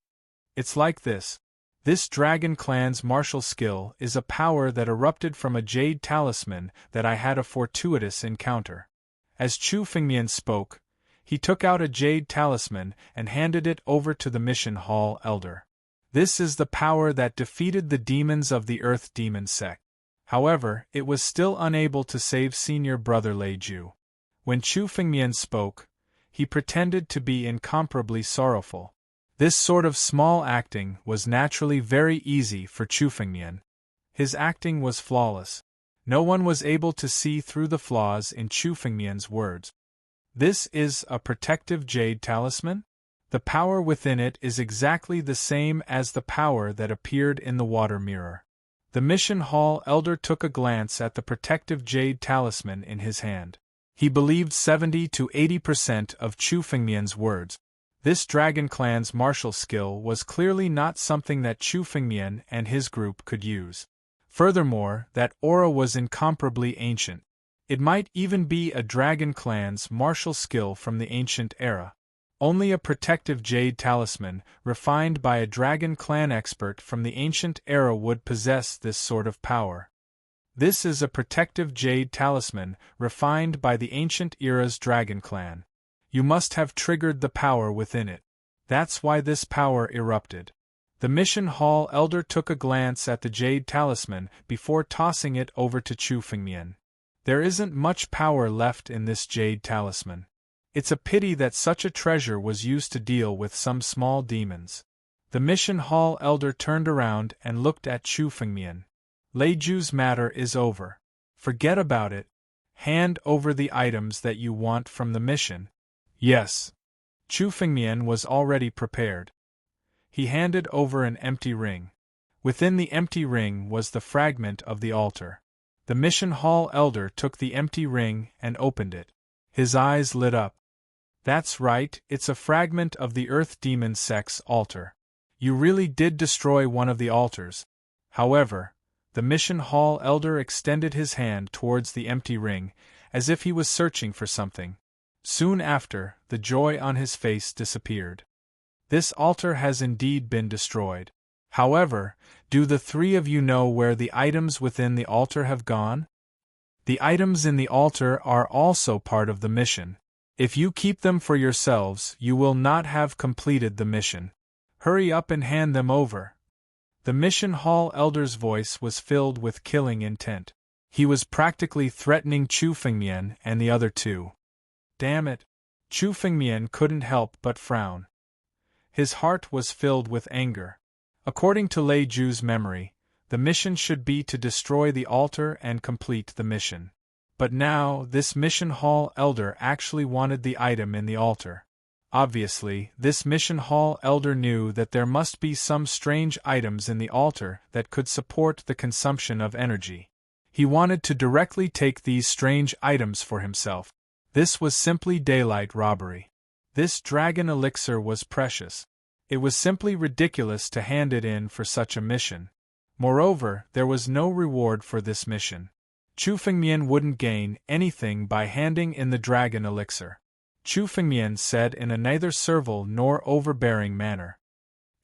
It's like this. This Dragon Clan's martial skill is a power that erupted from a jade talisman that I had a fortuitous encounter. As Chu Fengmian spoke, he took out a jade talisman and handed it over to the Mission Hall Elder. This is the power that defeated the demons of the Earth Demon sect. However, it was still unable to save senior brother Lei Jiu. When Chu Fengmian spoke, he pretended to be incomparably sorrowful. This sort of small acting was naturally very easy for Chu Fengmian. His acting was flawless. No one was able to see through the flaws in Chu Fengmian's words. This is a protective jade talisman? The power within it is exactly the same as the power that appeared in the water mirror. The Mission Hall Elder took a glance at the protective jade talisman in his hand. He believed 70 to 80% of Chu Fengmian's words. This Dragon Clan's martial skill was clearly not something that Chu Fengmian and his group could use. Furthermore, that aura was incomparably ancient. It might even be a Dragon Clan's martial skill from the ancient era. Only a protective jade talisman, refined by a Dragon Clan expert from the ancient era, would possess this sort of power. This is a protective jade talisman, refined by the ancient era's Dragon Clan. You must have triggered the power within it. That's why this power erupted. The Mission Hall Elder took a glance at the jade talisman before tossing it over to Chu Fengmian. There isn't much power left in this jade talisman. It's a pity that such a treasure was used to deal with some small demons. The Mission Hall Elder turned around and looked at Chu Fengmian. Lei Jiu's matter is over. Forget about it. Hand over the items that you want from the mission. Yes. Chu Fengmian was already prepared. He handed over an empty ring. Within the empty ring was the fragment of the altar. The Mission Hall Elder took the empty ring and opened it. His eyes lit up. That's right, it's a fragment of the Earth Demon sect's altar. You really did destroy one of the altars. However, the Mission Hall Elder extended his hand towards the empty ring, as if he was searching for something. Soon after, the joy on his face disappeared. This altar has indeed been destroyed. However, do the three of you know where the items within the altar have gone? The items in the altar are also part of the mission. If you keep them for yourselves, you will not have completed the mission. Hurry up and hand them over. The Mission Hall Elder's voice was filled with killing intent. He was practically threatening Chu Fengmian and the other two. Damn it! Chu Fengmian couldn't help but frown. His heart was filled with anger. According to Lei Jiu's memory, the mission should be to destroy the altar and complete the mission. But now, this Mission Hall Elder actually wanted the item in the altar. Obviously, this Mission Hall Elder knew that there must be some strange items in the altar that could support the consumption of energy. He wanted to directly take these strange items for himself. This was simply daylight robbery. This dragon elixir was precious. It was simply ridiculous to hand it in for such a mission. Moreover, there was no reward for this mission. Chu Fengmian wouldn't gain anything by handing in the dragon elixir. Chu Fengmian said in a neither servile nor overbearing manner.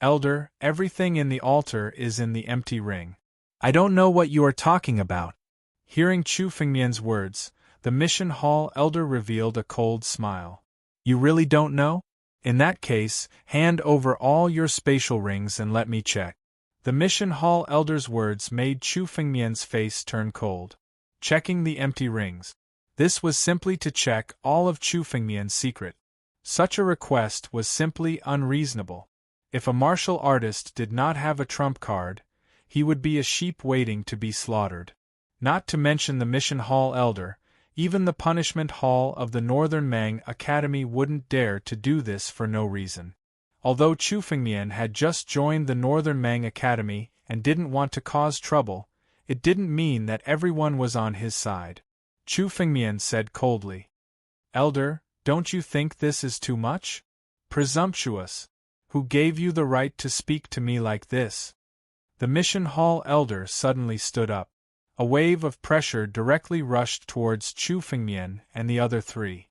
Elder, everything in the altar is in the empty ring. I don't know what you are talking about. Hearing Chu Fengmian's words, the Mission Hall Elder revealed a cold smile. You really don't know? In that case, hand over all your spatial rings and let me check. The Mission Hall Elder's words made Chu Fengmian's face turn cold. Checking the empty rings. This was simply to check all of Chu Fengmian's secret. Such a request was simply unreasonable. If a martial artist did not have a trump card, he would be a sheep waiting to be slaughtered. Not to mention the Mission Hall Elder, even the Punishment Hall of the Northern Mang Academy wouldn't dare to do this for no reason. Although Chu Fengmian had just joined the Northern Mang Academy and didn't want to cause trouble, it didn't mean that everyone was on his side. Chu Fengmian said coldly. Elder, don't you think this is too much? Presumptuous. Who gave you the right to speak to me like this? The Mission Hall Elder suddenly stood up. A wave of pressure directly rushed towards Chu Fengmian and the other three.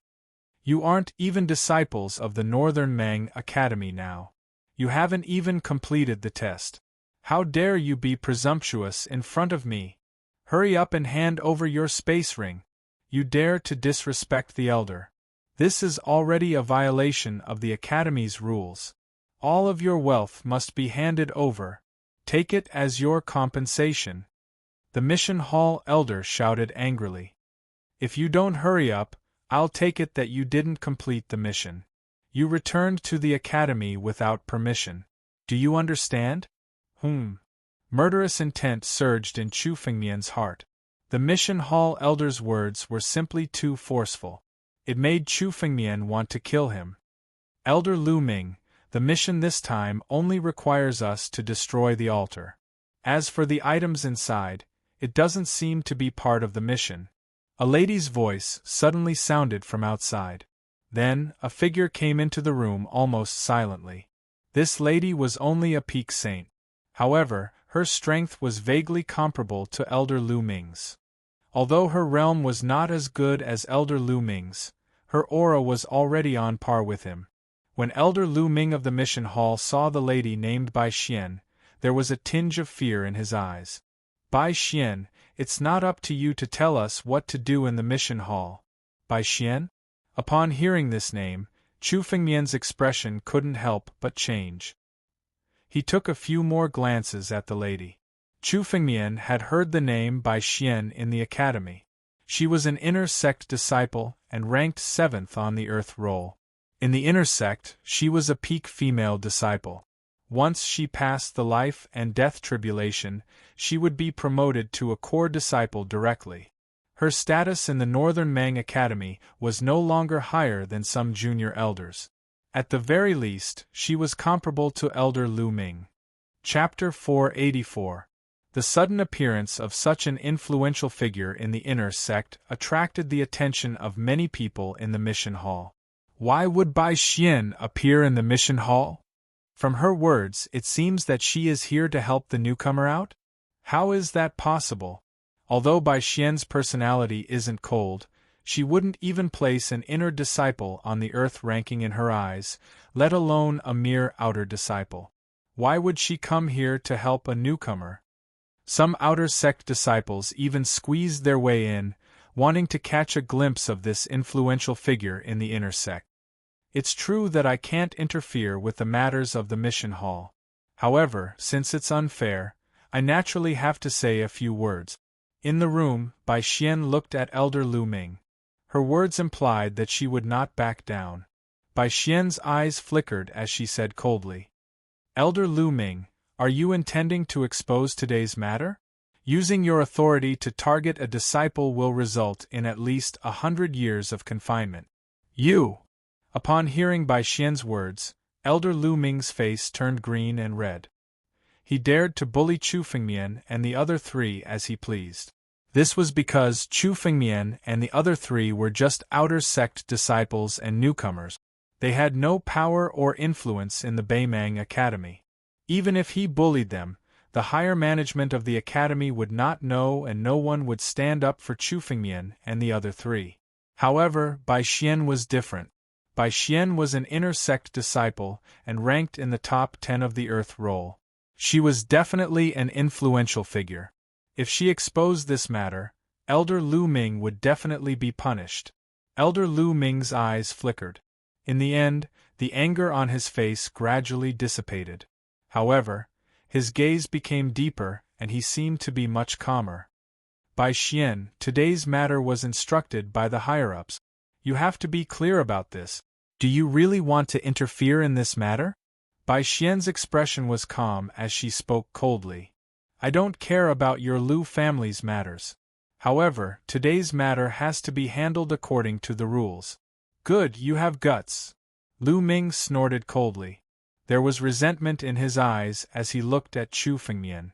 You aren't even disciples of the Northern Mang Academy now. You haven't even completed the test. How dare you be presumptuous in front of me? Hurry up and hand over your space ring. You dare to disrespect the elder. This is already a violation of the Academy's rules. All of your wealth must be handed over. Take it as your compensation. The mission hall elder shouted angrily. If you don't hurry up, I'll take it that you didn't complete the mission. You returned to the Academy without permission. Do you understand? Murderous intent surged in Chu Fengmian's heart. The mission hall elder's words were simply too forceful. It made Chu Fengmian want to kill him. Elder Lu Ming, the mission this time only requires us to destroy the altar. As for the items inside, it doesn't seem to be part of the mission. A lady's voice suddenly sounded from outside. Then, a figure came into the room almost silently. This lady was only a peak saint. However, her strength was vaguely comparable to Elder Lu Ming's. Although her realm was not as good as Elder Lu Ming's, her aura was already on par with him. When Elder Lu Ming of the mission hall saw the lady named Bai Xian, there was a tinge of fear in his eyes. Bai Xian, it's not up to you to tell us what to do in the mission hall. Bai Xian? Upon hearing this name, Chu Fengmian's expression couldn't help but change. He took a few more glances at the lady. Chu Fengmian had heard the name Bai Xian in the academy. She was an inner sect disciple and ranked 7th on the Earth roll. In the inner sect, she was a peak female disciple. Once she passed the life and death tribulation, she would be promoted to a core disciple directly. Her status in the Northern Mang Academy was no longer higher than some junior elders. At the very least, she was comparable to Elder Lu Ming. Chapter 484. The sudden appearance of such an influential figure in the inner sect attracted the attention of many people in the mission hall. Why would Bai Xian appear in the mission hall? From her words, it seems that she is here to help the newcomer out? How is that possible? Although Bai Xian's personality isn't cold, she wouldn't even place an inner disciple on the Earth ranking in her eyes, let alone a mere outer disciple. Why would she come here to help a newcomer? Some outer sect disciples even squeezed their way in, wanting to catch a glimpse of this influential figure in the inner sect. It's true that I can't interfere with the matters of the mission hall. However, since it's unfair, I naturally have to say a few words. In the room, Bai Xian looked at Elder Lu Ming. Her words implied that she would not back down. Bai Xian's eyes flickered as she said coldly, "Elder Lu Ming, are you intending to expose today's matter? Using your authority to target a disciple will result in at least 100 years of confinement." You! Upon hearing Bai Xian's words, Elder Lu Ming's face turned green and red. He dared to bully Chu Fengmian and the other three as he pleased. This was because Chu Fengmian and the other three were just outer sect disciples and newcomers. They had no power or influence in the Beimang Academy. Even if he bullied them, the higher management of the academy would not know and no one would stand up for Chu Fengmian and the other three. However, Bai Xian was different. Bai Xian was an inner sect disciple and ranked in the top 10 of the Earth roll. She was definitely an influential figure. If she exposed this matter, Elder Lu Ming would definitely be punished. Elder Lu Ming's eyes flickered. In the end, the anger on his face gradually dissipated. However, his gaze became deeper and he seemed to be much calmer. Bai Xian, today's matter was instructed by the higher-ups. You have to be clear about this. Do you really want to interfere in this matter? Bai Xian's expression was calm as she spoke coldly. I don't care about your Lu family's matters. However, today's matter has to be handled according to the rules. Good, you have guts. Lu Ming snorted coldly. There was resentment in his eyes as he looked at Chu Fengmian.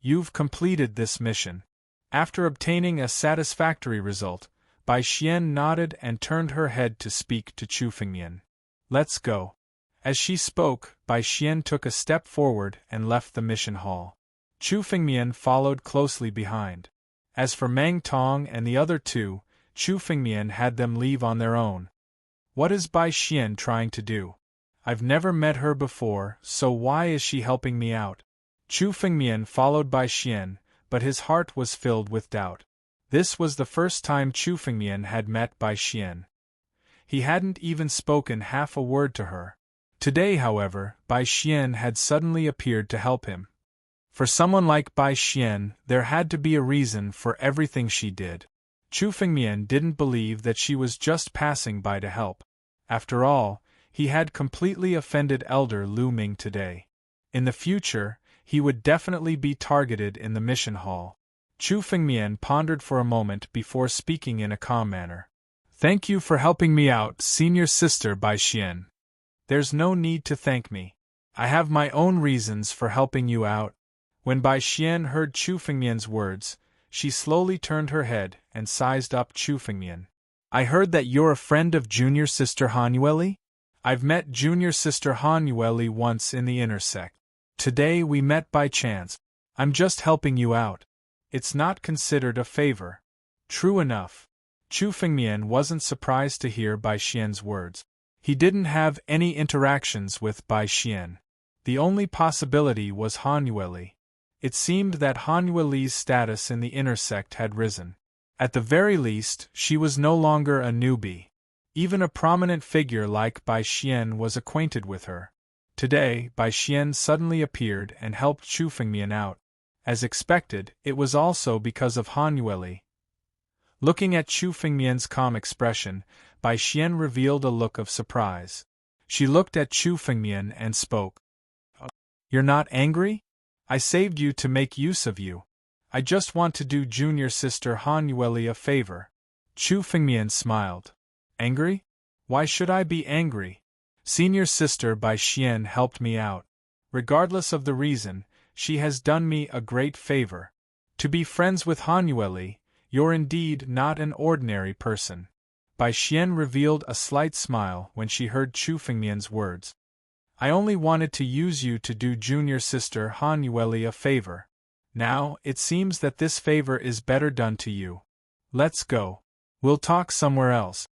You've completed this mission. After obtaining a satisfactory result, Bai Xian nodded and turned her head to speak to Chu Fengmian. Let's go. As she spoke, Bai Xian took a step forward and left the mission hall. Chu Fengmian followed closely behind. As for Meng Tong and the other two, Chu Fengmian had them leave on their own. What is Bai Xian trying to do? I've never met her before, so why is she helping me out? Chu Fengmian followed Bai Xian, but his heart was filled with doubt. This was the first time Chu Fengmian had met Bai Xian. He hadn't even spoken half a word to her. Today, however, Bai Xian had suddenly appeared to help him. For someone like Bai Xian, there had to be a reason for everything she did. Chu Fengmian didn't believe that she was just passing by to help. After all, he had completely offended Elder Lu Ming today. In the future, he would definitely be targeted in the mission hall. Chu Fengmian pondered for a moment before speaking in a calm manner. Thank you for helping me out, senior sister Bai Xian. There's no need to thank me. I have my own reasons for helping you out. When Bai Xian heard Chu Fengmian's words, she slowly turned her head and sized up Chu Fengmian. I heard that you're a friend of junior sister Han Yueli? I've met junior sister Han Yueli once in the inner sect. Today we met by chance. I'm just helping you out. It's not considered a favor. True enough. Chu Fengmian wasn't surprised to hear Bai Xian's words. He didn't have any interactions with Bai Xian. The only possibility was Han Yueli. It seemed that Han Yueli's status in the inner sect had risen. At the very least, she was no longer a newbie. Even a prominent figure like Bai Xian was acquainted with her. Today, Bai Xian suddenly appeared and helped Chu Fengmian out. As expected, it was also because of Han Yueli. Looking at Chu Fengmian's calm expression, Bai Xian revealed a look of surprise. She looked at Chu Fengmian and spoke. You're not angry? I saved you to make use of you. I just want to do junior sister Han Yueli a favor. Chu Fengmian smiled. Angry? Why should I be angry? Senior sister Bai Xian helped me out. Regardless of the reason, she has done me a great favor. To be friends with Han Yueli, you're indeed not an ordinary person. Bai Xian revealed a slight smile when she heard Chu Fengmian's words. I only wanted to use you to do junior sister Han Yueli a favor. Now, it seems that this favor is better done to you. Let's go. We'll talk somewhere else.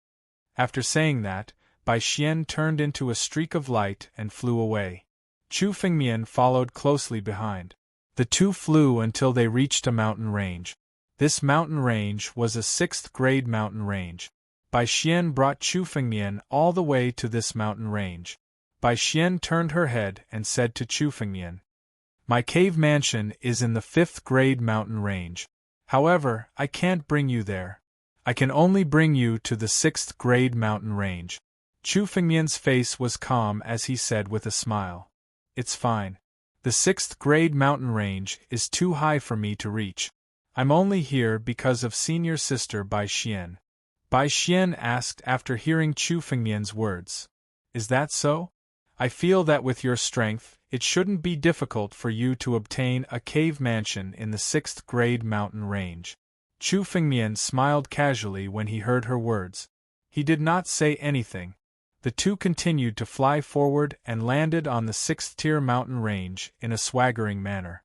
After saying that, Bai Xian turned into a streak of light and flew away. Chu Fengmian followed closely behind. The two flew until they reached a mountain range. This mountain range was a 6th grade mountain range. Bai Xian brought Chu Fengmian all the way to this mountain range. Bai Xian turned her head and said to Chu Fengmian, My cave mansion is in the 5th grade mountain range. However, I can't bring you there. I can only bring you to the 6th grade mountain range. Chu Fengmian's face was calm as he said with a smile. It's fine. The 6th grade mountain range is too high for me to reach. I'm only here because of senior sister Bai Xian. Bai Xian asked after hearing Chu Fengmian's words. Is that so? I feel that with your strength, it shouldn't be difficult for you to obtain a cave mansion in the 6th grade mountain range. Chu Fengmian smiled casually when he heard her words. He did not say anything. The two continued to fly forward and landed on the 6th tier mountain range in a swaggering manner.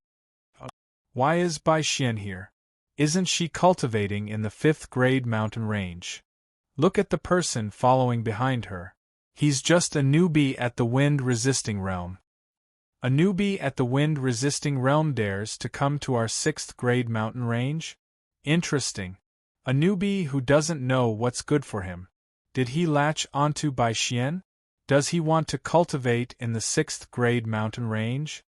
Why is Bai Xian here? Isn't she cultivating in the 5th grade mountain range? Look at the person following behind her. He's just a newbie at the wind-resisting realm. A newbie at the wind-resisting realm dares to come to our 6th grade mountain range? Interesting. A newbie who doesn't know what's good for him. Did he latch onto Bai Xian? Does he want to cultivate in the 6th grade mountain range?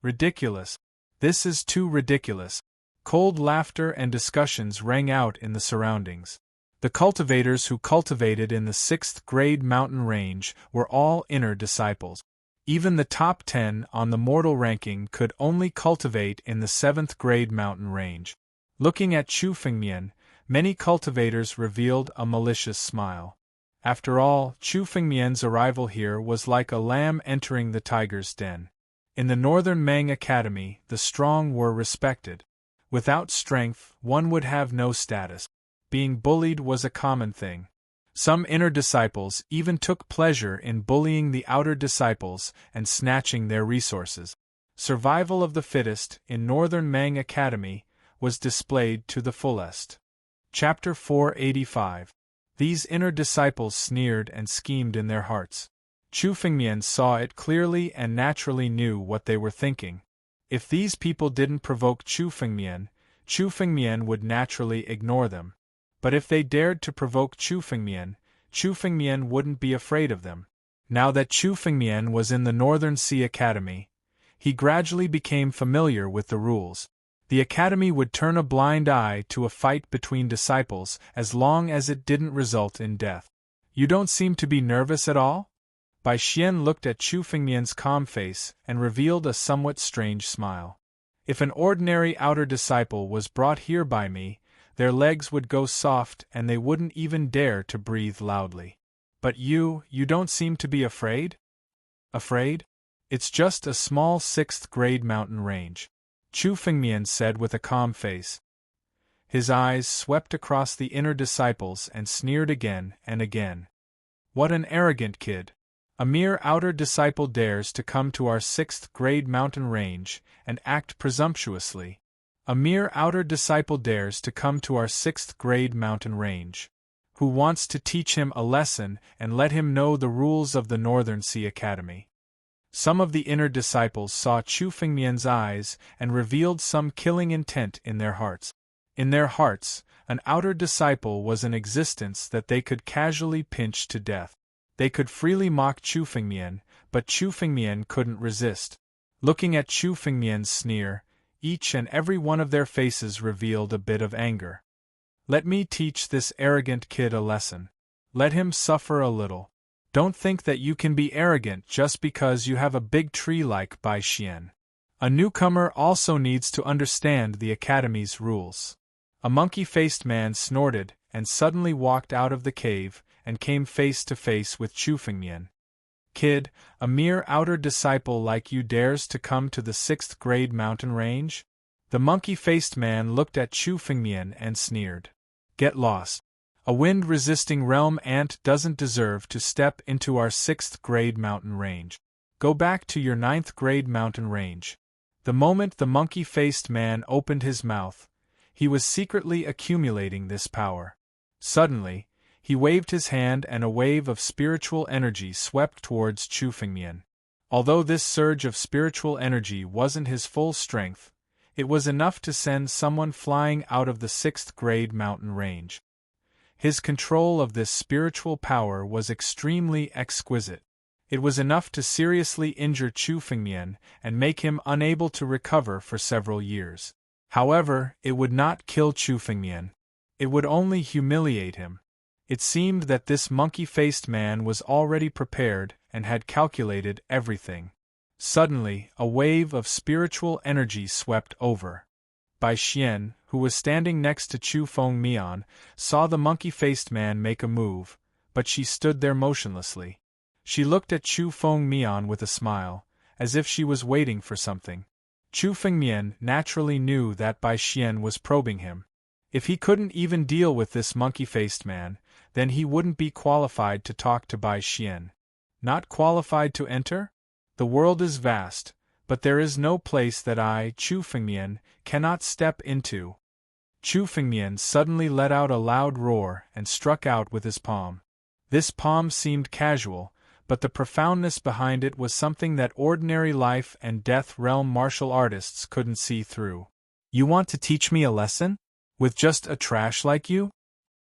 Ridiculous. This is too ridiculous. Cold laughter and discussions rang out in the surroundings. The cultivators who cultivated in the 6th grade mountain range were all inner disciples. Even the top 10 on the mortal ranking could only cultivate in the 7th grade mountain range. Looking at Chu Fengmian, many cultivators revealed a malicious smile. After all, Chu Fengmian's arrival here was like a lamb entering the tiger's den. In the Northern Mang Academy, the strong were respected. Without strength, one would have no status. Being bullied was a common thing. Some inner disciples even took pleasure in bullying the outer disciples and snatching their resources. Survival of the fittest in Northern Mang Academy was displayed to the fullest. Chapter 485. These inner disciples sneered and schemed in their hearts. Chu Fengmian saw it clearly and naturally knew what they were thinking. If these people didn't provoke Chu Fengmian would naturally ignore them. But if they dared to provoke Chu Fengmian wouldn't be afraid of them. Now that Chu Fengmian was in the Northern Sea Academy, he gradually became familiar with the rules. The academy would turn a blind eye to a fight between disciples as long as it didn't result in death. You don't seem to be nervous at all? Bai Xian looked at Chu Fengmian's calm face and revealed a somewhat strange smile. If an ordinary outer disciple was brought here by me, their legs would go soft and they wouldn't even dare to breathe loudly. But you don't seem to be afraid? Afraid? It's just a small 6th grade mountain range, Chu Fengmian said with a calm face. His eyes swept across the inner disciples and sneered again and again. What an arrogant kid! A mere outer disciple dares to come to our 6th grade mountain range and act presumptuously. A mere outer disciple dares to come to our 6th grade mountain range. Who wants to teach him a lesson and let him know the rules of the Northern Sea Academy? Some of the inner disciples saw Chu Fengmian's eyes and revealed some killing intent in their hearts. In their hearts, an outer disciple was an existence that they could casually pinch to death. They could freely mock Chu Fengmian, but Chu Fengmian couldn't resist. Looking at Chu Fengmian's sneer, each and every one of their faces revealed a bit of anger. Let me teach this arrogant kid a lesson. Let him suffer a little. Don't think that you can be arrogant just because you have a big tree like Bai Xian. A newcomer also needs to understand the academy's rules. A monkey-faced man snorted and suddenly walked out of the cave and came face to face with Chu Fengmian. Kid, a mere outer disciple like you dares to come to the 6th grade mountain range? The monkey-faced man looked at Chu Fengmian and sneered. Get lost. A wind-resisting realm ant doesn't deserve to step into our 6th grade mountain range. Go back to your 9th grade mountain range. The moment the monkey-faced man opened his mouth, he was secretly accumulating this power. Suddenly, he waved his hand and a wave of spiritual energy swept towards Chu Fengmian. Although this surge of spiritual energy wasn't his full strength, it was enough to send someone flying out of the 6th grade mountain range. His control of this spiritual power was extremely exquisite. It was enough to seriously injure Chu Fengmian and make him unable to recover for several years. However, it would not kill Chu Fengmian. It would only humiliate him. It seemed that this monkey-faced man was already prepared and had calculated everything. Suddenly, a wave of spiritual energy swept over. Bai Xian, who was standing next to Chu Fengmian, saw the monkey-faced man make a move, but she stood there motionlessly. She looked at Chu Fengmian with a smile, as if she was waiting for something. Chu Fengmian naturally knew that Bai Xian was probing him. If he couldn't even deal with this monkey-faced man, then he wouldn't be qualified to talk to Bai Xian. Not qualified to enter? The world is vast, but there is no place that I, Chu Fengmian, cannot step into. Chu Fengmian suddenly let out a loud roar and struck out with his palm. This palm seemed casual, but the profoundness behind it was something that ordinary life and death realm martial artists couldn't see through. You want to teach me a lesson? With just a trash like you?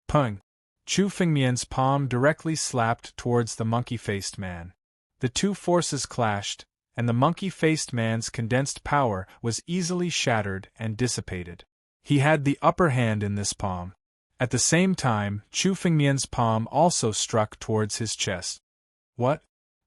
Pung! Chu Fengmian's palm directly slapped towards the monkey-faced man. The two forces clashed, and the monkey-faced man's condensed power was easily shattered and dissipated. He had the upper hand in this palm. At the same time, Chu Fengmian's palm also struck towards his chest. What?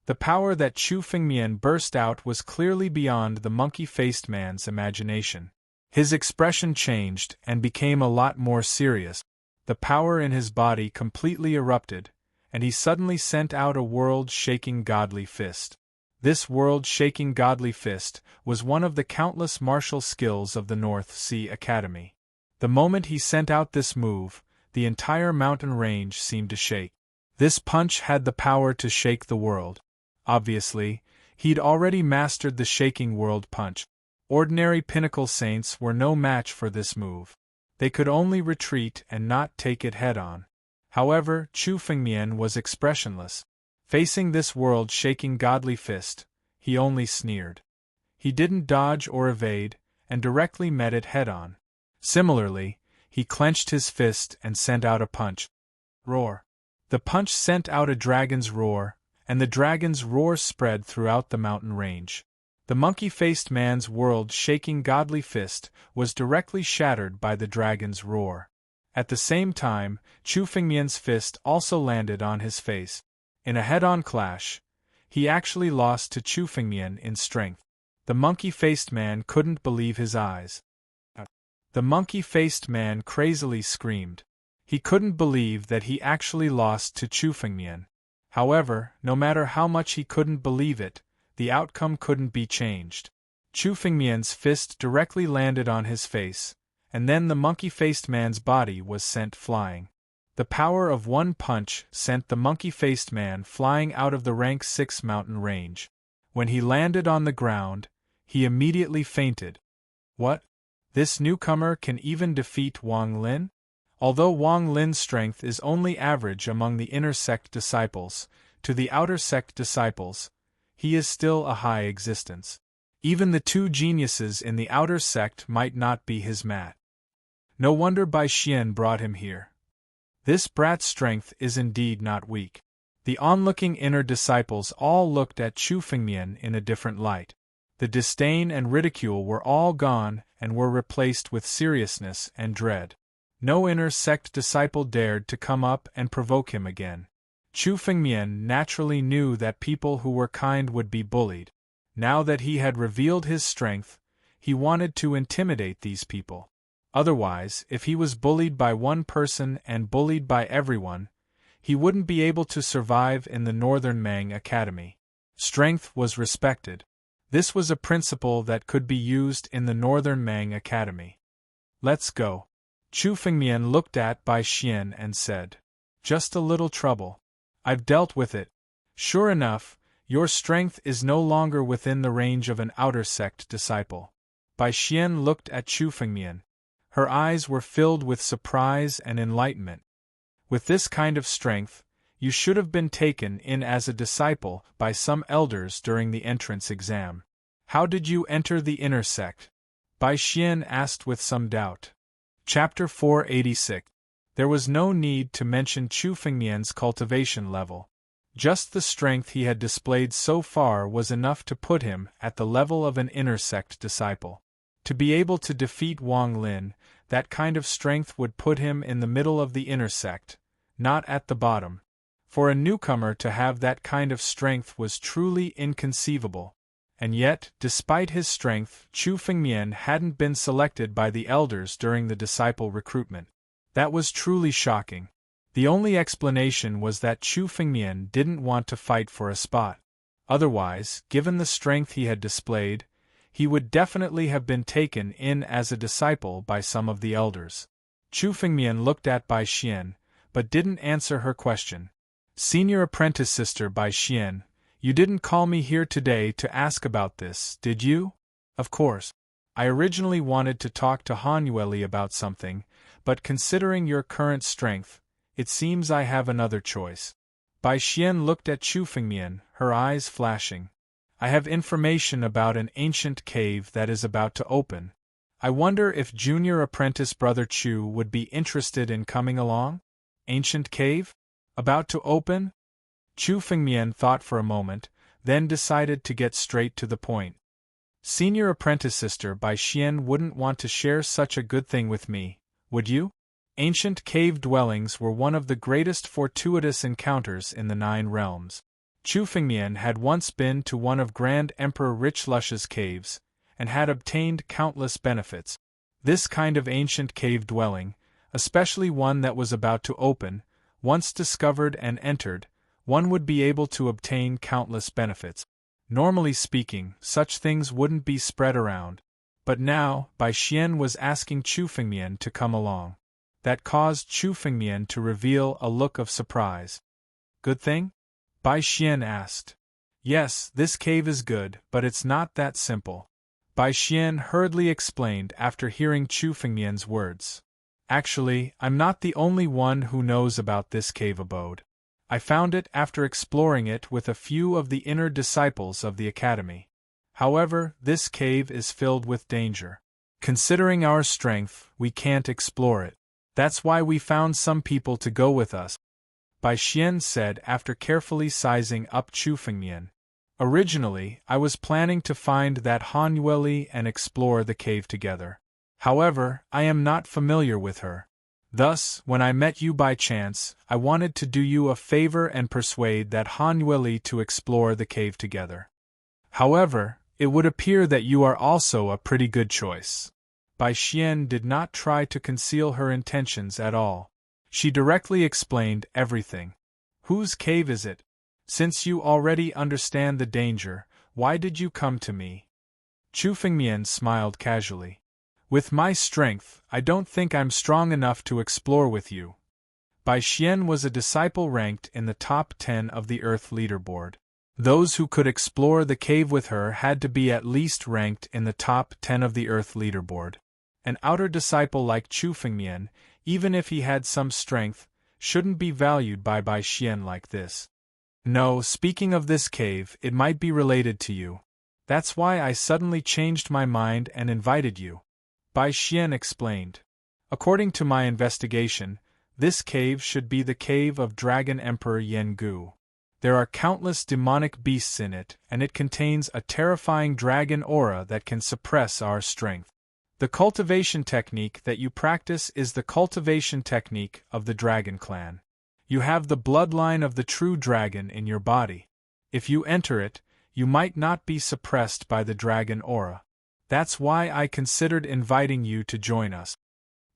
The power that Chu Fengmian burst out was clearly beyond the monkey-faced man's imagination. His expression changed and became a lot more serious. The power in his body completely erupted, and he suddenly sent out a world-shaking godly fist. This world-shaking godly fist was one of the countless martial skills of the North Sea Academy. The moment he sent out this move, the entire mountain range seemed to shake. This punch had the power to shake the world. Obviously, he'd already mastered the shaking world punch. Ordinary pinnacle saints were no match for this move. They could only retreat and not take it head-on. However, Chu Fengmian was expressionless. Facing this world-shaking godly fist, he only sneered. He didn't dodge or evade, and directly met it head-on. Similarly, he clenched his fist and sent out a punch. Roar. The punch sent out a dragon's roar, and the dragon's roar spread throughout the mountain range. The monkey-faced man's world-shaking godly fist was directly shattered by the dragon's roar. At the same time, Chu Fengmian's fist also landed on his face. In a head-on clash, he actually lost to Chu Fengmian in strength. The monkey-faced man couldn't believe his eyes. The monkey-faced man crazily screamed. He couldn't believe that he actually lost to Chu Fengmian. However, no matter how much he couldn't believe it, the outcome couldn't be changed. Chu Fengmian's fist directly landed on his face, and then the monkey-faced man's body was sent flying. The power of one punch sent the monkey-faced man flying out of the rank 6 mountain range. When he landed on the ground, he immediately fainted. What? This newcomer can even defeat Wang Lin? Although Wang Lin's strength is only average among the inner sect disciples, to the outer sect disciples, he is still a high existence. Even the 2 geniuses in the outer sect might not be his match. No wonder Bai Xian brought him here. This brat's strength is indeed not weak. The onlooking inner disciples all looked at Chu Fengmian in a different light. The disdain and ridicule were all gone and were replaced with seriousness and dread. No inner sect disciple dared to come up and provoke him again. Chu Fengmian naturally knew that people who were kind would be bullied. Now that he had revealed his strength, he wanted to intimidate these people. Otherwise, if he was bullied by one person and bullied by everyone, he wouldn't be able to survive in the Northern Mang Academy. Strength was respected. This was a principle that could be used in the Northern Mang Academy. Let's go. Chu Fengmian looked at Bai Xian and said, "Just a little trouble. I've dealt with it. Sure enough, your strength is no longer within the range of an outer sect disciple." Bai Xian looked at Chu Fengmian. Her eyes were filled with surprise and enlightenment. With this kind of strength, you should have been taken in as a disciple by some elders during the entrance exam. How did you enter the inner sect? Bai Xian asked with some doubt. Chapter 486. There was no need to mention Chu Fengmian's cultivation level. Just the strength he had displayed so far was enough to put him at the level of an inner sect disciple. To be able to defeat Wang Lin, that kind of strength would put him in the middle of the inner sect, not at the bottom. For a newcomer to have that kind of strength was truly inconceivable. And yet, despite his strength, Chu Fengmian hadn't been selected by the elders during the disciple recruitment. That was truly shocking. The only explanation was that Chu Fengmian didn't want to fight for a spot. Otherwise, given the strength he had displayed, he would definitely have been taken in as a disciple by some of the elders. Chu Fengmian looked at Bai Xian, but didn't answer her question. "Senior apprentice sister Bai Xian, you didn't call me here today to ask about this, did you?" "Of course. I originally wanted to talk to Han Yueli about something, but considering your current strength, it seems I have another choice." Bai Xian looked at Chu Fengmian, her eyes flashing. "I have information about an ancient cave that is about to open. I wonder if junior apprentice brother Chu would be interested in coming along?" "Ancient cave? About to open?" Chu Fengmian thought for a moment, then decided to get straight to the point. "Senior apprentice sister Bai Xian wouldn't want to share such a good thing with me, would you?" Ancient cave dwellings were one of the greatest fortuitous encounters in the 9 realms. Chu Fengmian had once been to one of Grand Emperor Richlush's caves, and had obtained countless benefits. This kind of ancient cave dwelling, especially one that was about to open, once discovered and entered, one would be able to obtain countless benefits. Normally speaking, such things wouldn't be spread around. But now, Bai Xian was asking Chu Fengmian to come along. That caused Chu Fengmian to reveal a look of surprise. "Good thing?" Bai Xian asked. "Yes, this cave is good, but it's not that simple. Bai Xian hurriedly explained after hearing Chu Fengmian's words. Actually, I'm not the only one who knows about this cave abode. I found it after exploring it with a few of the inner disciples of the academy. However, this cave is filled with danger. Considering our strength, we can't explore it. That's why we found some people to go with us, Bai Xian said after carefully sizing up Chu Fengmian. Originally, I was planning to find that Han Yueli and explore the cave together. However, I am not familiar with her. Thus, when I met you by chance, I wanted to do you a favor and persuade that Han Yueli to explore the cave together. However, it would appear that you are also a pretty good choice. Bai Xian did not try to conceal her intentions at all. She directly explained everything. Whose cave is it? Since you already understand the danger, why did you come to me? Chu Fengmian smiled casually. With my strength, I don't think I'm strong enough to explore with you. Bai Xian was a disciple ranked in the top 10 of the Earth leaderboard. Those who could explore the cave with her had to be at least ranked in the top 10 of the Earth leaderboard. An outer disciple like Chu Fengmian, even if he had some strength, shouldn't be valued by Bai Xian like this. No, speaking of this cave, it might be related to you. That's why I suddenly changed my mind and invited you. Bai Xian explained. According to my investigation, this cave should be the cave of Dragon Emperor Yen Gu. There are countless demonic beasts in it, and it contains a terrifying dragon aura that can suppress our strength. The cultivation technique that you practice is the cultivation technique of the Dragon Clan. You have the bloodline of the true dragon in your body. If you enter it, you might not be suppressed by the dragon aura. That's why I considered inviting you to join us.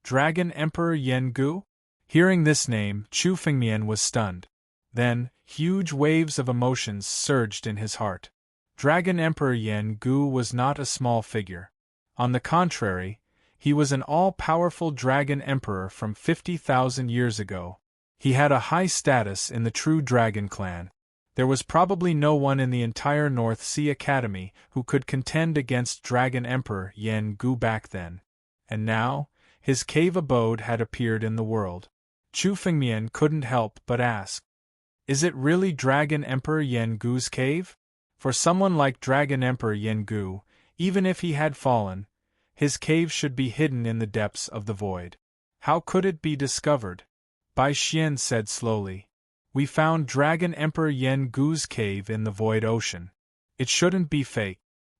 Dragon Emperor Yen Gu? Hearing this name, Chu Fengmian was stunned. Then, huge waves of emotions surged in his heart. Dragon Emperor Yen Gu was not a small figure. On the contrary, he was an all-powerful dragon emperor from 50,000 years ago. He had a high status in the true dragon clan. There was probably no one in the entire North Sea Academy who could contend against Dragon Emperor Yen Gu back then. And now, his cave abode had appeared in the world. Chu Fengmian couldn't help but ask, is it really Dragon Emperor Yen Gu's cave? For someone like Dragon Emperor Yen Gu, even if he had fallen, his cave should be hidden in the depths of the void. How could it be discovered? Bai Xian said slowly. We found Dragon Emperor Yen Gu's cave in the Void Ocean. It shouldn't be fake.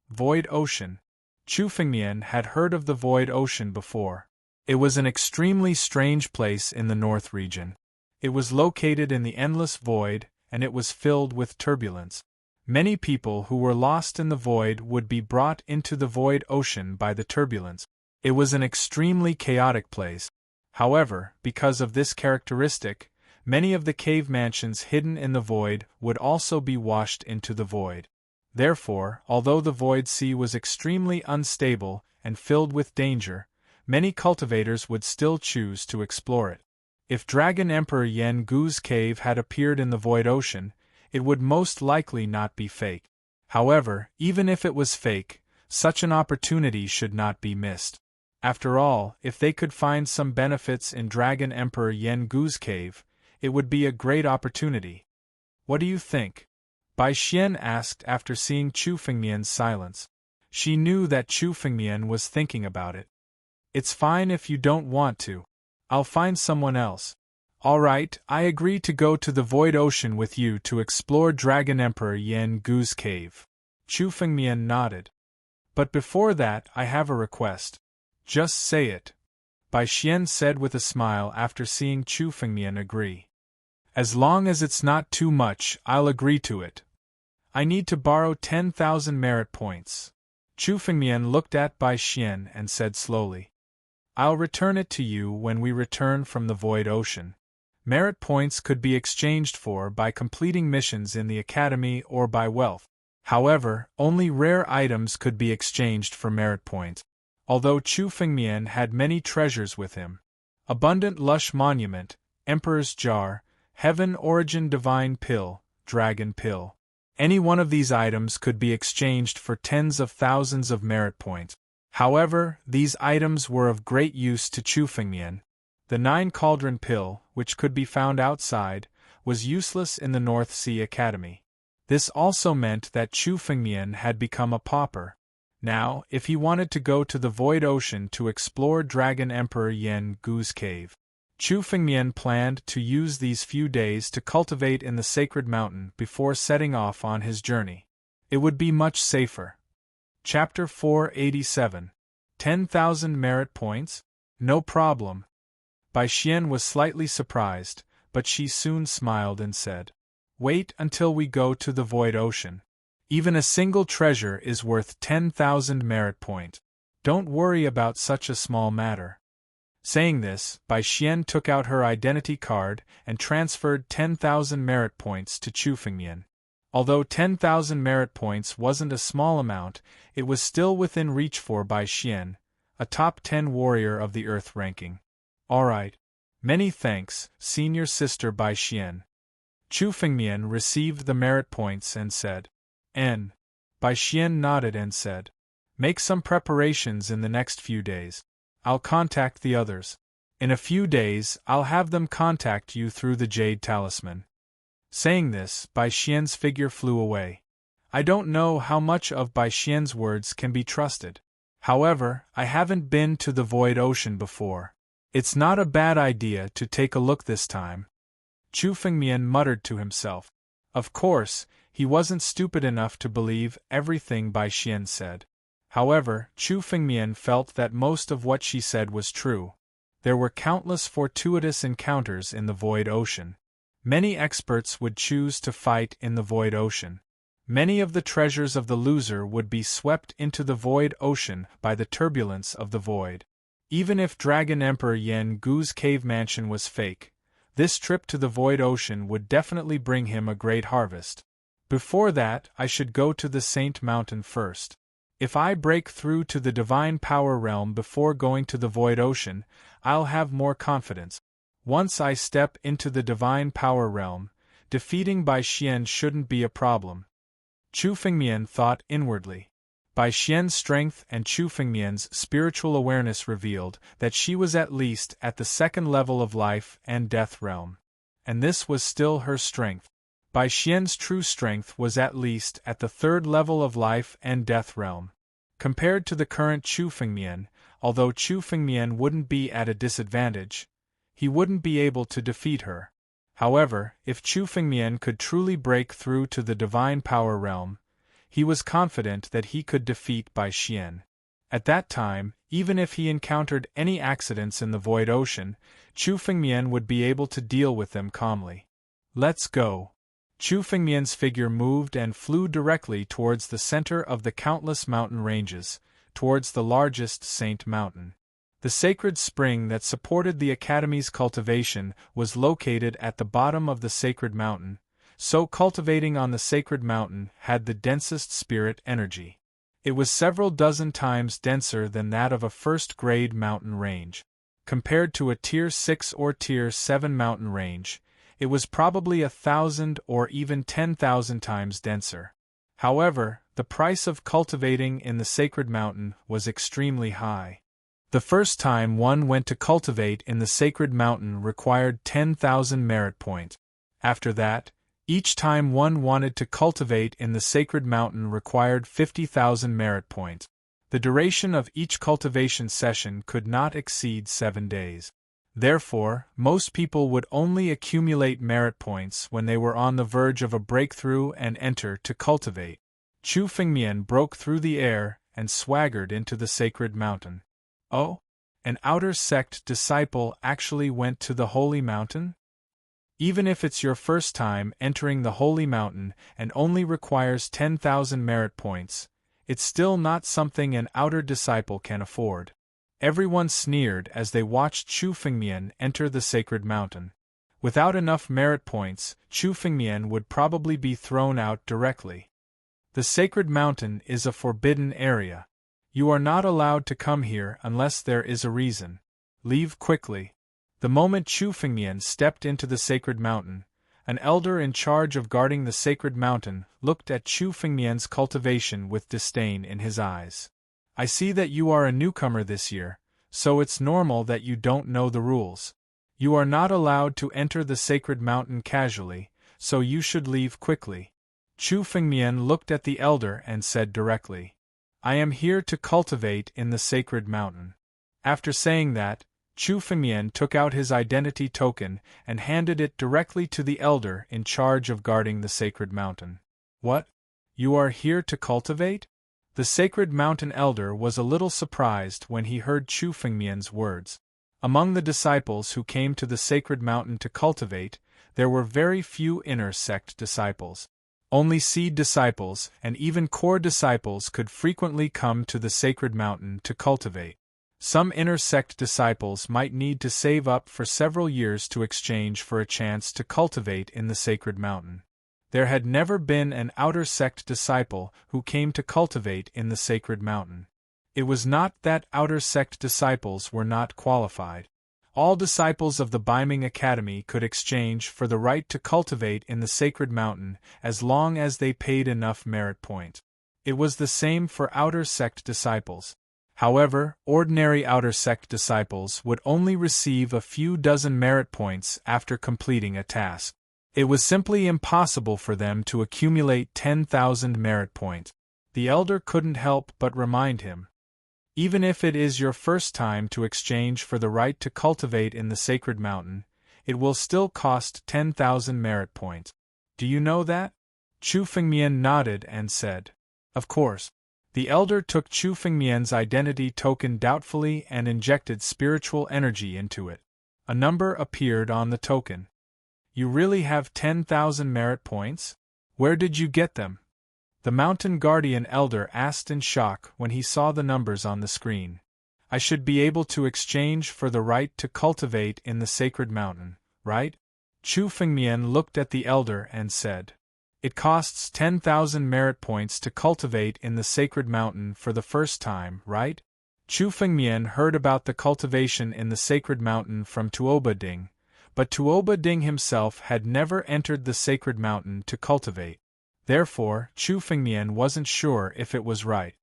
Void Ocean. Chu Fengmian had heard of the Void Ocean before. It was an extremely strange place in the North region. It was located in the endless void, and it was filled with turbulence. Many people who were lost in the void would be brought into the Void Ocean by the turbulence. It was an extremely chaotic place. However, because of this characteristic, many of the cave mansions hidden in the void would also be washed into the void. Therefore, although the Void Sea was extremely unstable and filled with danger, many cultivators would still choose to explore it. If Dragon Emperor Yen Gu's cave had appeared in the Void Ocean, it would most likely not be fake. However, even if it was fake, such an opportunity should not be missed. After all, if they could find some benefits in Dragon Emperor Yen Gu's cave, it would be a great opportunity. What do you think? Bai Xian asked after seeing Chu Fengmian's silence. She knew that Chu Fengmian was thinking about it. It's fine if you don't want to. I'll find someone else. All right, I agree to go to the Void Ocean with you to explore Dragon Emperor Yen Gu's cave. Chu Fengmian nodded. But before that, I have a request. Just say it. Bai Xian said with a smile after seeing Chu Fengmian agree. As long as it's not too much, I'll agree to it. I need to borrow 10,000 merit points. Chu Fengmian looked at Bai Xian and said slowly. I'll return it to you when we return from the Void Ocean. Merit points could be exchanged for by completing missions in the academy or by wealth. However, only rare items could be exchanged for merit points. Although Chu Fengmian had many treasures with him. Abundant lush monument, Emperor's Jar, Heaven Origin Divine Pill, Dragon Pill. Any one of these items could be exchanged for tens of thousands of merit points. However, these items were of great use to Chu Fengmian. The 9-cauldron pill, which could be found outside, was useless in the North Sea Academy. This also meant that Chu Fengmian had become a pauper. Now, if he wanted to go to the Void Ocean to explore Dragon Emperor Yen Gu's cave, Chu Fengmian planned to use these few days to cultivate in the sacred mountain before setting off on his journey. It would be much safer. Chapter 487. 10,000 merit points? No problem. Bai Xian was slightly surprised, but she soon smiled and said, "Wait until we go to the Void Ocean. Even a single treasure is worth 10,000 merit points. Don't worry about such a small matter." Saying this, Bai Xian took out her identity card and transferred 10,000 merit points to Chu Fengmian. Although 10,000 merit points wasn't a small amount, it was still within reach for Bai Xian, a top 10 warrior of the Earth ranking. "Alright. Many thanks, senior sister Bai Xian." Chu Fengmian received the merit points and said, "N." Bai Xian nodded and said, "Make some preparations in the next few days. I'll contact the others. In a few days, I'll have them contact you through the Jade Talisman." Saying this, Bai Xian's figure flew away. I don't know how much of Bai Xian's words can be trusted. However, I haven't been to the Void Ocean before. It's not a bad idea to take a look this time. Chu Fengmian muttered to himself. Of course, he wasn't stupid enough to believe everything Bai Xian said. However, Chu Fengmian felt that most of what she said was true. There were countless fortuitous encounters in the Void Ocean. Many experts would choose to fight in the Void Ocean. Many of the treasures of the loser would be swept into the Void Ocean by the turbulence of the void. Even if Dragon Emperor Yen Gu's cave mansion was fake, this trip to the Void Ocean would definitely bring him a great harvest. Before that, I should go to the Saint Mountain first. If I break through to the Divine Power Realm before going to the Void Ocean, I'll have more confidence. Once I step into the Divine Power Realm, defeating Bai Xian shouldn't be a problem. Chu Fengmian thought inwardly. Bai Xian's strength and Chu Fengmian's spiritual awareness revealed that she was at least at the second level of life and death realm. And this was still her strength. Bai Xian's true strength was at least at the third level of life and death realm. Compared to the current Chu Fengmian, although Chu Fengmian wouldn't be at a disadvantage, he wouldn't be able to defeat her. However, if Chu Fengmian could truly break through to the Divine Power Realm, he was confident that he could defeat Bai Xian. At that time, even if he encountered any accidents in the Void Ocean, Chu Fengmian would be able to deal with them calmly. "Let's go." Chu Fengmian's figure moved and flew directly towards the center of the countless mountain ranges, towards the largest Saint Mountain. The sacred spring that supported the Academy's cultivation was located at the bottom of the sacred mountain, so cultivating on the sacred mountain had the densest spirit energy. It was several dozen times denser than that of a first-grade mountain range. Compared to a Tier 6 or Tier 7 mountain range, it was probably 1,000 or even 10,000 times denser. However, the price of cultivating in the sacred mountain was extremely high. The first time one went to cultivate in the sacred mountain required 10,000 merit points. After that, each time one wanted to cultivate in the sacred mountain required 50,000 merit points. The duration of each cultivation session could not exceed 7 days. Therefore, most people would only accumulate merit points when they were on the verge of a breakthrough and enter to cultivate. Chu Fengmian broke through the air and swaggered into the sacred mountain. Oh? An outer sect disciple actually went to the holy mountain? Even if it's your first time entering the holy mountain and only requires 10,000 merit points, it's still not something an outer disciple can afford. Everyone sneered as they watched Chu Fengmian enter the sacred mountain. Without enough merit points, Chu Fengmian would probably be thrown out directly. The sacred mountain is a forbidden area. You are not allowed to come here unless there is a reason. Leave quickly. The moment Chu Fengmian stepped into the sacred mountain, an elder in charge of guarding the sacred mountain, looked at Chu Fengmian's cultivation with disdain in his eyes. I see that you are a newcomer this year, so it's normal that you don't know the rules. You are not allowed to enter the sacred mountain casually, so you should leave quickly. Chu Fengmian looked at the elder and said directly, I am here to cultivate in the sacred mountain. After saying that, Chu Fengmian took out his identity token and handed it directly to the elder in charge of guarding the sacred mountain. What? You are here to cultivate? The sacred mountain elder was a little surprised when he heard Chu Fengmian's words. Among the disciples who came to the sacred mountain to cultivate, there were very few inner sect disciples. Only seed disciples and even core disciples could frequently come to the sacred mountain to cultivate. Some inner sect disciples might need to save up for several years to exchange for a chance to cultivate in the sacred mountain. There had never been an outer sect disciple who came to cultivate in the sacred mountain. It was not that outer sect disciples were not qualified. All disciples of the Beiming Academy could exchange for the right to cultivate in the sacred mountain as long as they paid enough merit points. It was the same for outer sect disciples. However, ordinary outer sect disciples would only receive a few dozen merit points after completing a task. It was simply impossible for them to accumulate 10,000 merit points. The elder couldn't help but remind him. Even if it is your first time to exchange for the right to cultivate in the sacred mountain, it will still cost 10,000 merit points. Do you know that? Chu Fengmian nodded and said, Of course. The elder took Chu Fengmian's identity token doubtfully and injected spiritual energy into it. A number appeared on the token. You really have 10,000 merit points? Where did you get them? The mountain guardian elder asked in shock when he saw the numbers on the screen. I should be able to exchange for the right to cultivate in the sacred mountain, right? Chu Fengmian looked at the elder and said, It costs 10,000 merit points to cultivate in the sacred mountain for the first time, right? Chu Fengmian heard about the cultivation in the sacred mountain from Tuoba Ding, but Tuoba Ding himself had never entered the sacred mountain to cultivate. Therefore, Chu Fengmian wasn't sure if it was right.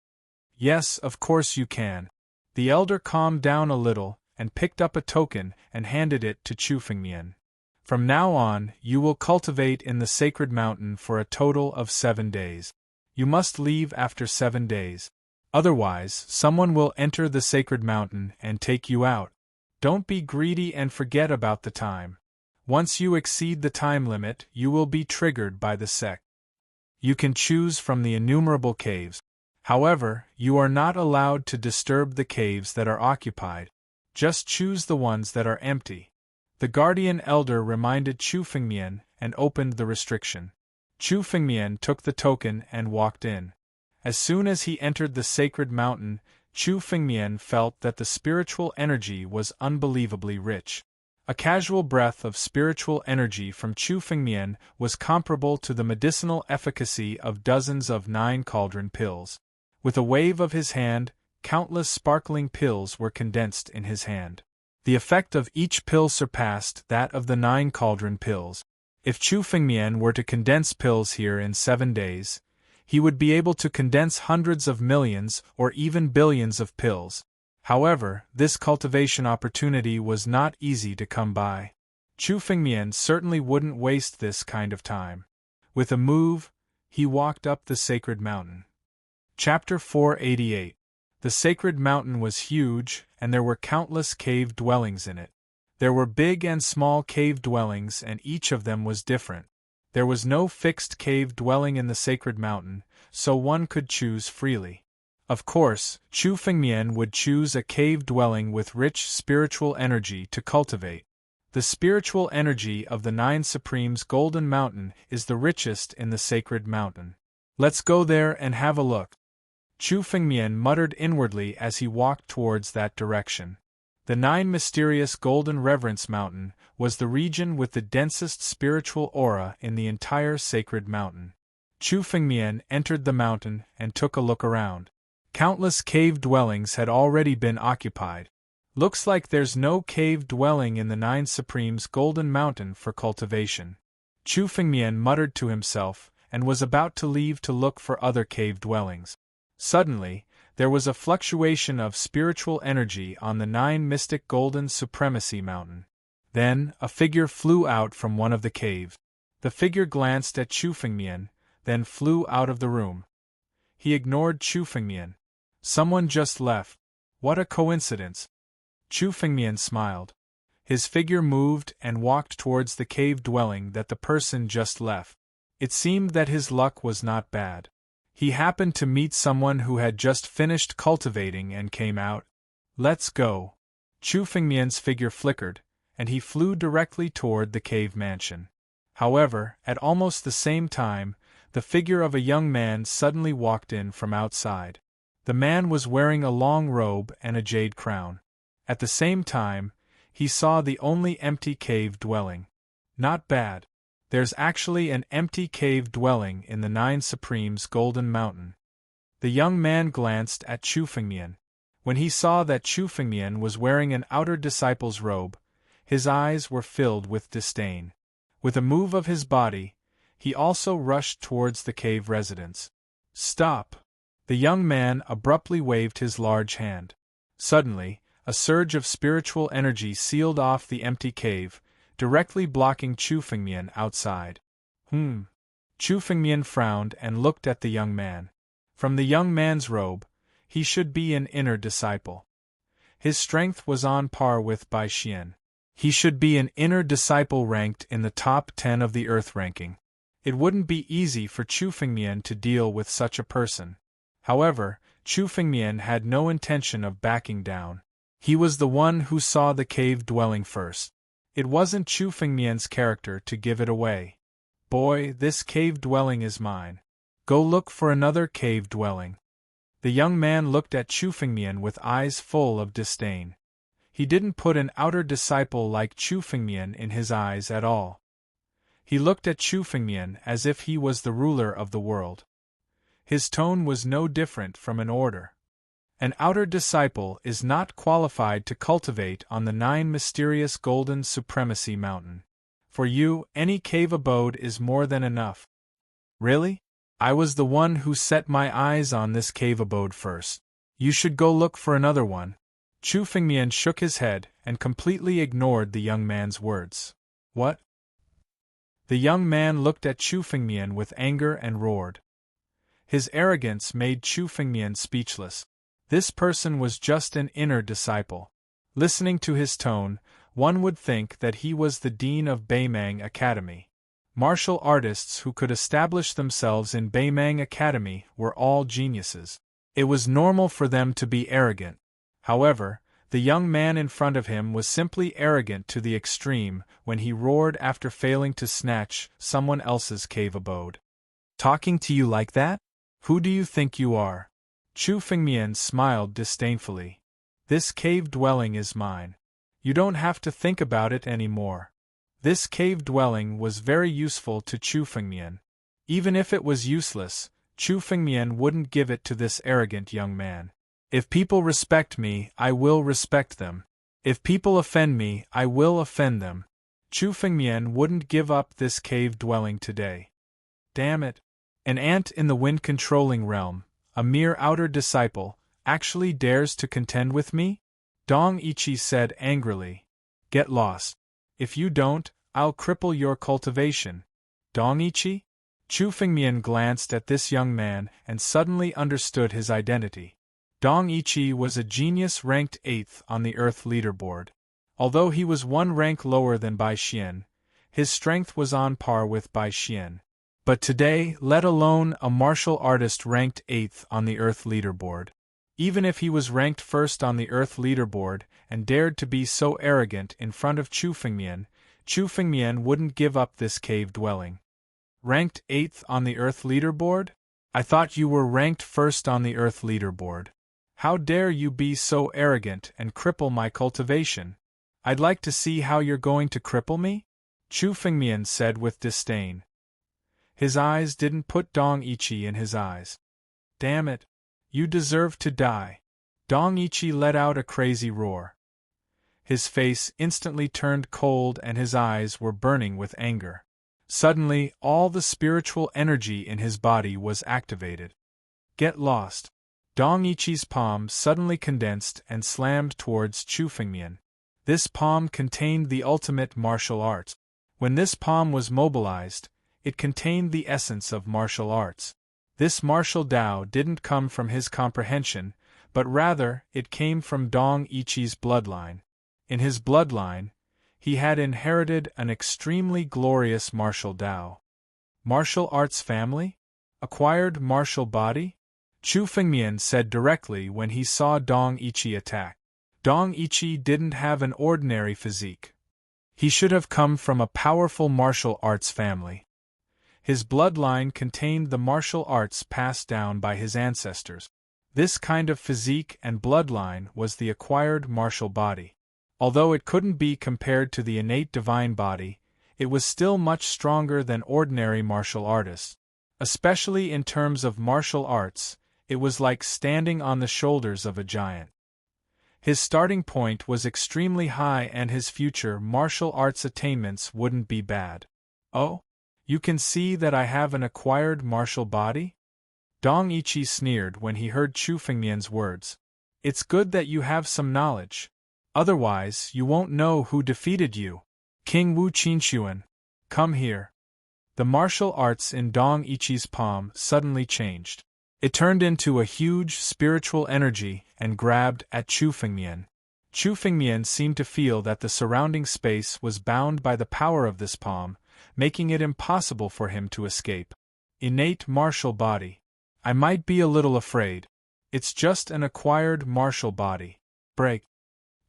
Yes, of course you can. The elder calmed down a little and picked up a token and handed it to Chu Fengmian. From now on, you will cultivate in the sacred mountain for a total of 7 days. You must leave after 7 days. Otherwise, someone will enter the sacred mountain and take you out. Don't be greedy and forget about the time. Once you exceed the time limit, you will be triggered by the sect. You can choose from the innumerable caves. However, you are not allowed to disturb the caves that are occupied. Just choose the ones that are empty. The guardian elder reminded Chu Fengmian and opened the restriction. Chu Fengmian took the token and walked in. As soon as he entered the sacred mountain, Chu Fengmian felt that the spiritual energy was unbelievably rich. A casual breath of spiritual energy from Chu Fengmian was comparable to the medicinal efficacy of dozens of 9 cauldron pills. With a wave of his hand, countless sparkling pills were condensed in his hand. The effect of each pill surpassed that of the 9 cauldron pills. If Chu Fengmian were to condense pills here in 7 days, he would be able to condense hundreds of millions or even billions of pills. However, this cultivation opportunity was not easy to come by. Chu Fengmian certainly wouldn't waste this kind of time. With a move, he walked up the sacred mountain. Chapter 488. The sacred mountain was huge, and there were countless cave dwellings in it. There were big and small cave dwellings, and each of them was different. There was no fixed cave dwelling in the sacred mountain, so one could choose freely. Of course, Chu Fengmian would choose a cave dwelling with rich spiritual energy to cultivate. The spiritual energy of the 9 Supremes' Golden Mountain is the richest in the sacred mountain. Let's go there and have a look. Chu Fengmian muttered inwardly as he walked towards that direction. The 9 mysterious Golden Reverence Mountain was the region with the densest spiritual aura in the entire sacred mountain. Chu Fengmian entered the mountain and took a look around. Countless cave dwellings had already been occupied. Looks like there's no cave dwelling in the 9 Supremes' Golden Mountain for cultivation. Chu Fengmian muttered to himself, and was about to leave to look for other cave dwellings. Suddenly, there was a fluctuation of spiritual energy on the 9 mystic golden supremacy mountain. Then, a figure flew out from one of the caves. The figure glanced at Chu Fengmian, then flew out of the room. He ignored Chu Fengmian. Someone just left. What a coincidence. Chu Fengmian smiled. His figure moved and walked towards the cave dwelling that the person just left. It seemed that his luck was not bad. He happened to meet someone who had just finished cultivating and came out. Let's go. Chu Fengmian's figure flickered, and he flew directly toward the cave mansion. However, at almost the same time, the figure of a young man suddenly walked in from outside. The man was wearing a long robe and a jade crown. At the same time, he saw the only empty cave dwelling. Not bad. There's actually an empty cave dwelling in the 9 Supremes Golden Mountain. The young man glanced at Chu Fengmian. When he saw that Chu Fengmian was wearing an outer disciple's robe, his eyes were filled with disdain. With a move of his body, he also rushed towards the cave residence. Stop! The young man abruptly waved his large hand. Suddenly, a surge of spiritual energy sealed off the empty cave, directly blocking Chu Fengmian outside. Chu Fengmian frowned and looked at the young man. From the young man's robe, he should be an inner disciple. His strength was on par with Bai Xian. He should be an inner disciple ranked in the top 10 of the Earth ranking. It wouldn't be easy for Chu Fengmian to deal with such a person. However, Chu Fengmian had no intention of backing down. He was the one who saw the cave dwelling first. It wasn't Chu Fengmian's character to give it away. Boy, this cave dwelling is mine. Go look for another cave dwelling. The young man looked at Chu Fengmian with eyes full of disdain. He didn't put an outer disciple like Chu Fengmian in his eyes at all. He looked at Chu Fengmian as if he was the ruler of the world. His tone was no different from an order. An outer disciple is not qualified to cultivate on the 9 mysterious golden supremacy mountain. For you, any cave abode is more than enough. Really? I was the one who set my eyes on this cave abode first. You should go look for another one. Chu Fengmian shook his head and completely ignored the young man's words. What? The young man looked at Chu Fengmian with anger and roared. His arrogance made Chu Fengmian speechless. This person was just an inner disciple. Listening to his tone, one would think that he was the dean of Beimang Academy. Martial artists who could establish themselves in Beimang Academy were all geniuses. It was normal for them to be arrogant. However, the young man in front of him was simply arrogant to the extreme when he roared after failing to snatch someone else's cave abode. Talking to you like that? Who do you think you are? Chu Fengmian smiled disdainfully. This cave dwelling is mine. You don't have to think about it anymore. This cave dwelling was very useful to Chu Fengmian. Even if it was useless, Chu Fengmian wouldn't give it to this arrogant young man. If people respect me, I will respect them. If people offend me, I will offend them. Chu Fengmian wouldn't give up this cave dwelling today. Damn it. An ant in the wind-controlling realm, a mere outer disciple, actually dares to contend with me? Dong Ichi said angrily. Get lost. If you don't, I'll cripple your cultivation. Dong Ichi? Chu Fengmian glanced at this young man and suddenly understood his identity. Dong Ichi was a genius ranked 8th on the Earth leaderboard. Although he was 1 rank lower than Bai Xian, his strength was on par with Bai Xian. But today, let alone a martial artist ranked 8th on the Earth leaderboard. Even if he was ranked 1st on the Earth leaderboard and dared to be so arrogant in front of Chu Fengmian wouldn't give up this cave dwelling. Ranked 8th on the Earth leaderboard? I thought you were ranked 1st on the Earth leaderboard. How dare you be so arrogant and cripple my cultivation? I'd like to see how you're going to cripple me? Chu Fengmian said with disdain. His eyes didn't put Dong Ichi in his eyes. Damn it. You deserve to die. Dong Ichi let out a crazy roar. His face instantly turned cold and his eyes were burning with anger. Suddenly, all the spiritual energy in his body was activated. Get lost. Dong Ichi's palm suddenly condensed and slammed towards Chu Fengmian. This palm contained the ultimate martial arts. When this palm was mobilized, it contained the essence of martial arts. This martial Tao didn't come from his comprehension, but rather it came from Dong Ichi's bloodline. In his bloodline, he had inherited an extremely glorious martial Tao. Martial arts family? Acquired martial body? Chu Fengmian said directly when he saw Dong Ichi attack. Dong Ichi didn't have an ordinary physique. He should have come from a powerful martial arts family. His bloodline contained the martial arts passed down by his ancestors. This kind of physique and bloodline was the acquired martial body. Although it couldn't be compared to the innate divine body, it was still much stronger than ordinary martial artists. Especially in terms of martial arts, it was like standing on the shoulders of a giant. His starting point was extremely high and his future martial arts attainments wouldn't be bad. Oh? You can see that I have an acquired martial body? Dong Ichi sneered when he heard Chu Fengmian's words. It's good that you have some knowledge. Otherwise, you won't know who defeated you. King Wu Qinxuan, come here. The martial arts in Dong Ichi's palm suddenly changed. It turned into a huge spiritual energy and grabbed at Chu Fengmian. Chu Fengmian seemed to feel that the surrounding space was bound by the power of this palm, making it impossible for him to escape. Innate martial body. I might be a little afraid. It's just an acquired martial body. Break.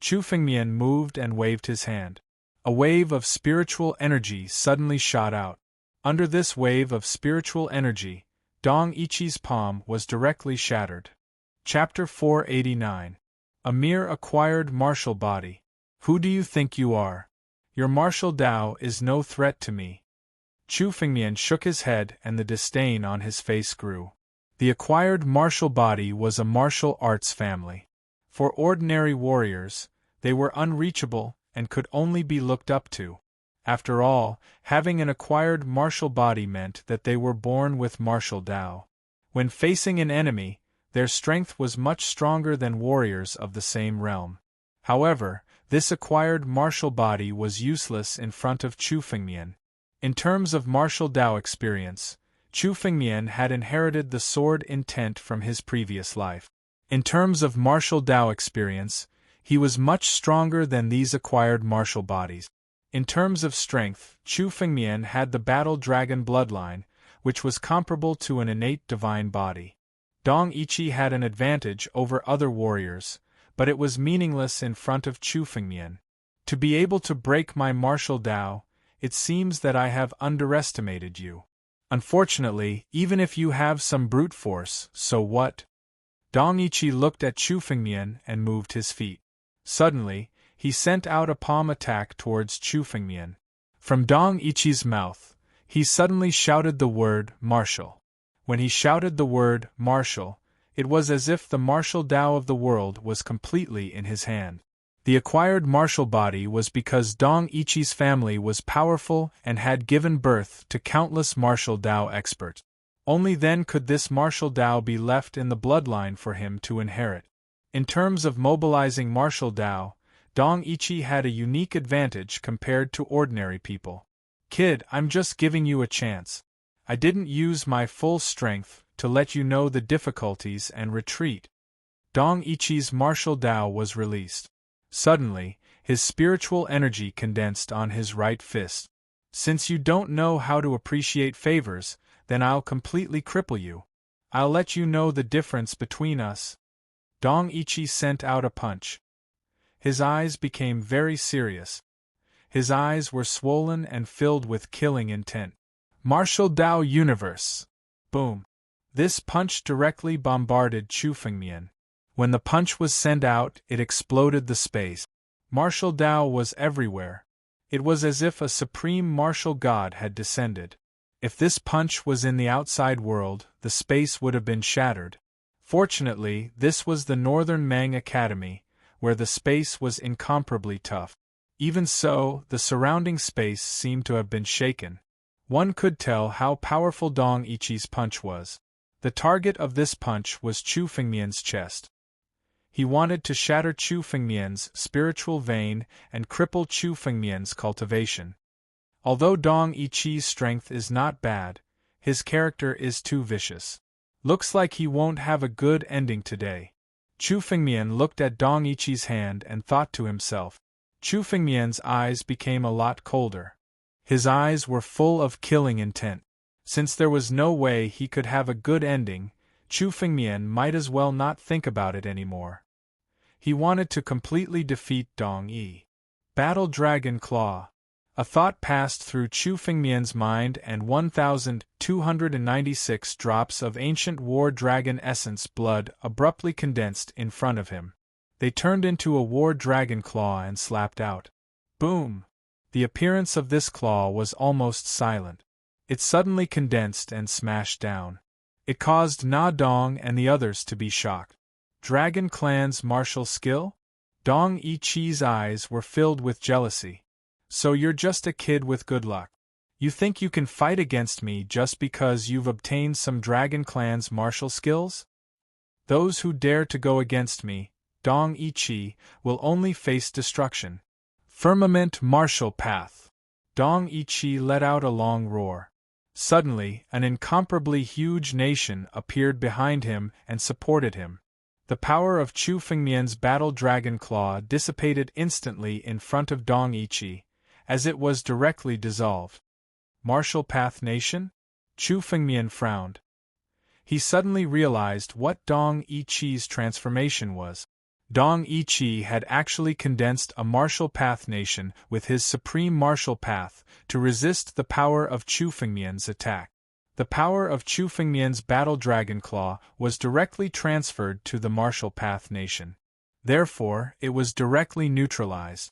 Chu Fengmian moved and waved his hand. A wave of spiritual energy suddenly shot out. Under this wave of spiritual energy, Dong Ichi's palm was directly shattered. Chapter 489. A mere acquired martial body. Who do you think you are? Your martial Tao is no threat to me. Chu Fengmian shook his head and the disdain on his face grew. The acquired martial body was a martial arts family. For ordinary warriors, they were unreachable and could only be looked up to. After all, having an acquired martial body meant that they were born with martial Tao. When facing an enemy, their strength was much stronger than warriors of the same realm. However, this acquired martial body was useless in front of Chu Fengmian. In terms of martial Tao experience, Chu Fengmian had inherited the sword intent from his previous life. In terms of martial Tao experience, he was much stronger than these acquired martial bodies. In terms of strength, Chu Fengmian had the battle dragon bloodline, which was comparable to an innate divine body. Dong Ichi had an advantage over other warriors, but it was meaningless in front of Chu Fengmian. To be able to break my martial Tao, it seems that I have underestimated you. Unfortunately, even if you have some brute force, so what? Dong Ichi looked at Chu Fengmian and moved his feet. Suddenly, he sent out a palm attack towards Chu Fengmian. From Dong Ichi's mouth, he suddenly shouted the word martial. When he shouted the word martial, it was as if the martial Tao of the world was completely in his hand. The acquired martial body was because Dong Ichi's family was powerful and had given birth to countless martial Tao experts. Only then could this martial Tao be left in the bloodline for him to inherit. In terms of mobilizing martial Tao, Dong Ichi had a unique advantage compared to ordinary people. Kid, I'm just giving you a chance. I didn't use my full strength to let you know the difficulties and retreat. Dong Ichi's martial Tao was released. Suddenly, his spiritual energy condensed on his right fist. Since you don't know how to appreciate favors, then I'll completely cripple you. I'll let you know the difference between us. Dong Ichi sent out a punch. His eyes became very serious. His eyes were swollen and filled with killing intent. Martial Tao Universe! Boom! This punch directly bombarded Chu Fengmian. When the punch was sent out, it exploded the space. Martial Tao was everywhere. It was as if a supreme martial god had descended. If this punch was in the outside world, the space would have been shattered. Fortunately, this was the Northern Mang Academy, where the space was incomparably tough. Even so, the surrounding space seemed to have been shaken. One could tell how powerful Dong Ichi's punch was. The target of this punch was Chu Fengmian's chest. He wanted to shatter Chu Fengmian's spiritual vein and cripple Chu Fengmian's cultivation. Although Dong Ichi's strength is not bad, his character is too vicious. Looks like he won't have a good ending today. Chu Fengmian looked at Dong Ichi's hand and thought to himself. Chu Fengmian's eyes became a lot colder. His eyes were full of killing intent. Since there was no way he could have a good ending, Chu Fengmian might as well not think about it anymore. He wanted to completely defeat Dong Yi. Battle Dragon Claw. A thought passed through Chu Fengmian's mind and 1,296 drops of ancient war dragon essence blood abruptly condensed in front of him. They turned into a war dragon claw and slapped out. Boom! The appearance of this claw was almost silent. It suddenly condensed and smashed down. It caused Na Dong and the others to be shocked. Dragon Clan's martial skill? Dong Ichi's eyes were filled with jealousy. So you're just a kid with good luck. You think you can fight against me just because you've obtained some Dragon Clan's martial skills? Those who dare to go against me, Dong Ichi, will only face destruction. Firmament Martial Path. Dong Ichi let out a long roar. Suddenly, an incomparably huge nation appeared behind him and supported him. The power of Chu Fengmian's Battle Dragon Claw dissipated instantly in front of Dong Ichi, as it was directly dissolved. Martial Path Nation? Chu Fengmian frowned. He suddenly realized what Dong Ichi's transformation was. Dong Ichi had actually condensed a martial path nation with his supreme martial path to resist the power of Chu Fengmian's attack. The power of Chu Fengmian's Battle Dragon Claw was directly transferred to the martial path nation. Therefore, it was directly neutralized.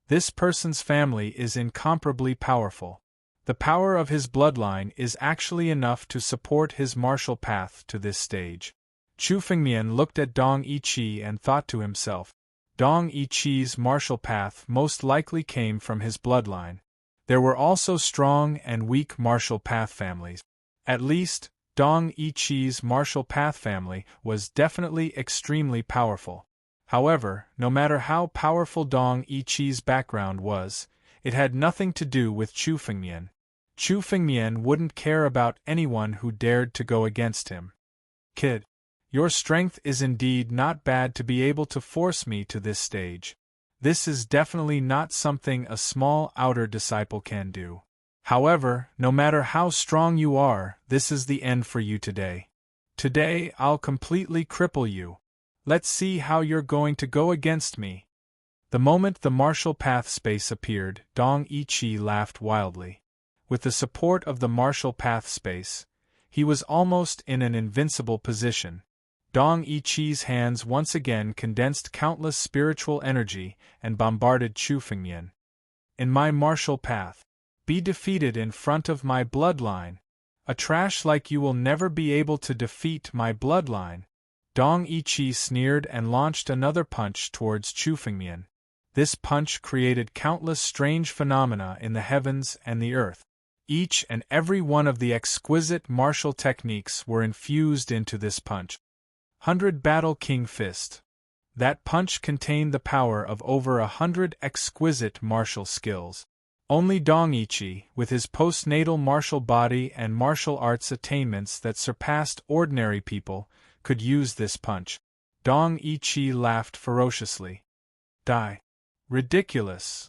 This person's family is incomparably powerful. The power of his bloodline is actually enough to support his martial path to this stage. Chu Fengmian looked at Dong Ichi and thought to himself. Dong Ichi's martial path most likely came from his bloodline. There were also strong and weak martial path families. At least, Dong Ichi's martial path family was definitely extremely powerful. However, no matter how powerful Dong Ichi's background was, it had nothing to do with Chu Fengmian. Chu Fengmian wouldn't care about anyone who dared to go against him. Kid, your strength is indeed not bad to be able to force me to this stage. This is definitely not something a small outer disciple can do. However, no matter how strong you are, this is the end for you today. Today I'll completely cripple you. Let's see how you're going to go against me. The moment the martial path space appeared, Dong Ichi laughed wildly. With the support of the martial path space, he was almost in an invincible position. Dong Ichi's hands once again condensed countless spiritual energy and bombarded Chu Fengmian. In my martial path, be defeated in front of my bloodline. A trash like you will never be able to defeat my bloodline. Dong Ichi sneered and launched another punch towards Chu Fengmian. This punch created countless strange phenomena in the heavens and the earth. Each and every one of the exquisite martial techniques were infused into this punch. 100 Battle King Fist. That punch contained the power of over 100 exquisite martial skills. Only Dong Ichi, with his postnatal martial body and martial arts attainments that surpassed ordinary people, could use this punch. Dong Ichi laughed ferociously. Die. Ridiculous.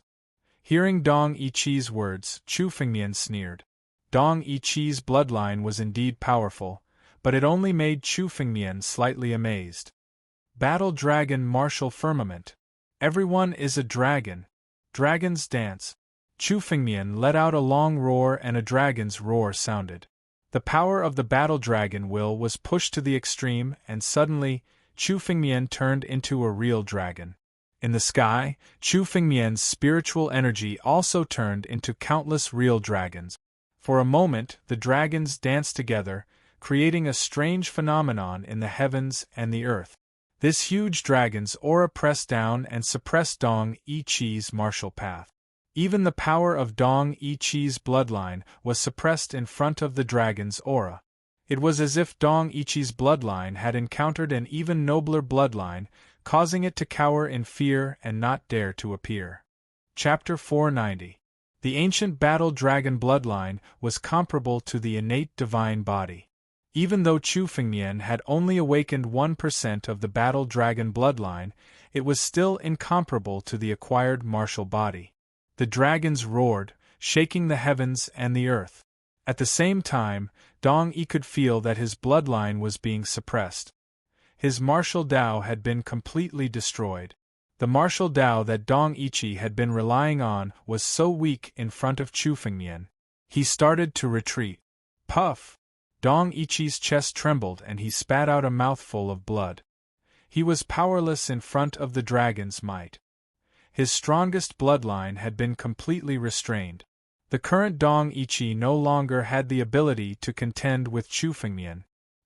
Hearing Dong Ichi's words, Chu Fengmian sneered. Dong Ichi's bloodline was indeed powerful, but it only made Chu Fengmian slightly amazed. Battle Dragon Martial Firmament. Everyone is a dragon. Dragons dance. Chu Fengmian let out a long roar and a dragon's roar sounded. The power of the battle dragon will was pushed to the extreme and suddenly, Chu Fengmian turned into a real dragon. In the sky, Chu Fengmian's spiritual energy also turned into countless real dragons. For a moment, the dragons danced together, creating a strange phenomenon in the heavens and the earth. This huge dragon's aura pressed down and suppressed Dong Ichi's martial path. Even the power of Dong Ichi's bloodline was suppressed in front of the dragon's aura. It was as if Dong Ichi's bloodline had encountered an even nobler bloodline, causing it to cower in fear and not dare to appear. Chapter 490. The ancient battle dragon bloodline was comparable to the innate divine body. Even though Chu Fengmian had only awakened 1% of the battle dragon bloodline, it was still incomparable to the acquired martial body. The dragons roared, shaking the heavens and the earth. At the same time, Dong Yi could feel that his bloodline was being suppressed. His martial Tao had been completely destroyed. The martial Tao that Dong Ichi had been relying on was so weak in front of Chu Fengmian. He started to retreat. Puff! Dong Ichi's chest trembled and he spat out a mouthful of blood. He was powerless in front of the dragon's might. His strongest bloodline had been completely restrained. The current Dong Ichi no longer had the ability to contend with Chu Fengmian.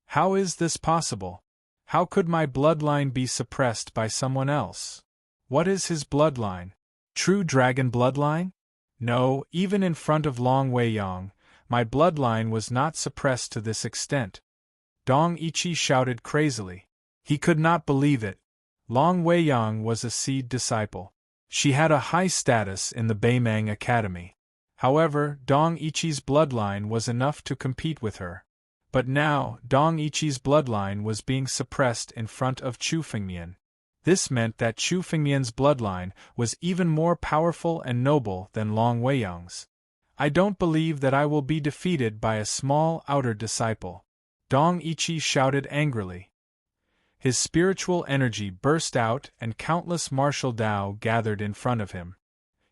How is this possible? How could my bloodline be suppressed by someone else? What is his bloodline? True dragon bloodline? No, even in front of Long Weiyang, my bloodline was not suppressed to this extent. Dong Ichi shouted crazily. He could not believe it. Long Weiyang was a seed disciple. She had a high status in the Beimang Academy. However, Dong Ichi's bloodline was enough to compete with her. But now, Dong Ichi's bloodline was being suppressed in front of Chu Fengmian. This meant that Chu Fengmian's bloodline was even more powerful and noble than Long Weiyang's. I don't believe that I will be defeated by a small outer disciple. Dong Ichi shouted angrily. His spiritual energy burst out and countless martial Tao gathered in front of him.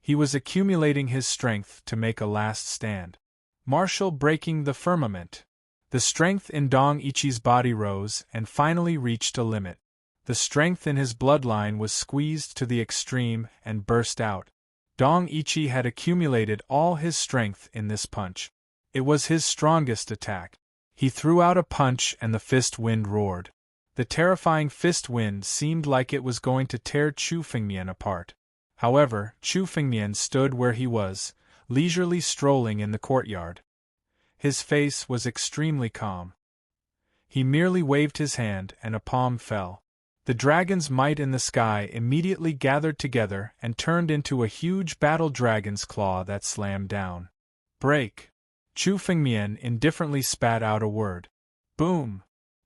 He was accumulating his strength to make a last stand. Martial breaking the firmament. The strength in Dong Ichi's body rose and finally reached a limit. The strength in his bloodline was squeezed to the extreme and burst out. Dong Ichi had accumulated all his strength in this punch. It was his strongest attack. He threw out a punch and the fist wind roared. The terrifying fist wind seemed like it was going to tear Chu Fengmian apart. However, Chu Fengmian stood where he was, leisurely strolling in the courtyard. His face was extremely calm. He merely waved his hand and a palm fell. The dragon's might in the sky immediately gathered together and turned into a huge battle dragon's claw that slammed down. Break! Chu Fengmian indifferently spat out a word. Boom!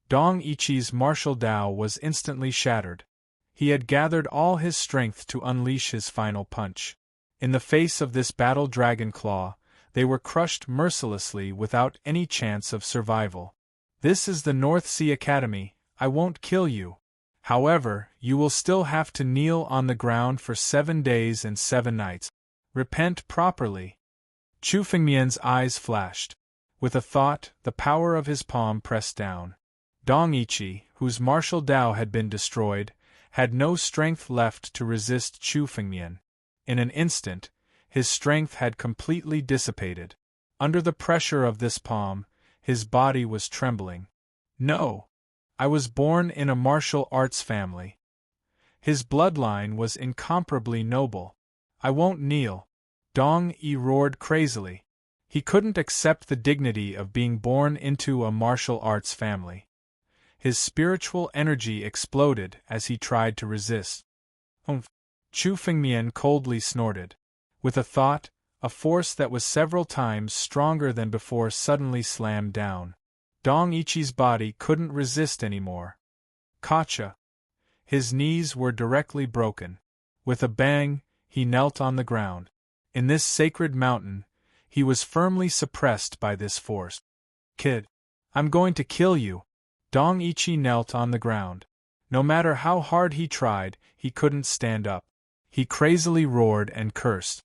Dong Ichi's martial Tao was instantly shattered. He had gathered all his strength to unleash his final punch. In the face of this battle dragon claw, they were crushed mercilessly without any chance of survival. This is the North Sea Academy, I won't kill you. However, you will still have to kneel on the ground for 7 days and 7 nights. Repent properly. Chu Fengmian's eyes flashed. With a thought, the power of his palm pressed down. Dong Ichi, whose martial Tao had been destroyed, had no strength left to resist Chu Fengmian. In an instant, his strength had completely dissipated. Under the pressure of this palm, his body was trembling. No! I was born in a martial arts family. His bloodline was incomparably noble. I won't kneel. Dong Yi roared crazily. He couldn't accept the dignity of being born into a martial arts family. His spiritual energy exploded as he tried to resist. Chu Fengmian coldly snorted. With a thought, a force that was several times stronger than before suddenly slammed down. Dong Ichi's body couldn't resist anymore. Kacha! His knees were directly broken. With a bang, he knelt on the ground. In this sacred mountain, he was firmly suppressed by this force. Kid! I'm going to kill you! Dong Ichi knelt on the ground. No matter how hard he tried, he couldn't stand up. He crazily roared and cursed.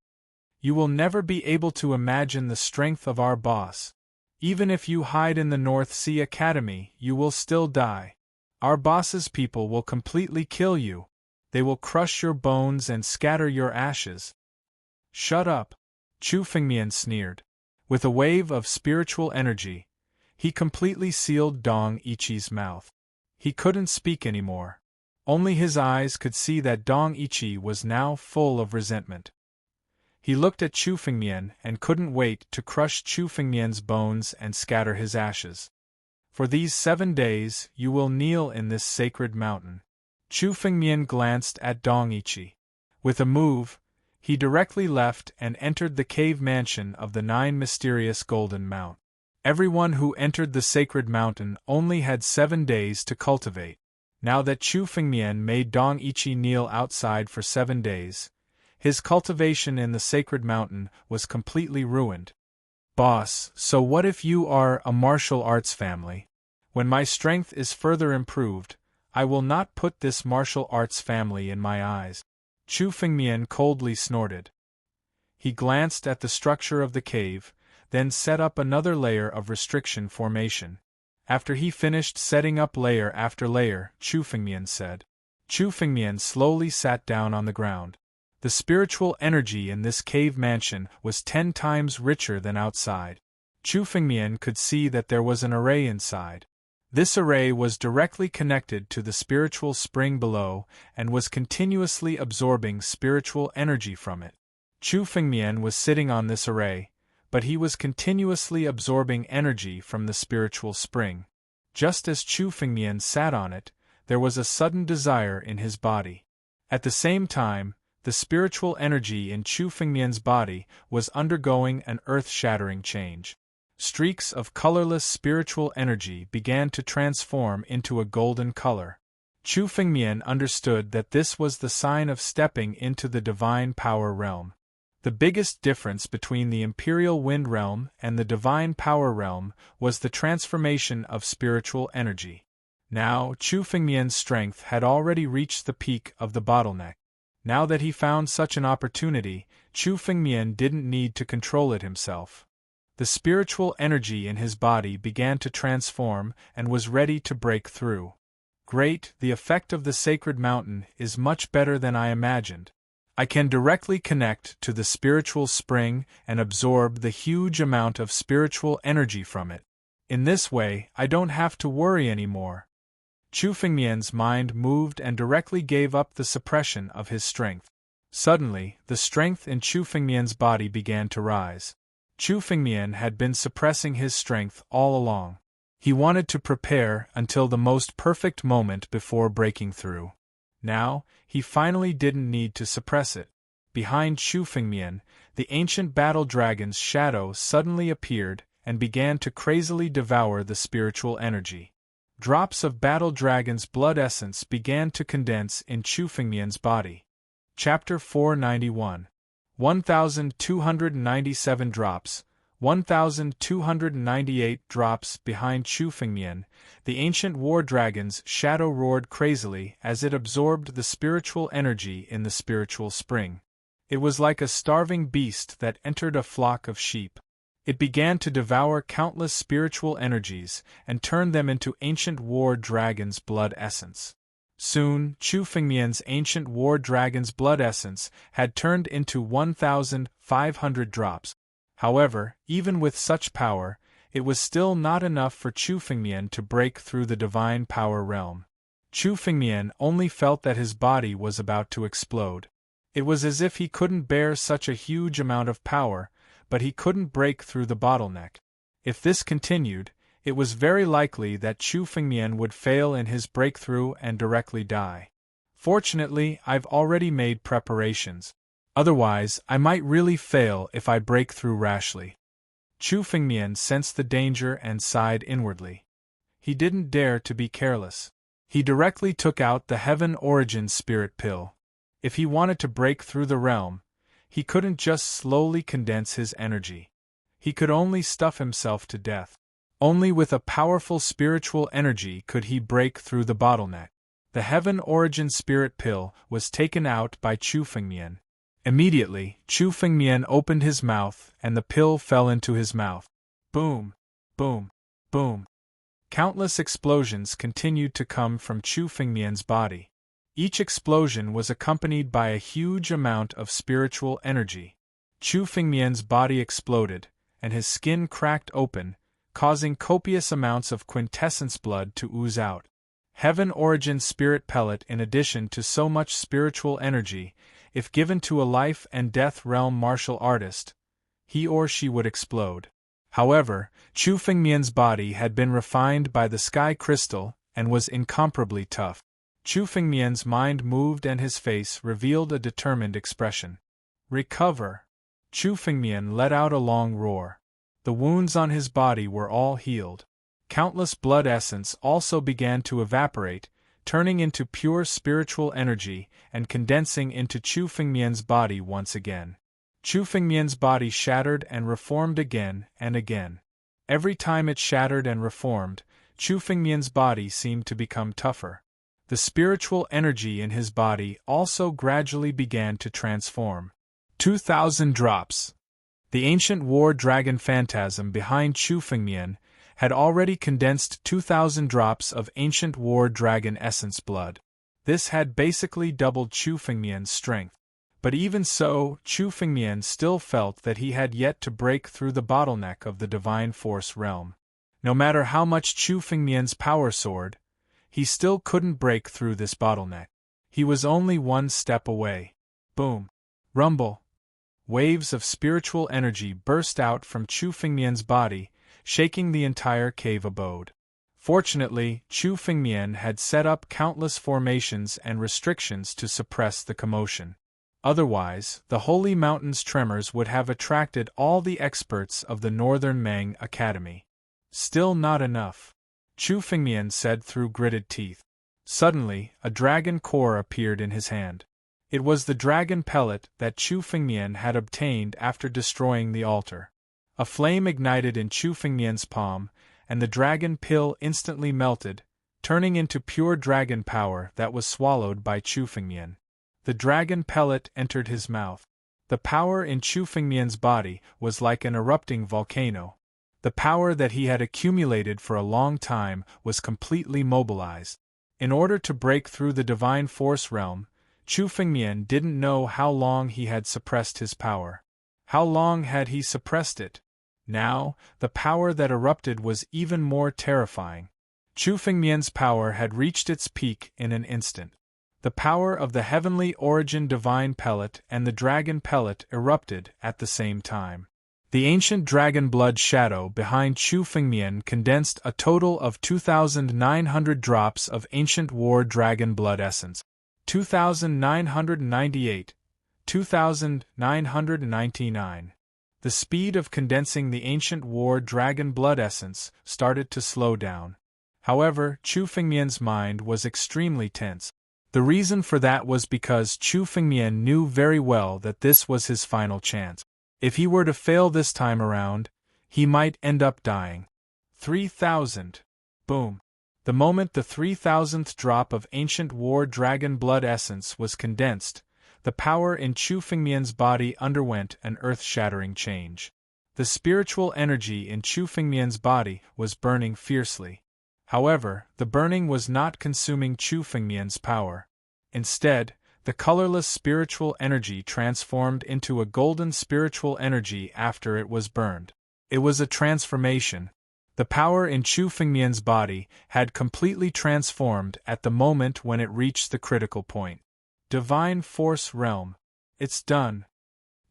You will never be able to imagine the strength of our boss. Even if you hide in the North Sea Academy, you will still die. Our boss's people will completely kill you. They will crush your bones and scatter your ashes. Shut up! Chu Fengmian sneered. With a wave of spiritual energy, he completely sealed Dong Ichi's mouth. He couldn't speak anymore. Only his eyes could see that Dong Ichi was now full of resentment. He looked at Chu Fengmian and couldn't wait to crush Chu Fengmian's bones and scatter his ashes. For these 7 days, you will kneel in this sacred mountain. Chu Fengmian glanced at Dong Ichi. With a move, he directly left and entered the cave mansion of the 9 mysterious golden mount. Everyone who entered the sacred mountain only had 7 days to cultivate. Now that Chu Fengmian made Dong Ichi kneel outside for 7 days, his cultivation in the sacred mountain was completely ruined. Boss, so what if you are a martial arts family? When my strength is further improved, I will not put this martial arts family in my eyes. Chu Fengmian coldly snorted. He glanced at the structure of the cave, then set up another layer of restriction formation. After he finished setting up layer after layer, Chu Fengmian said. Chu Fengmian slowly sat down on the ground. The spiritual energy in this cave mansion was 10 times richer than outside. Chu Fengmian could see that there was an array inside. This array was directly connected to the spiritual spring below and was continuously absorbing spiritual energy from it. Chu Fengmian was sitting on this array, but he was continuously absorbing energy from the spiritual spring. Just as Chu Fengmian sat on it, there was a sudden desire in his body. At the same time, the spiritual energy in Chu Fengmian's body was undergoing an earth-shattering change. Streaks of colorless spiritual energy began to transform into a golden color. Chu Fengmian understood that this was the sign of stepping into the divine power realm. The biggest difference between the Imperial Wind Realm and the Divine Power Realm was the transformation of spiritual energy. Now, Chu Fengmian's strength had already reached the peak of the bottleneck. Now that he found such an opportunity, Chu Fengmian didn't need to control it himself. The spiritual energy in his body began to transform and was ready to break through. Great, the effect of the sacred mountain is much better than I imagined. I can directly connect to the spiritual spring and absorb the huge amount of spiritual energy from it. In this way, I don't have to worry anymore. Chu Fengmian's mind moved and directly gave up the suppression of his strength. Suddenly, the strength in Chu Fengmian's body began to rise. Chu Fengmian had been suppressing his strength all along. He wanted to prepare until the most perfect moment before breaking through. Now, he finally didn't need to suppress it. Behind Chu Fengmian, the ancient battle dragon's shadow suddenly appeared and began to crazily devour the spiritual energy. Drops of battle dragon's blood essence began to condense in Chu Fengmian's body. Chapter 491. 1,297 drops, 1,298 drops behind Chu Fengmian. The ancient war dragon's shadow roared crazily as it absorbed the spiritual energy in the spiritual spring. It was like a starving beast that entered a flock of sheep. It began to devour countless spiritual energies and turn them into ancient war dragon's blood essence. Soon, Chu Fengmian's ancient war dragon's blood essence had turned into 1,500 drops. However, even with such power, it was still not enough for Chu Fengmian to break through the divine power realm. Chu Fengmian only felt that his body was about to explode. It was as if he couldn't bear such a huge amount of power, but he couldn't break through the bottleneck. If this continued, it was very likely that Chu Fengmian would fail in his breakthrough and directly die. Fortunately, I've already made preparations. Otherwise, I might really fail if I break through rashly. Chu Fengmian sensed the danger and sighed inwardly. He didn't dare to be careless. He directly took out the Heaven Origin Spirit Pill. If he wanted to break through the realm, he couldn't just slowly condense his energy. He could only stuff himself to death. Only with a powerful spiritual energy could he break through the bottleneck. The Heaven Origin Spirit Pill was taken out by Chu Fengmian. Immediately, Chu Fengmian opened his mouth and the pill fell into his mouth. Boom! Boom! Boom! Countless explosions continued to come from Chu Fengmian's body. Each explosion was accompanied by a huge amount of spiritual energy. Chu Fengmian's body exploded, and his skin cracked open, causing copious amounts of quintessence blood to ooze out. Heaven Origin Spirit Pellet. In addition to so much spiritual energy, If given to a life and death realm martial artist, he or she would explode. However, Chu Fengmian's body had been refined by the sky crystal and was incomparably tough. Chu Fengmian's mind moved and his face revealed a determined expression. Recover! Chu Fengmian let out a long roar. The wounds on his body were all healed. Countless blood essence also began to evaporate, turning into pure spiritual energy and condensing into Chu Fengmian's body once again. Chu Fengmian's body shattered and reformed again and again. Every time it shattered and reformed, Chu Fengmian's body seemed to become tougher. The spiritual energy in his body also gradually began to transform. 2,000 drops. The ancient war dragon phantasm behind Chu Fengmian had already condensed 2,000 drops of ancient war dragon essence blood. This had basically doubled Chu Fengmian's strength. But even so, Chu Fengmian still felt that he had yet to break through the bottleneck of the divine force realm. No matter how much Chu Fengmian's power soared, he still couldn't break through this bottleneck. He was only one step away. Boom! Rumble! Waves of spiritual energy burst out from Chu Fengmian's body, shaking the entire cave abode. Fortunately, Chu Fengmian had set up countless formations and restrictions to suppress the commotion. Otherwise, the Holy Mountain's tremors would have attracted all the experts of the Northern Mang Academy. Still not enough, Chu Fengmian said through gritted teeth. Suddenly, a dragon core appeared in his hand. It was the dragon pellet that Chu Fengmian had obtained after destroying the altar. A flame ignited in Chu Fengmian's palm, and the dragon pill instantly melted, turning into pure dragon power that was swallowed by Chu Fengmian. The dragon pellet entered his mouth. The power in Chu Fengmian's body was like an erupting volcano. The power that he had accumulated for a long time was completely mobilized. In order to break through the divine force realm, Chu Fengmian didn't know how long he had suppressed his power. How long had he suppressed it? Now, the power that erupted was even more terrifying. Chu Fengmian's power had reached its peak in an instant. The power of the heavenly origin divine pellet and the dragon pellet erupted at the same time. The ancient dragon blood shadow behind Chu Fengmian condensed a total of 2,900 drops of ancient war dragon blood essence. 2,998, 2,999. The speed of condensing the ancient war dragon blood essence started to slow down. However, Chu Fengmian's mind was extremely tense. The reason for that was because Chu Fengmian knew very well that this was his final chance. If he were to fail this time around, he might end up dying. 3,000. Boom. The moment the 3,000th drop of ancient war dragon blood essence was condensed, the power in Chu Fengmian's body underwent an earth-shattering change. The spiritual energy in Chu Fengmian's body was burning fiercely. However, the burning was not consuming Chu Fengmian's power. Instead, the colorless spiritual energy transformed into a golden spiritual energy after it was burned. It was a transformation. The power in Chu Fengmian's body had completely transformed at the moment when it reached the critical point. Divine Force Realm. It's done.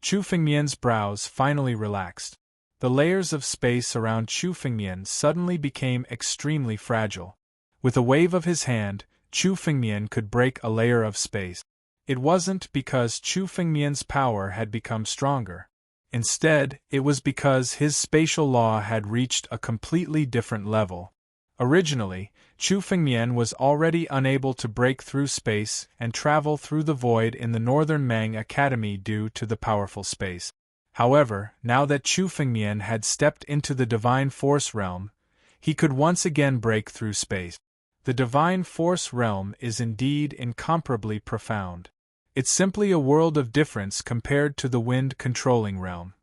Chu Fengmian's brows finally relaxed. The layers of space around Chu Fengmian suddenly became extremely fragile. With a wave of his hand, Chu Fengmian could break a layer of space. It wasn't because Chu Fengmian's power had become stronger. Instead, it was because his spatial law had reached a completely different level. Originally, Chu Fengmian was already unable to break through space and travel through the void in the Northern Mang Academy due to the powerful space. However, now that Chu Fengmian had stepped into the Divine Force Realm, he could once again break through space. The Divine Force Realm is indeed incomparably profound. It's simply a world of difference compared to the wind-controlling realm.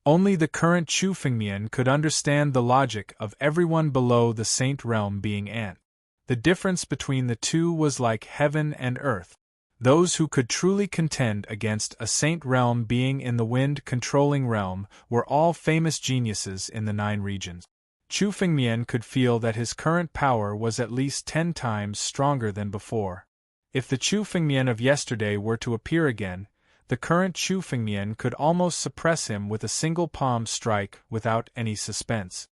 Only the current Chu Fengmian could understand the logic of everyone below the Saint Realm being Ant. The difference between the two was like heaven and earth. Those who could truly contend against a Saint Realm being in the wind-controlling realm were all famous geniuses in the 9 regions. Chu Fengmian could feel that his current power was at least 10 times stronger than before. If the Chu Fengmian of yesterday were to appear again, the current Chu Fengmian could almost suppress him with a single palm strike without any suspense.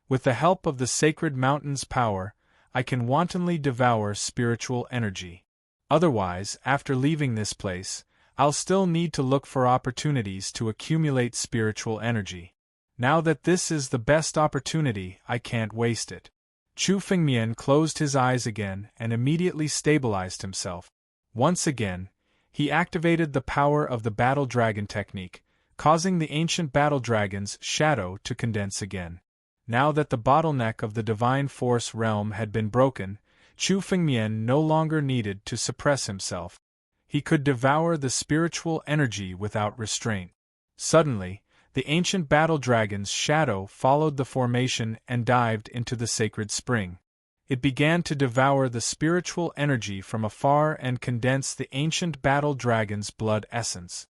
With the help of the sacred mountain's power, I can wantonly devour spiritual energy. Otherwise, after leaving this place, I'll still need to look for opportunities to accumulate spiritual energy. Now that this is the best opportunity, I can't waste it. Chu Fengmian closed his eyes again and immediately stabilized himself. Once again, he activated the power of the battle dragon technique, causing the ancient battle dragon's shadow to condense again. Now that the bottleneck of the divine force realm had been broken, Chu Fengmian no longer needed to suppress himself. He could devour the spiritual energy without restraint. Suddenly, the ancient battle dragon's shadow followed the formation and dived into the sacred spring. It began to devour the spiritual energy from afar and condense the ancient battle dragon's blood essence.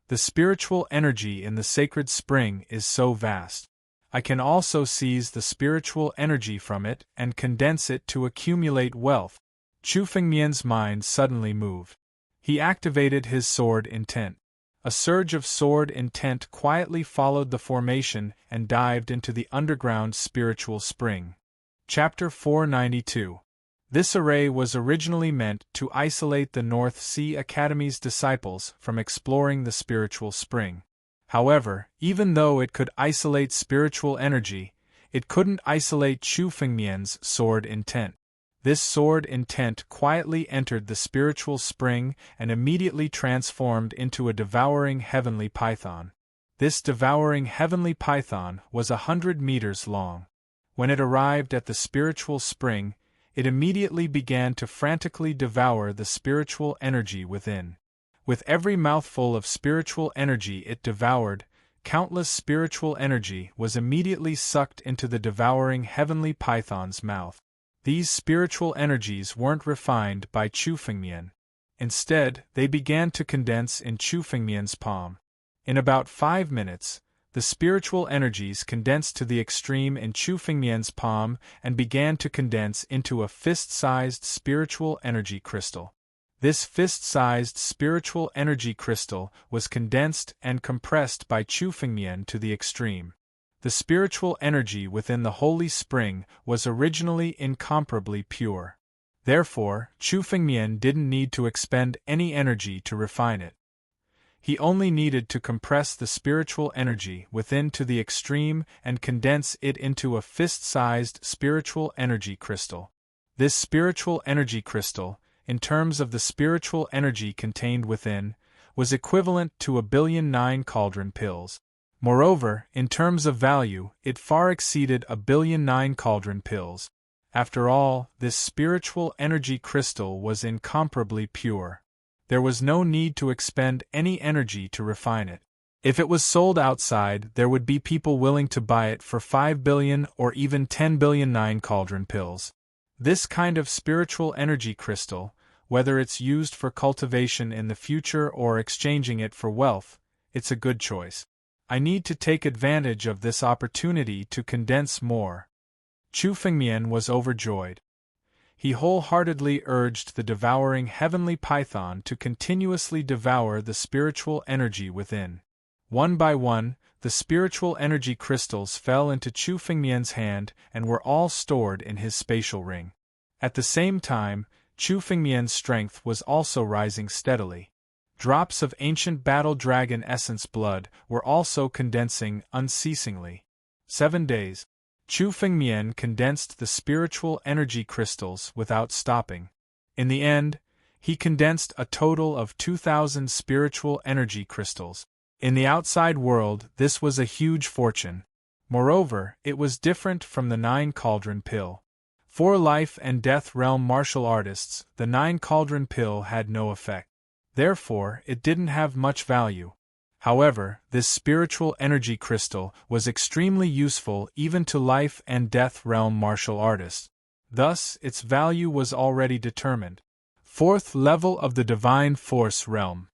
The spiritual energy in the sacred spring is so vast. I can also seize the spiritual energy from it and condense it to accumulate wealth. Chu Fengmian's mind suddenly moved. He activated his sword intent. A surge of sword intent quietly followed the formation and dived into the underground spiritual spring. Chapter 492. This array was originally meant to isolate the North Sea Academy's disciples from exploring the spiritual spring. However, even though it could isolate spiritual energy, it couldn't isolate Chu Fengmian's sword intent. This sword intent quietly entered the spiritual spring and immediately transformed into a devouring heavenly python. This devouring heavenly python was 100 meters long. When it arrived at the spiritual spring, it immediately began to frantically devour the spiritual energy within. With every mouthful of spiritual energy it devoured, countless spiritual energy was immediately sucked into the devouring heavenly python's mouth. These spiritual energies weren't refined by Chu Fengmian. Instead, they began to condense in Chu Fengmian's palm. In about 5 minutes, the spiritual energies condensed to the extreme in Chu Fengmian's palm and began to condense into a fist-sized spiritual energy crystal. This fist-sized spiritual energy crystal was condensed and compressed by Chu Fengmian to the extreme. The spiritual energy within the holy spring was originally incomparably pure. Therefore, Chu Fengmian didn't need to expend any energy to refine it. He only needed to compress the spiritual energy within to the extreme and condense it into a fist-sized spiritual energy crystal. This spiritual energy crystal, in terms of the spiritual energy contained within, was equivalent to 1,000,000,009 cauldron pills. Moreover, in terms of value, it far exceeded 1,000,000,009 cauldron pills. After all, this spiritual energy crystal was incomparably pure. There was no need to expend any energy to refine it. If it was sold outside, there would be people willing to buy it for 5 billion or even 10,000,000,009 cauldron pills. This kind of spiritual energy crystal, whether it's used for cultivation in the future or exchanging it for wealth, it's a good choice. I need to take advantage of this opportunity to condense more. Chu Fengmian was overjoyed. He wholeheartedly urged the devouring heavenly python to continuously devour the spiritual energy within. One by one, the spiritual energy crystals fell into Chu Fengmian's hand and were all stored in his spatial ring. At the same time, Chu Fengmian's strength was also rising steadily. Drops of ancient battle dragon essence blood were also condensing unceasingly. 7 days. Chu Fengmian condensed the spiritual energy crystals without stopping. In the end, he condensed a total of 2,000 spiritual energy crystals. In the outside world, this was a huge fortune. Moreover, it was different from the 9 cauldron pill. For life and death realm martial artists, the 9 cauldron pill had no effect. Therefore, it didn't have much value. However, this spiritual energy crystal was extremely useful even to life and death realm martial artists. Thus, its value was already determined. 4th level of the divine force realm.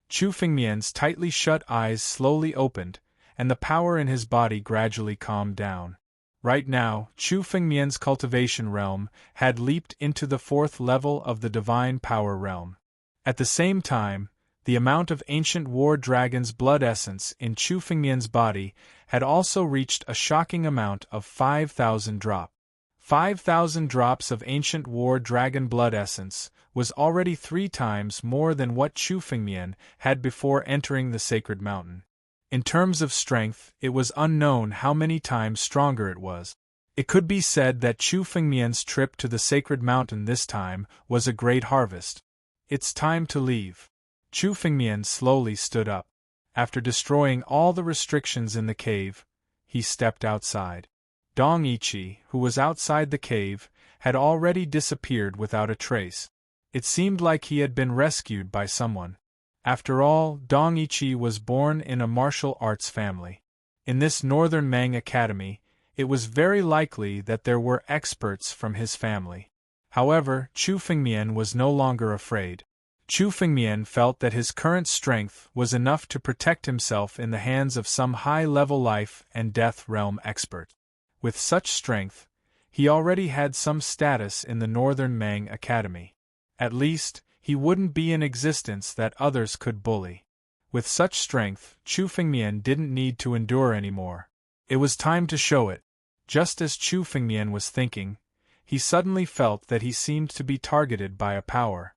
Chu Fengmian's tightly shut eyes slowly opened, and the power in his body gradually calmed down. Right now, Chu Fengmian's cultivation realm had leaped into the 4th level of the divine power realm. At the same time, The amount of ancient war dragon's blood essence in Chu Fengmian's body had also reached a shocking amount of 5,000 drops. 5,000 drops of ancient war dragon blood essence was already 3 times more than what Chu Fengmian had before entering the sacred mountain. In terms of strength, it was unknown how many times stronger it was. It could be said that Chu Fengmian's trip to the sacred mountain this time was a great harvest. It's time to leave. Chu Fengmian slowly stood up. After destroying all the restrictions in the cave, he stepped outside. Dong Yiqi, who was outside the cave, had already disappeared without a trace. It seemed like he had been rescued by someone. After all, Dong Yiqi was born in a martial arts family. In this Northern Mang Academy, it was very likely that there were experts from his family. However, Chu Fengmian was no longer afraid. Chu Fengmian felt that his current strength was enough to protect himself in the hands of some high-level life and death realm expert. With such strength, he already had some status in the Northern Mang Academy. At least, he wouldn't be in existence that others could bully. With such strength, Chu Fengmian didn't need to endure anymore. It was time to show it. Just as Chu Fengmian was thinking, he suddenly felt that he seemed to be targeted by a power.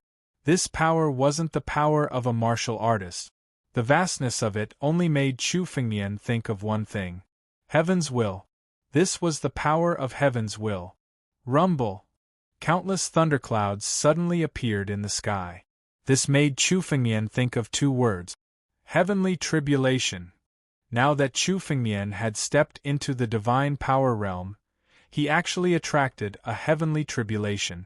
This power wasn't the power of a martial artist. The vastness of it only made Chu Fengmian think of one thing: Heaven's will. This was the power of Heaven's will. Rumble! Countless thunderclouds suddenly appeared in the sky. This made Chu Fengmian think of 2 words: heavenly tribulation. Now that Chu Fengmian had stepped into the divine power realm, he actually attracted a heavenly tribulation.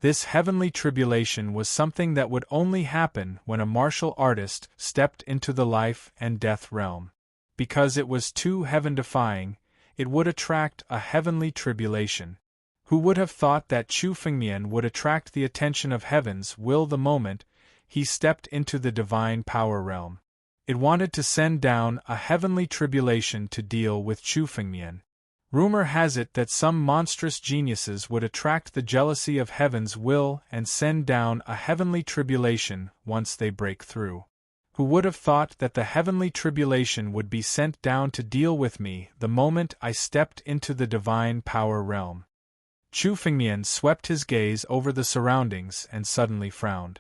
This heavenly tribulation was something that would only happen when a martial artist stepped into the life and death realm. Because it was too heaven-defying, it would attract a heavenly tribulation. Who would have thought that Chu Fengmian would attract the attention of Heaven's will the moment he stepped into the divine power realm? It wanted to send down a heavenly tribulation to deal with Chu Fengmian. Rumor has it that some monstrous geniuses would attract the jealousy of Heaven's will and send down a heavenly tribulation once they break through. Who would have thought that the heavenly tribulation would be sent down to deal with me the moment I stepped into the divine power realm? Chu Fengmian swept his gaze over the surroundings and suddenly frowned.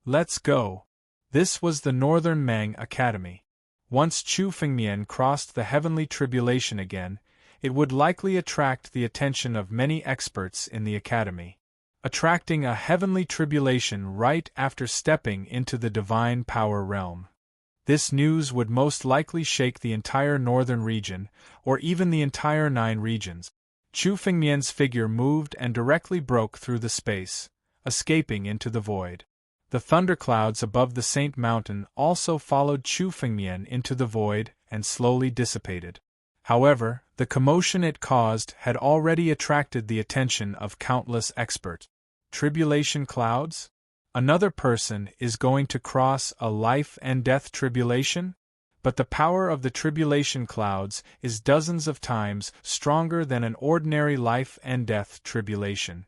Let's go. This was the Northern Mang Academy. Once Chu Fengmian crossed the heavenly tribulation again, it would likely attract the attention of many experts in the academy. Attracting a heavenly tribulation right after stepping into the divine power realm. This news would most likely shake the entire northern region, or even the entire 9 regions. Chu Fengmian's figure moved and directly broke through the space, escaping into the void. The thunderclouds above the Saint Mountain also followed Chu Fengmian into the void and slowly dissipated. However, the commotion it caused had already attracted the attention of countless experts. Tribulation clouds? Another person is going to cross a life and death tribulation? But the power of the tribulation clouds is dozens of times stronger than an ordinary life and death tribulation.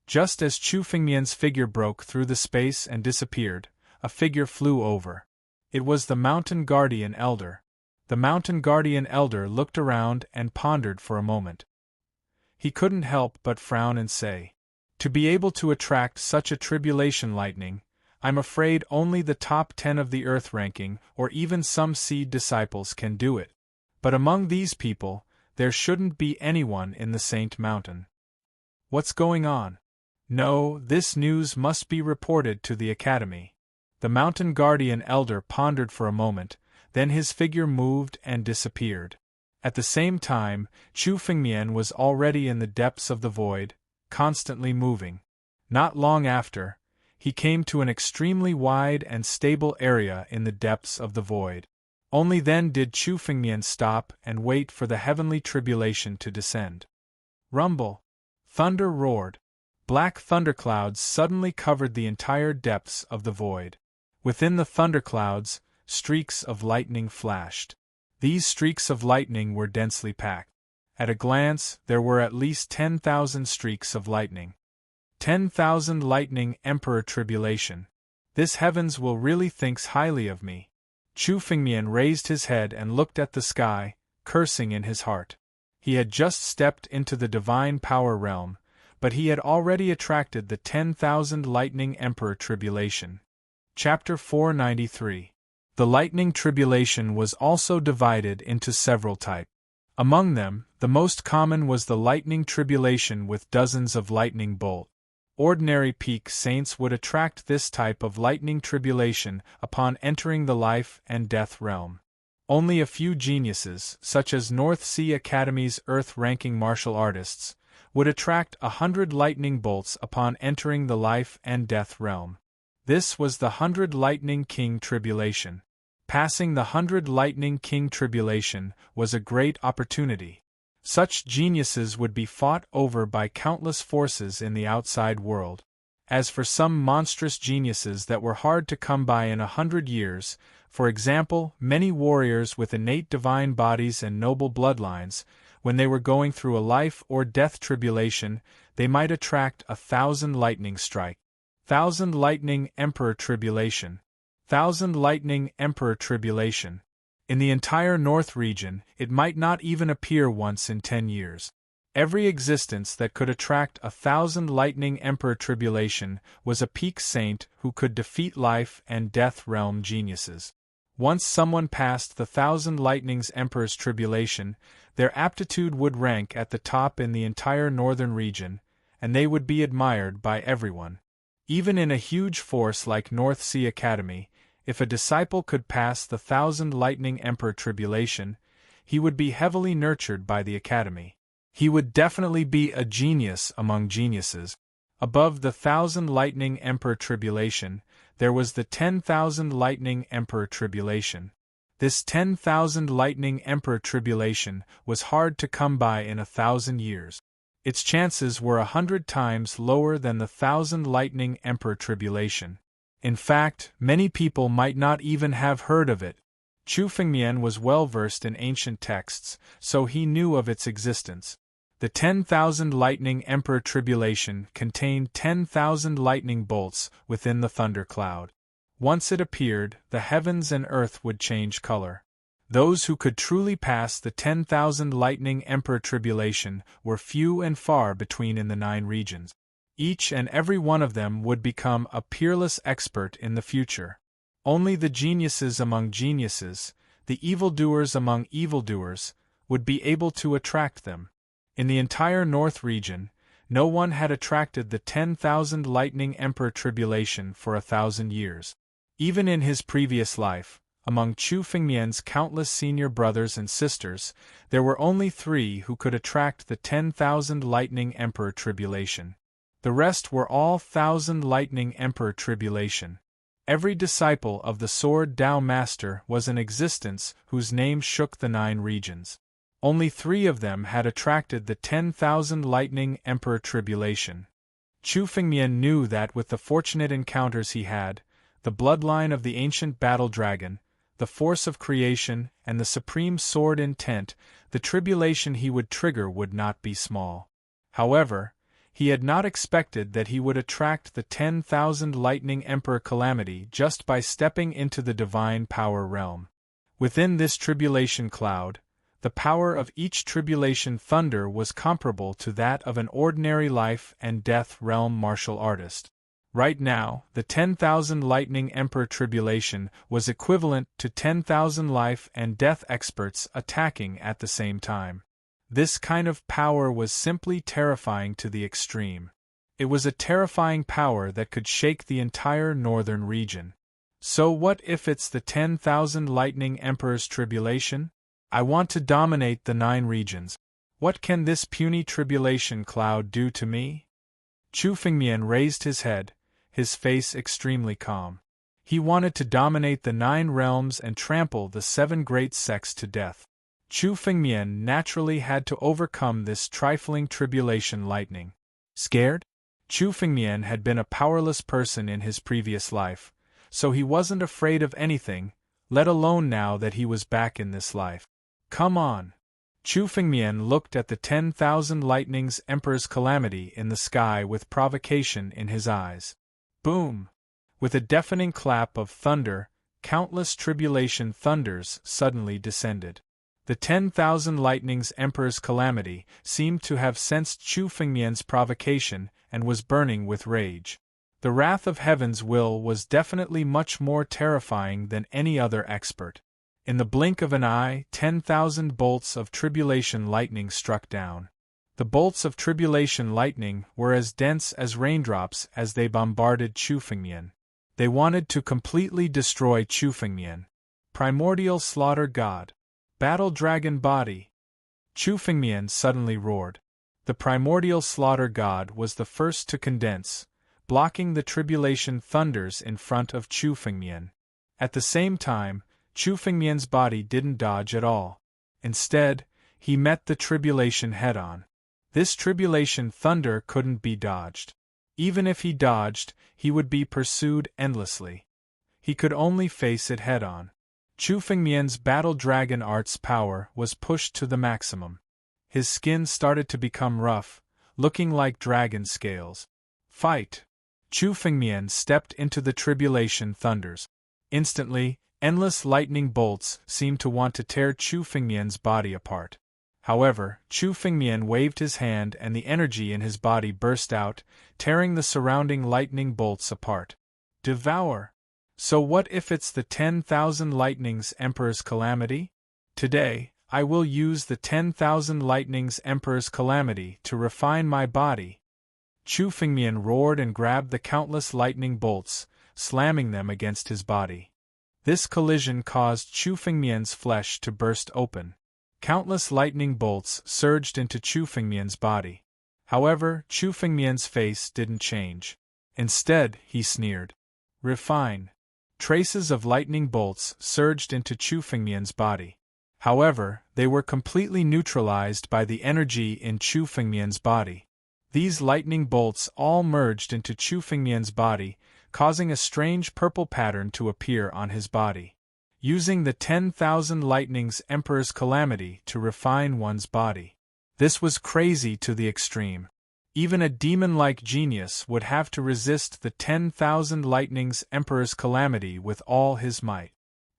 Just as Chu Fengmian's figure broke through the space and disappeared, a figure flew over. It was the Mountain Guardian Elder. The Mountain Guardian Elder looked around and pondered for a moment. He couldn't help but frown and say, "To be able to attract such a tribulation lightning, I'm afraid only the top 10 of the Earth ranking or even some seed disciples can do it. But among these people, there shouldn't be anyone in the Saint Mountain. What's going on? No, this news must be reported to the Academy." The Mountain Guardian Elder pondered for a moment, then his figure moved and disappeared. At the same time, Chu Fengmian was already in the depths of the void, constantly moving. Not long after, he came to an extremely wide and stable area in the depths of the void. Only then did Chu Fengmian stop and wait for the heavenly tribulation to descend. Rumble! Thunder roared. Black thunderclouds suddenly covered the entire depths of the void. Within the thunderclouds, streaks of lightning flashed. These streaks of lightning were densely packed. At a glance, there were at least 10,000 streaks of lightning. 10,000 lightning Emperor Tribulation. This heavens will really thinks highly of me. Chu Fengmian raised his head and looked at the sky, cursing in his heart. He had just stepped into the divine power realm, but he had already attracted the 10,000 lightning emperor tribulation. Chapter 493. The lightning tribulation was also divided into several types. Among them, the most common was the lightning tribulation with dozens of lightning bolts. Ordinary peak saints would attract this type of lightning tribulation upon entering the life and death realm. Only a few geniuses, such as North Sea Academy's Earth-ranking martial artists, would attract 100 lightning bolts upon entering the life and death realm. This was the 100 Lightning King Tribulation. Passing the 100 Lightning King Tribulation was a great opportunity. Such geniuses would be fought over by countless forces in the outside world. As for some monstrous geniuses that were hard to come by in 100 years, for example, many warriors with innate divine bodies and noble bloodlines, when they were going through a life or death tribulation, they might attract 1,000 lightning strike. 1,000 Lightning Emperor Tribulation. 1,000 Lightning Emperor Tribulation. In the entire North region, it might not even appear once in 10 years. Every existence that could attract 1,000 Lightning Emperor Tribulation was a peak saint who could defeat life and death realm geniuses. Once someone passed the 1,000 Lightning's Emperor's Tribulation, their aptitude would rank at the top in the entire northern region, and they would be admired by everyone. Even in a huge force like North Sea Academy, if a disciple could pass the 1,000 Lightning Emperor Tribulation, he would be heavily nurtured by the Academy. He would definitely be a genius among geniuses. Above the 1,000 Lightning Emperor Tribulation, there was the 10,000 Lightning Emperor Tribulation. This 10,000 Lightning Emperor Tribulation was hard to come by in 1,000 years. Its chances were 100 times lower than the 1,000 Lightning Emperor Tribulation. In fact, many people might not even have heard of it. Chu Fengmian was well versed in ancient texts, so he knew of its existence. The 10,000 Lightning Emperor Tribulation contained 10,000 lightning bolts within the thundercloud. Once it appeared, the heavens and earth would change color. Those who could truly pass the 10,000 Lightning Emperor Tribulation were few and far between in the 9 regions. Each and every one of them would become a peerless expert in the future. Only the geniuses among geniuses, the evildoers among evildoers, would be able to attract them. In the entire North region, no one had attracted the 10,000 Lightning Emperor Tribulation for 1,000 years. Even in his previous life, among Chu Fengmian's countless senior brothers and sisters, there were only 3 who could attract the 10,000 Lightning Emperor Tribulation. The rest were all 1,000 Lightning Emperor Tribulation. Every disciple of the Sword Tao Master was in existence whose name shook the 9 regions. Only 3 of them had attracted the 10,000 Lightning Emperor Tribulation. Chu Fengmian knew that with the fortunate encounters he had, the bloodline of the ancient battle dragon, the force of creation, and the supreme sword intent, the tribulation he would trigger would not be small. However, he had not expected that he would attract the 10,000 Lightning Emperor calamity just by stepping into the divine power realm. Within this tribulation cloud, the power of each tribulation thunder was comparable to that of an ordinary life and death realm martial artist. Right now, the 10,000 Lightning Emperor Tribulation was equivalent to 10,000 life and death experts attacking at the same time. This kind of power was simply terrifying to the extreme. It was a terrifying power that could shake the entire northern region. So what if it's the 10,000 Lightning Emperor's Tribulation? I want to dominate the 9 regions. What can this puny tribulation cloud do to me? Chu Fengmian raised his head, his face extremely calm. He wanted to dominate the 9 realms and trample the 7 great sects to death. Chu Fengmian naturally had to overcome this trifling tribulation lightning. Scared? Chu Fengmian had been a powerless person in his previous life, so he wasn't afraid of anything, let alone now that he was back in this life. Come on! Chu Fengmian looked at the 10,000 Lightning's Emperor's calamity in the sky with provocation in his eyes. Boom! With a deafening clap of thunder, countless tribulation thunders suddenly descended. The 10,000 lightnings Emperor's calamity seemed to have sensed Chu Fengmian's provocation and was burning with rage. The wrath of Heaven's will was definitely much more terrifying than any other expert. In the blink of an eye, 10,000 bolts of tribulation lightning struck down. The bolts of tribulation lightning were as dense as raindrops as they bombarded Chu Fengmian. They wanted to completely destroy Chu Fengmian. Primordial Slaughter God. Battle Dragon Body. Chu Fengmian suddenly roared. The primordial slaughter god was the first to condense, blocking the tribulation thunders in front of Chu Fengmian. At the same time, Chu Fengmian's body didn't dodge at all. Instead, he met the tribulation head-on. This tribulation thunder couldn't be dodged. Even if he dodged, he would be pursued endlessly. He could only face it head-on. Chu Fengmian's battle dragon art's power was pushed to the maximum. His skin started to become rough, looking like dragon scales. Fight! Chu Fengmian stepped into the tribulation thunders. Instantly, endless lightning bolts seemed to want to tear Chu Fengmian's body apart. However, Chu Fengmian waved his hand and the energy in his body burst out, tearing the surrounding lightning bolts apart. Devour! So what if it's the 10,000 lightnings Emperor's calamity? Today, I will use the 10,000 lightnings Emperor's calamity to refine my body. Chu Fengmian roared and grabbed the countless lightning bolts, slamming them against his body. This collision caused Chu Fengmian's flesh to burst open. Countless lightning bolts surged into Chu Fengmian's body. However, Chu Fengmian's face didn't change. Instead, he sneered. Refine. Traces of lightning bolts surged into Chu Fengmian's body. However, they were completely neutralized by the energy in Chu Fengmian's body. These lightning bolts all merged into Chu Fengmian's body, causing a strange purple pattern to appear on his body. Using the 10,000 lightnings Emperor's calamity to refine one's body. This was crazy to the extreme. Even a demon-like genius would have to resist the 10,000 lightnings Emperor's calamity with all his might.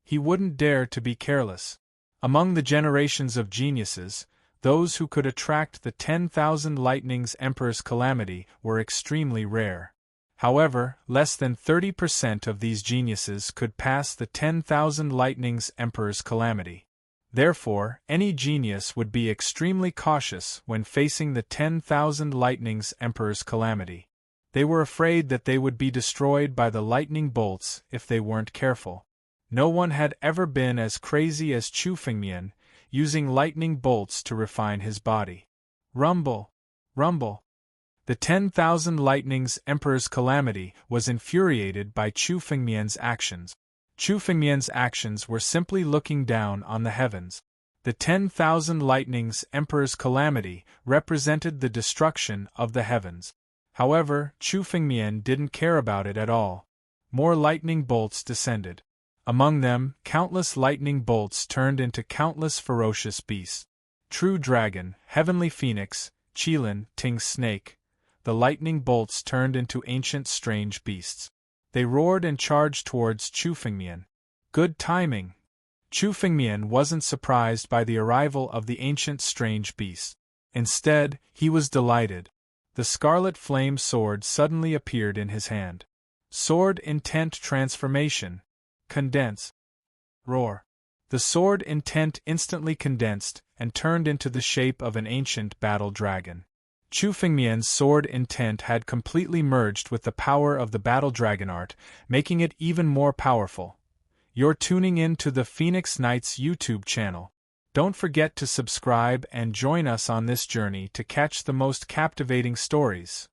He wouldn't dare to be careless. Among the generations of geniuses, those who could attract the 10,000 lightnings Emperor's calamity were extremely rare. However, less than 30% of these geniuses could pass the 10,000 lightnings Emperor's calamity. Therefore, any genius would be extremely cautious when facing the 10,000 lightnings Emperor's calamity. They were afraid that they would be destroyed by the lightning bolts if they weren't careful. No one had ever been as crazy as Chu Fengmian, using lightning bolts to refine his body. Rumble! Rumble! The 10,000 lightnings Emperor's calamity was infuriated by Chu Fengmian's actions. Chu Fengmian's actions were simply looking down on the heavens. The 10,000 lightnings Emperor's calamity represented the destruction of the heavens. However, Chu Fengmian didn't care about it at all. More lightning bolts descended. Among them, countless lightning bolts turned into countless ferocious beasts. True Dragon, Heavenly Phoenix, Qilin, Ting Snake. The lightning bolts turned into ancient strange beasts. They roared and charged towards Chu Fengmian. Good timing! Chu Fengmian wasn't surprised by the arrival of the ancient strange beasts. Instead, he was delighted. The scarlet flame sword suddenly appeared in his hand. Sword Intent Transformation. Condense. Roar. The sword intent instantly condensed and turned into the shape of an ancient battle dragon. Chu Fengmian's sword intent had completely merged with the power of the battle dragon art, making it even more powerful. You're tuning in to the Phoenix Knights YouTube channel. Don't forget to subscribe and join us on this journey to catch the most captivating stories.